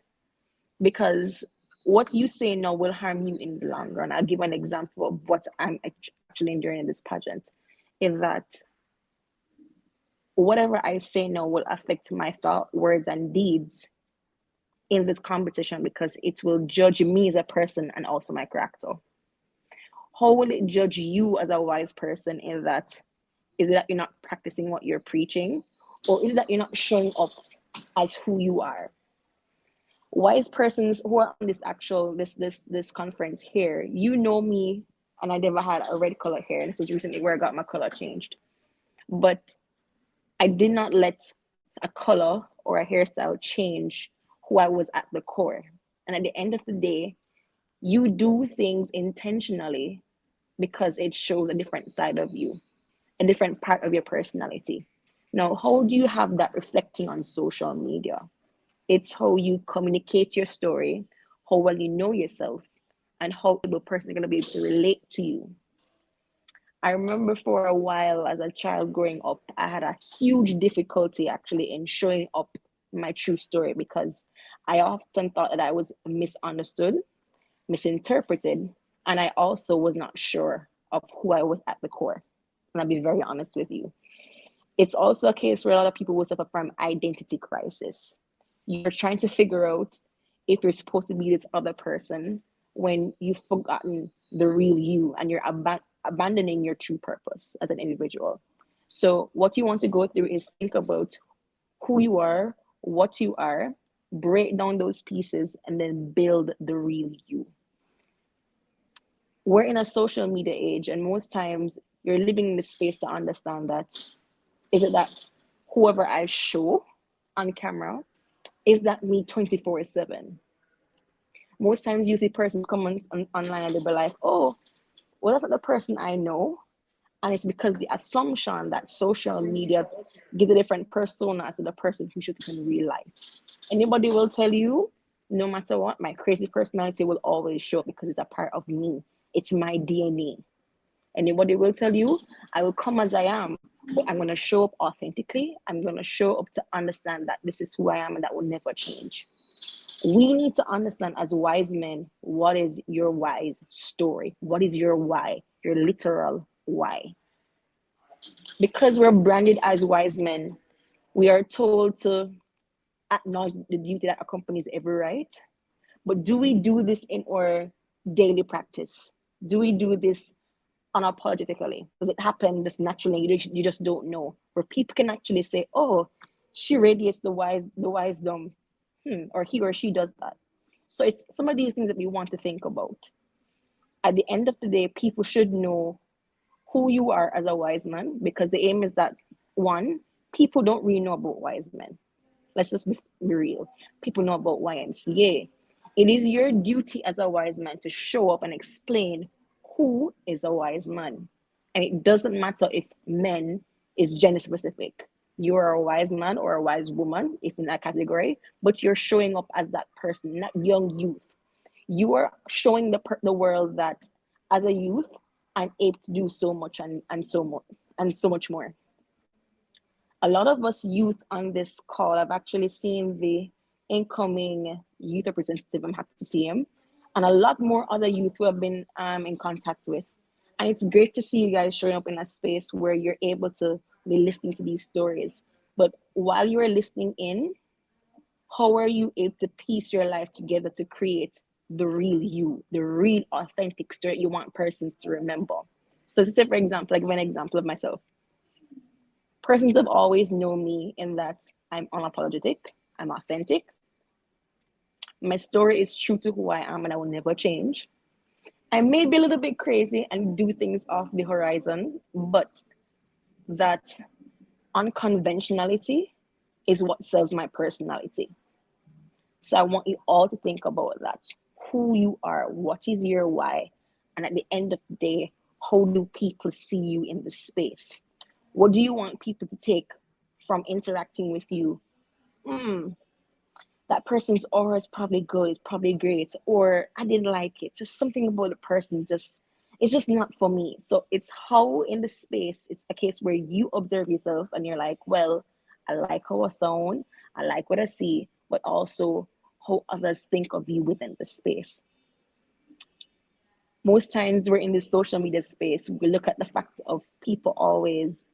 Because what you say now will harm you in the long run. I'll give an example of what I'm actually enduring in this pageant, in that whatever I say now will affect my thought, words, and deeds in this competition, because it will judge me as a person and also my character. How will it judge you as a wise person in that? Is it that you're not practicing what you're preaching? Or is it that you're not showing up as who you are? Wise persons who are on this conference here, you know me, and I never had a red color hair. This was recently where I got my color changed. But I did not let a color or a hairstyle change who I was at the core. And at the end of the day, you do things intentionally because it shows a different side of you, a different part of your personality. Now, how do you have that reflecting on social media? It's how you communicate your story, how well you know yourself, and how the person is going to be able to relate to you. I remember for a while as a child growing up, I had a huge difficulty actually in showing up my true story because I often thought that I was misunderstood, misinterpreted, and I also was not sure of who I was at the core. And I'll be very honest with you. It's also a case where a lot of people will suffer from identity crisis. You're trying to figure out if you're supposed to be this other person when you've forgotten the real you and you're abandoning your true purpose as an individual. So what you want to go through is think about who you are, what you are, break down those pieces, and then build the real you. We're in a social media age, and most times you're living in the space to understand that, is it that whoever I show on camera, is that me 24/7? Most times you see persons come online and they'll be like, oh, well, that's not the person I know. And it's because the assumption that social media gives a different persona to the person who should be in real life. Anybody will tell you, no matter what, my crazy personality will always show up because it's a part of me. It's my DNA. Anybody will tell you, I will come as I am, but I'm going to show up authentically. I'm going to show up to understand that this is who I am and that will never change. We need to understand as wise men, what is your wise story? What is your why? Your literal why? Because we're branded as wise men, we are told to acknowledge the duty that accompanies every right. But do we do this in our daily practice? Do we do this unapologetically? Does it happen just naturally? You just don't know. Where people can actually say, oh, she radiates the wisdom, or he or she does that. So it's some of these things that we want to think about. At the end of the day, people should know who you are as a wise man, because the aim is that, one, people don't really know about wise men. Let's just be real. People know about YMCA. It is your duty as a wise man to show up and explain who is a wise man. And it doesn't matter if men is gender specific. You are a wise man or a wise woman, if in that category, but you're showing up as that person, not young youth. You are showing the world that as a youth, I'm able to do so much and so much more. A lot of us youth on this call, I've actually seen the incoming youth representative, I'm happy to see him, and a lot more other youth who have been in contact with. And it's great to see you guys showing up in a space where you're able to be listening to these stories. But while you're listening in, how are you able to piece your life together to create the real you, the real authentic story you want persons to remember? So to say, for example, like one example of myself, persons have always known me in that I'm unapologetic, I'm authentic. My story is true to who I am and I will never change. I may be a little bit crazy and do things off the horizon, but that unconventionality is what sells my personality. So I want you all to think about that. Who you are, what is your why, and at the end of the day, how do people see you in the space? What do you want people to take from interacting with you? That person's aura is probably good, it's probably great, or I didn't like it. Just something about the person, it's just not for me. So it's how in the space, it's a case where you observe yourself and you're like, well, I like how I sound, I like what I see, but also how others think of you within the space. Most times we're in this social media space, we look at the fact of people always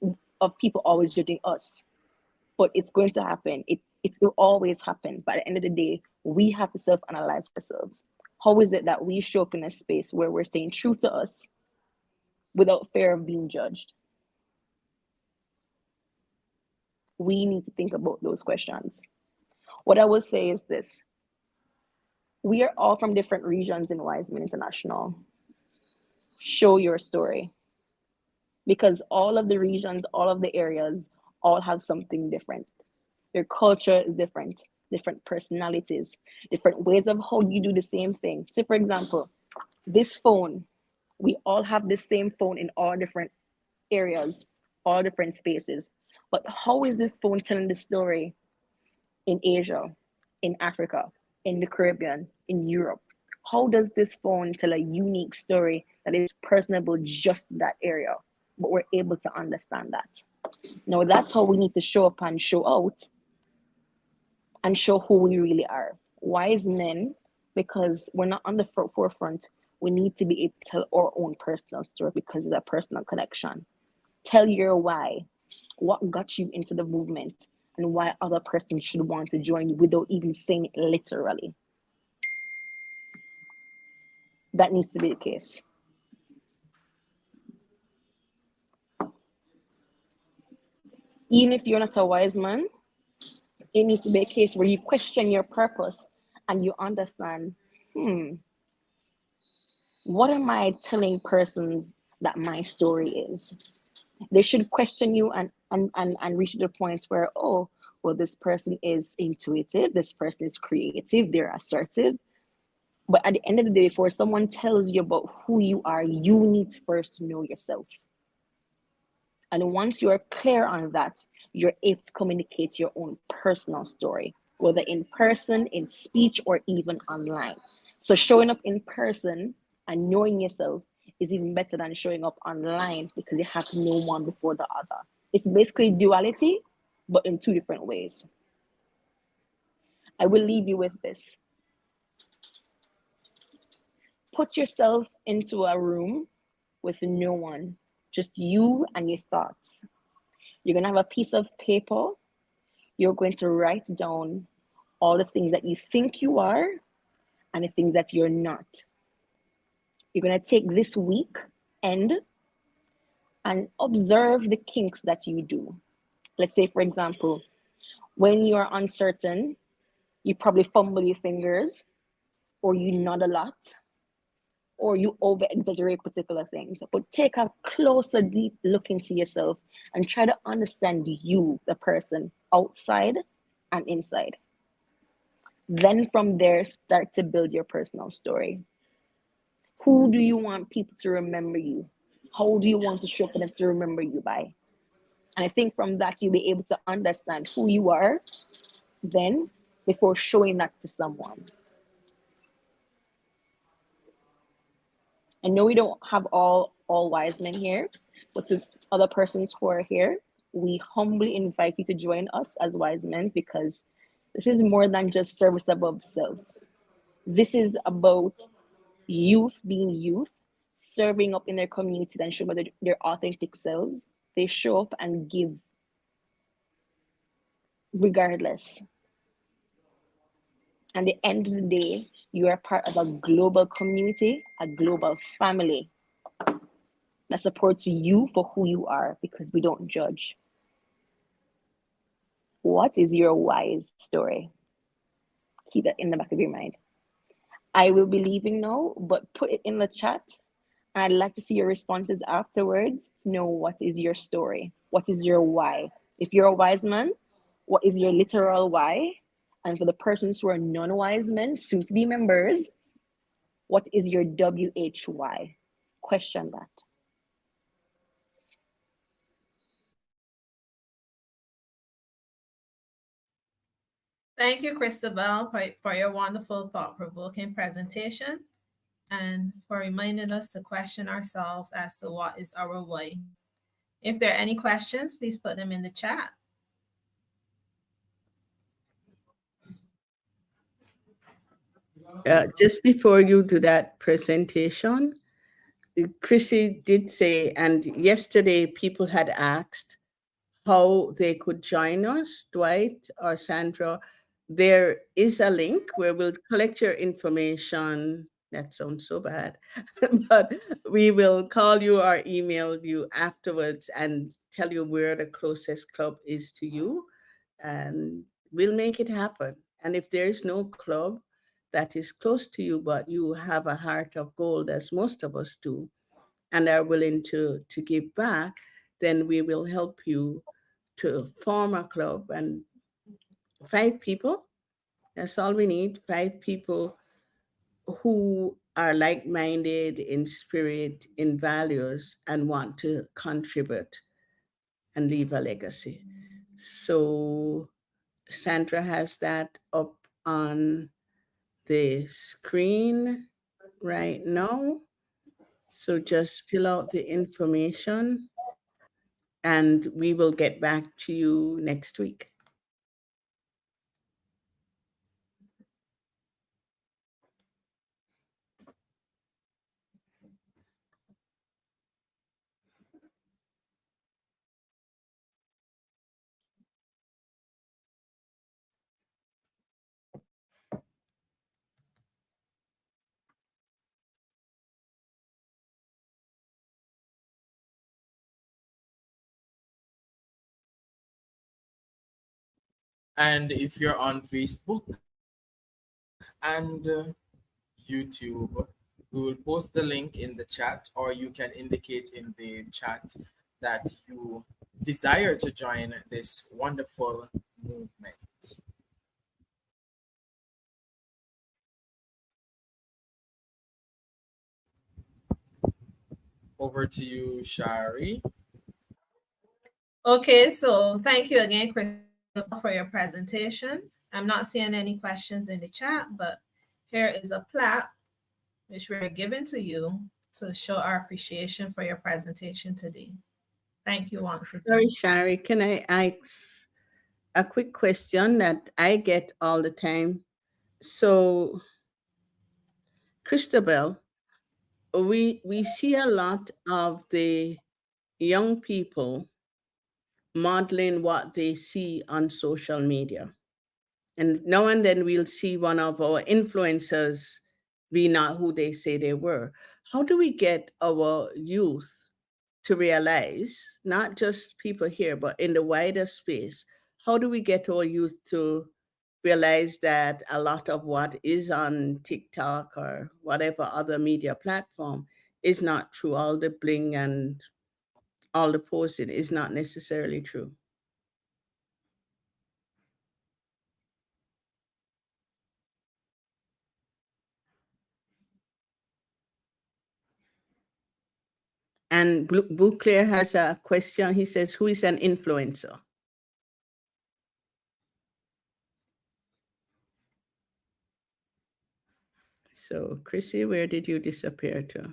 judging us. But it's going to happen. It will always happen. But at the end of the day, we have to self-analyze ourselves. How is it that we show up in a space where we're staying true to us without fear of being judged? We need to think about those questions. What I will say is this. We are all from different regions in Wiseman International. Show your story. Because all of the regions, all of the areas, all have something different. Your culture is different personalities, different ways of how you do the same thing. Say, for example, this phone, we all have the same phone in all different areas, all different spaces. But how is this phone telling the story in Asia, in Africa, in the Caribbean, in Europe? How does this phone tell a unique story that is personable just to that area? But we're able to understand that. Now, that's how we need to show up and show out and show who we really are. Wise men, because we're not on the forefront, we need to be able to tell our own personal story because of that personal connection. Tell your why, what got you into the movement, and why other persons should want to join you without even saying it literally. That needs to be the case. Even if you're not a wise man, it needs to be a case where you question your purpose and you understand, what am I telling persons that my story is? They should question you and reach to the point where, oh, well, this person is intuitive, this person is creative, they're assertive. But at the end of the day, before someone tells you about who you are, you need to first know yourself. And once you're clear on that, you're able to communicate your own personal story, whether in person, in speech, or even online. So showing up in person and knowing yourself is even better than showing up online, because you have to know one before the other. It's basically duality, but in two different ways. I will leave you with this. Put yourself into a room with no one, just you and your thoughts. You're going to have a piece of paper. You're going to write down all the things that you think you are and the things that you're not. You're going to take this week and observe the kinks that you do. Let's say, for example, when you're uncertain, you probably fumble your fingers, or you nod a lot, or you over-exaggerate particular things. But take a closer, deep look into yourself and try to understand you, the person, outside and inside. Then from there, start to build your personal story. Who do you want people to remember you? How do you want to show for them to remember you by? And I think from that, you'll be able to understand who you are then before showing that to someone. I know we don't have all wise men here, but to other persons who are here, we humbly invite you to join us as wise men, because this is more than just service above self. This is about youth being youth, serving up in their community and showing their authentic selves. They show up and give regardless. At the end of the day, you are part of a global community, a global family that supports you for who you are, because we don't judge. What is your wise story? Keep that in the back of your mind. I will be leaving now, but put it in the chat. And I'd like to see your responses afterwards to know what is your story. What is your why? If you're a wise man, what is your literal why? And for the persons who are non-wise men, soon-to-be members, what is your WHY? Question that. Thank you, Christabel, for your wonderful, thought-provoking presentation and for reminding us to question ourselves as to what is our why. If there are any questions, please put them in the chat. Just before you do that presentation, Chrissy did say, and yesterday people had asked how they could join us, Dwight or Sandra. There is a link where we'll collect your information. That sounds so bad, but we will call you or email you afterwards and tell you where the closest club is to you, and we'll make it happen. And if there's no club that is close to you, but you have a heart of gold, as most of us do, and are willing to give back, then we will help you to form a club. And 5 people, that's all we need. 5 people who are like-minded in spirit, in values, and want to contribute and leave a legacy. So Sandra has that up on the screen right now. So just fill out the information and we will get back to you next week. And if you're on Facebook and YouTube, we will post the link in the chat, or you can indicate in the chat that you desire to join this wonderful movement. over to you, Shari. Okay, so thank you again, Chris, for your presentation. I'm not seeing any questions in the chat, but here is a plaque which we're giving to you to show our appreciation for your presentation today. Thank you once again. Sorry, Shari, can I ask a quick question that I get all the time? So, Christabel, we see a lot of the young people modeling what they see on social media. And now and then we'll see one of our influencers be not who they say they were. How do we get our youth to realize, not just people here, but in the wider space, how do we get our youth to realize that a lot of what is on TikTok or whatever other media platform is not true? All the bling and all the posting is not necessarily true. And Bouclair has a question. He says, who is an influencer? So, Chrissy, where did you disappear to?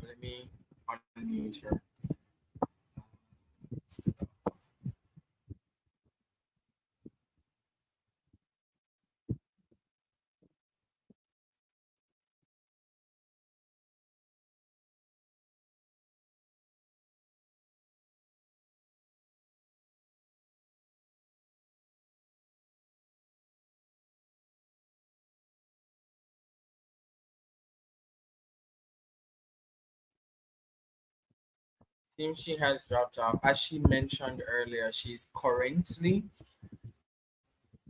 Let me unmute her. Seems she has dropped off. As she mentioned earlier, she's currently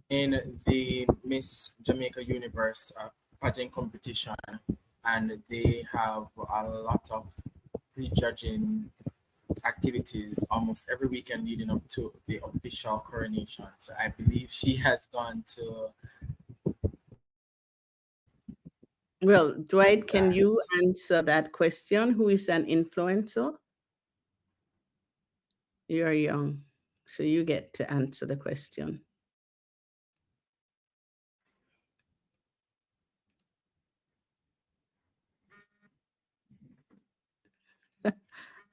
in the Miss Jamaica Universe pageant competition, and they have a lot of prejudging activities almost every weekend leading up to the official coronation. So I believe she has gone to. Well, Dwight, can you answer that question? Who is an influencer? You're young, so you get to answer the question.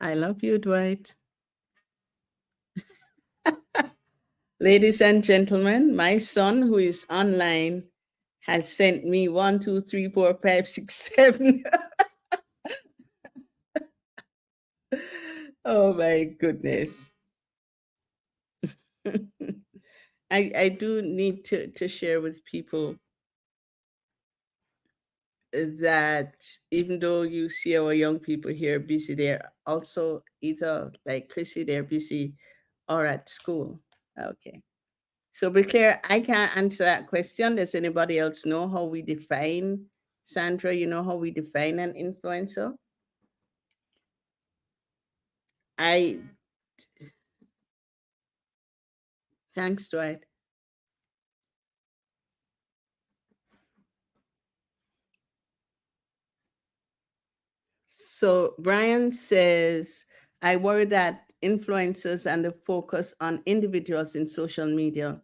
I love you, Dwight. Ladies and gentlemen, my son, who is online, has sent me 1, 2, 3, 4, 5, 6, 7. Oh my goodness. I do need to share with people that even though you see our young people here busy, they're also either like Chrissy, they're busy or at school. Okay. So be clear, I can't answer that question. Does anybody else know how we define, Sandra, you know how we define an influencer? Thanks, Dwight. So Brian says, I worry that influencers and the focus on individuals in social media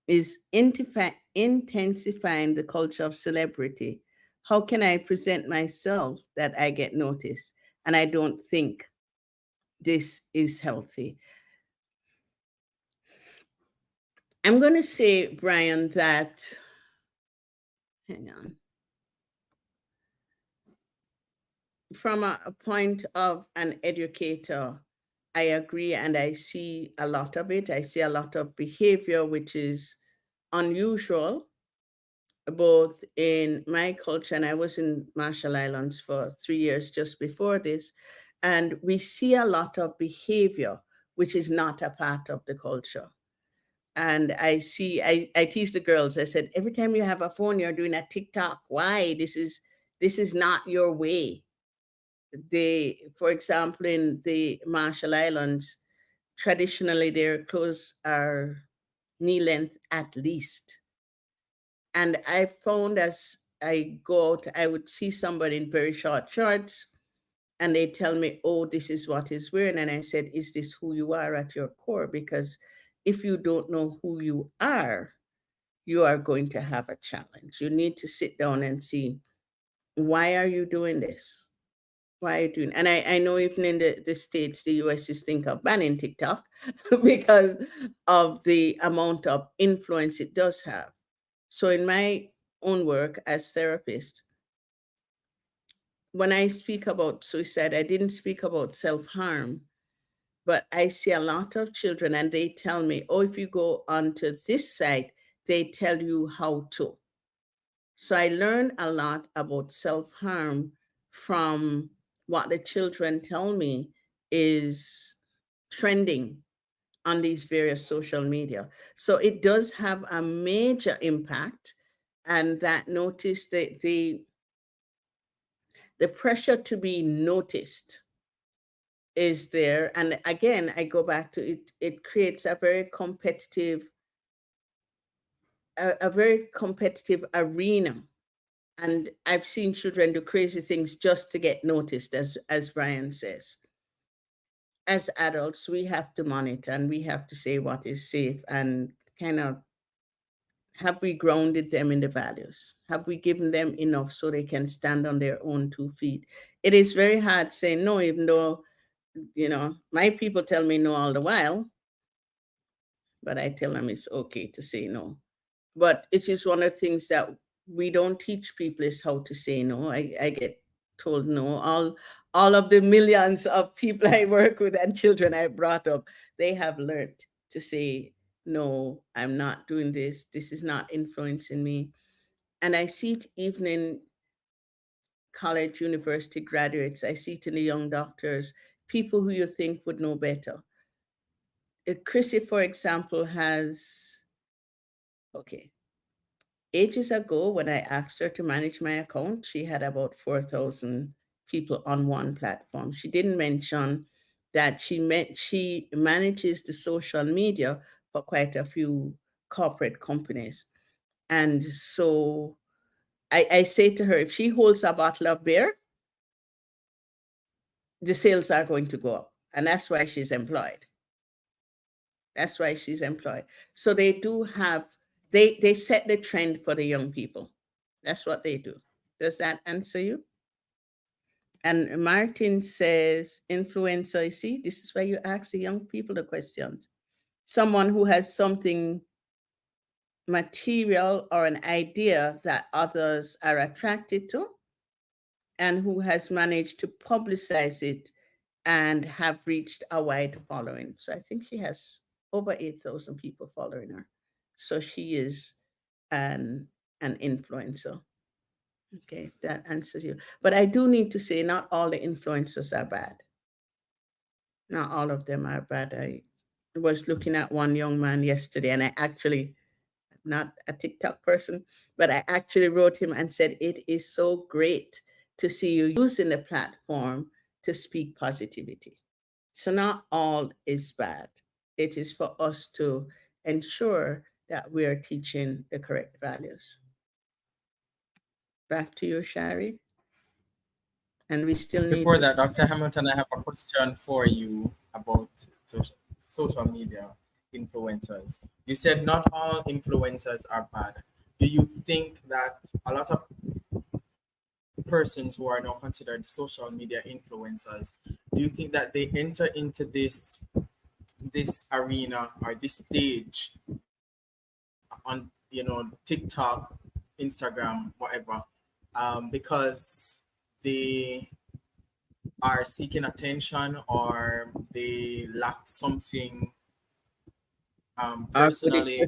is intensifying the culture of celebrity. How can I present myself that I get noticed? And I don't think this is healthy. I'm going to say, Brian, that, hang on. From a point of an educator, I agree, and I see a lot of it. I see a lot of behavior which is unusual, both in my culture, and I was in Marshall Islands for 3 years just before this, and we see a lot of behavior which is not a part of the culture. And I tease the girls. I said, every time you have a phone, you're doing a TikTok. Why? This is not your way. For example, in the Marshall Islands, traditionally their clothes are knee length at least. And I found as I go out, I would see somebody in very short shorts and they tell me, oh, this is what he's wearing. And I said, is this who you are at your core? Because if you don't know who you are going to have a challenge. You need to sit down and see, why are you doing this? Why are you doing? And I know even in the States, the US is thinking of banning TikTok because of the amount of influence it does have. So in my own work as therapist, when I speak about suicide, I didn't speak about self-harm, but I see a lot of children and they tell me, oh, if you go onto this site, they tell you how to. So I learned a lot about self-harm from what the children tell me is trending on these various social media. So it does have a major impact, and that notice the pressure to be noticed is there. And again, I go back to it, it creates a very competitive arena. And I've seen children do crazy things just to get noticed, as Brian says. As adults, we have to monitor and we have to say what is safe and kind of, have we grounded them in the values? Have we given them enough so they can stand on their own 2 feet? It is very hard saying no, even though, my people tell me no all the while, but I tell them it's okay to say no. But it is one of the things that we don't teach people is how to say no. I get told no. All of the millions of people I work with and children I brought up, they have learned to say, no, I'm not doing this. This is not influencing me. And I see it even in college, university graduates. I see it in the young doctors, people who you think would know better. Chrissy, for example, ages ago, when I asked her to manage my account, she had about 4,000 people on one platform. She didn't mention that she manages the social media for quite a few corporate companies. And so I say to her, if she holds a bottle of beer, the sales are going to go up. And that's why she's employed. That's why she's employed. So they do have, they set the trend for the young people. That's what they do. Does that answer you? And Martin says, influencer, see, this is why you ask the young people the questions. Someone who has something material or an idea that others are attracted to, and who has managed to publicize it and have reached a wide following. So I think she has over 8,000 people following her. So she is an influencer. Okay, that answers you. But I do need to say, not all the influencers are bad. Not all of them are bad. I was looking at one young man yesterday, and I actually, not a TikTok person, but I actually wrote him and said, it is so great to see you using the platform to speak positivity. So not all is bad. It is for us to ensure that we are teaching the correct values. Back to you, Shari. And we still need Before that, Dr. Hamilton, I have a question for you about social media influencers. You said not all influencers are bad. Do you think that a lot of persons who are now considered social media influencers, do you think that they enter into this arena or this stage on TikTok, Instagram, whatever, because they are seeking attention, or they lack something personally?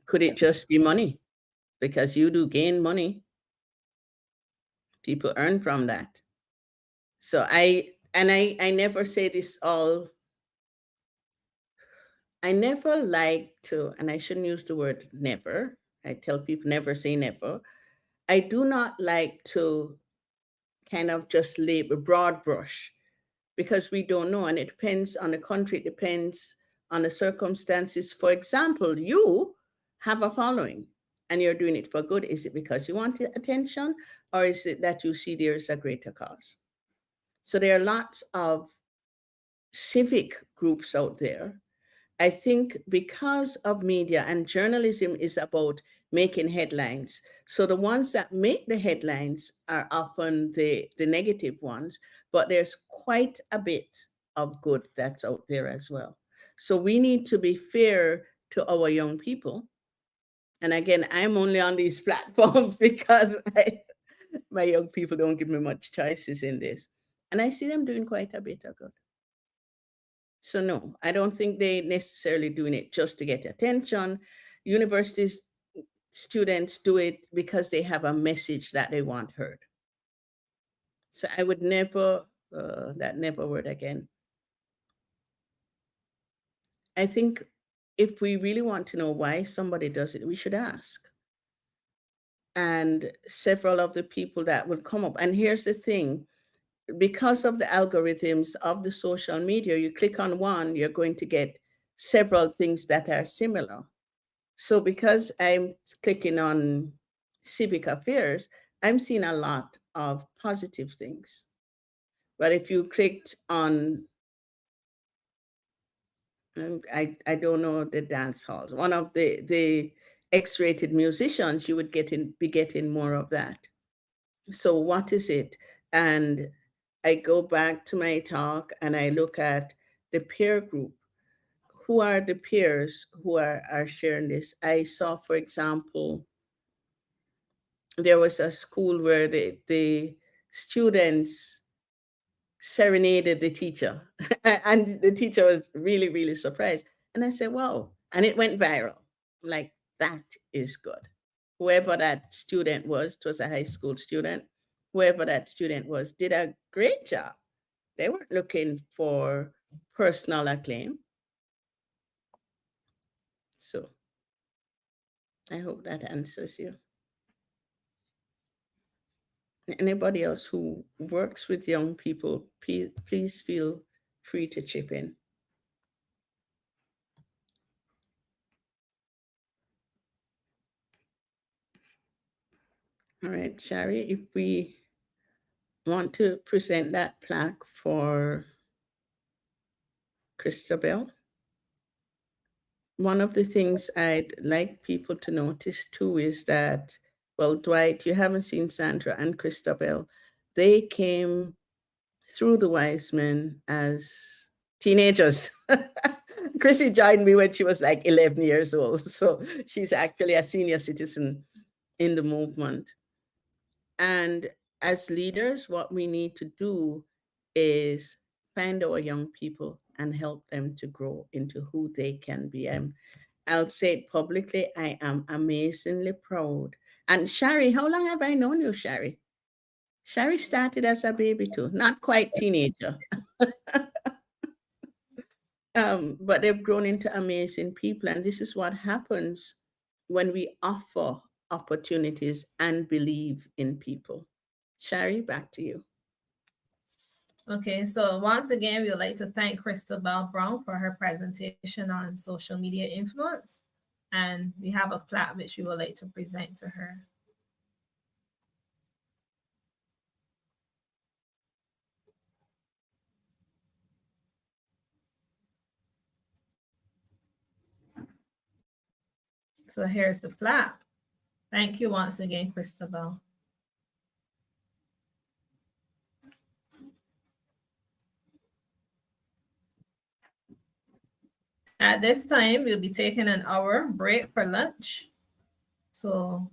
Could it just be money? Because you do gain money. People earn from that. So I never say this all I never like to, and I shouldn't use the word never. I tell people never say never. I do not like to kind of just label broad brush because we don't know. And it depends on the country, it depends on the circumstances. For example, you have a following and you're doing it for good. Is it because you want attention, or is it that you see there's a greater cause? So there are lots of civic groups out there. I think because of media, and journalism is about making headlines. So the ones that make the headlines are often the negative ones, but there's quite a bit of good that's out there as well. So we need to be fair to our young people. And again, I'm only on these platforms because my young people don't give me much choices in this. And I see them doing quite a bit of good. So no, I don't think they necessarily doing it just to get attention. Universities students do it because they have a message that they want heard. So I would never, that never word again. I think if we really want to know why somebody does it, we should ask. And several of the people that will come up, and here's the thing, because of the algorithms of the social media, you click on one, you're going to get several things that are similar. So because I'm clicking on civic affairs, I'm seeing a lot of positive things. But if you clicked on, I don't know the dance halls, one of the X-rated musicians, you would be getting more of that. So what is it? And I go back to my talk and I look at the peer group. Who are the peers who are sharing this? I saw, for example, there was a school where the students serenaded the teacher and the teacher was really, really surprised. And I said, wow. And it went viral. Like, that is good. Whoever that student was, it was a high school student, whoever that student was, did a great job. They weren't looking for personal acclaim. So I hope that answers you. Anybody else who works with young people, please feel free to chip in. All right, Shari, if we want to present that plaque for Christabel. One of the things I'd like people to notice too is that, well, Dwight, you haven't seen Sandra and Christabel. They came through the Wiseman as teenagers. Chrissy joined me when she was like 11 years old. So she's actually a senior citizen in the movement. And as leaders, what we need to do is find our young people and help them to grow into who they can be. I'll say it publicly, I am amazingly proud. And Shari, how long have I known you, Shari? Shari started as a baby too, not quite teenager. But they've grown into amazing people. And this is what happens when we offer opportunities and believe in people. Shari, back to you. Okay, so once again, we would like to thank Christabel Brown for her presentation on social media influence. And we have a plaque which we would like to present to her. So here's the plaque. Thank you once again, Christabel. At this time, we'll be taking an hour break for lunch. So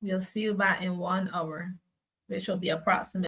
we'll see you back in 1 hour, which will be approximately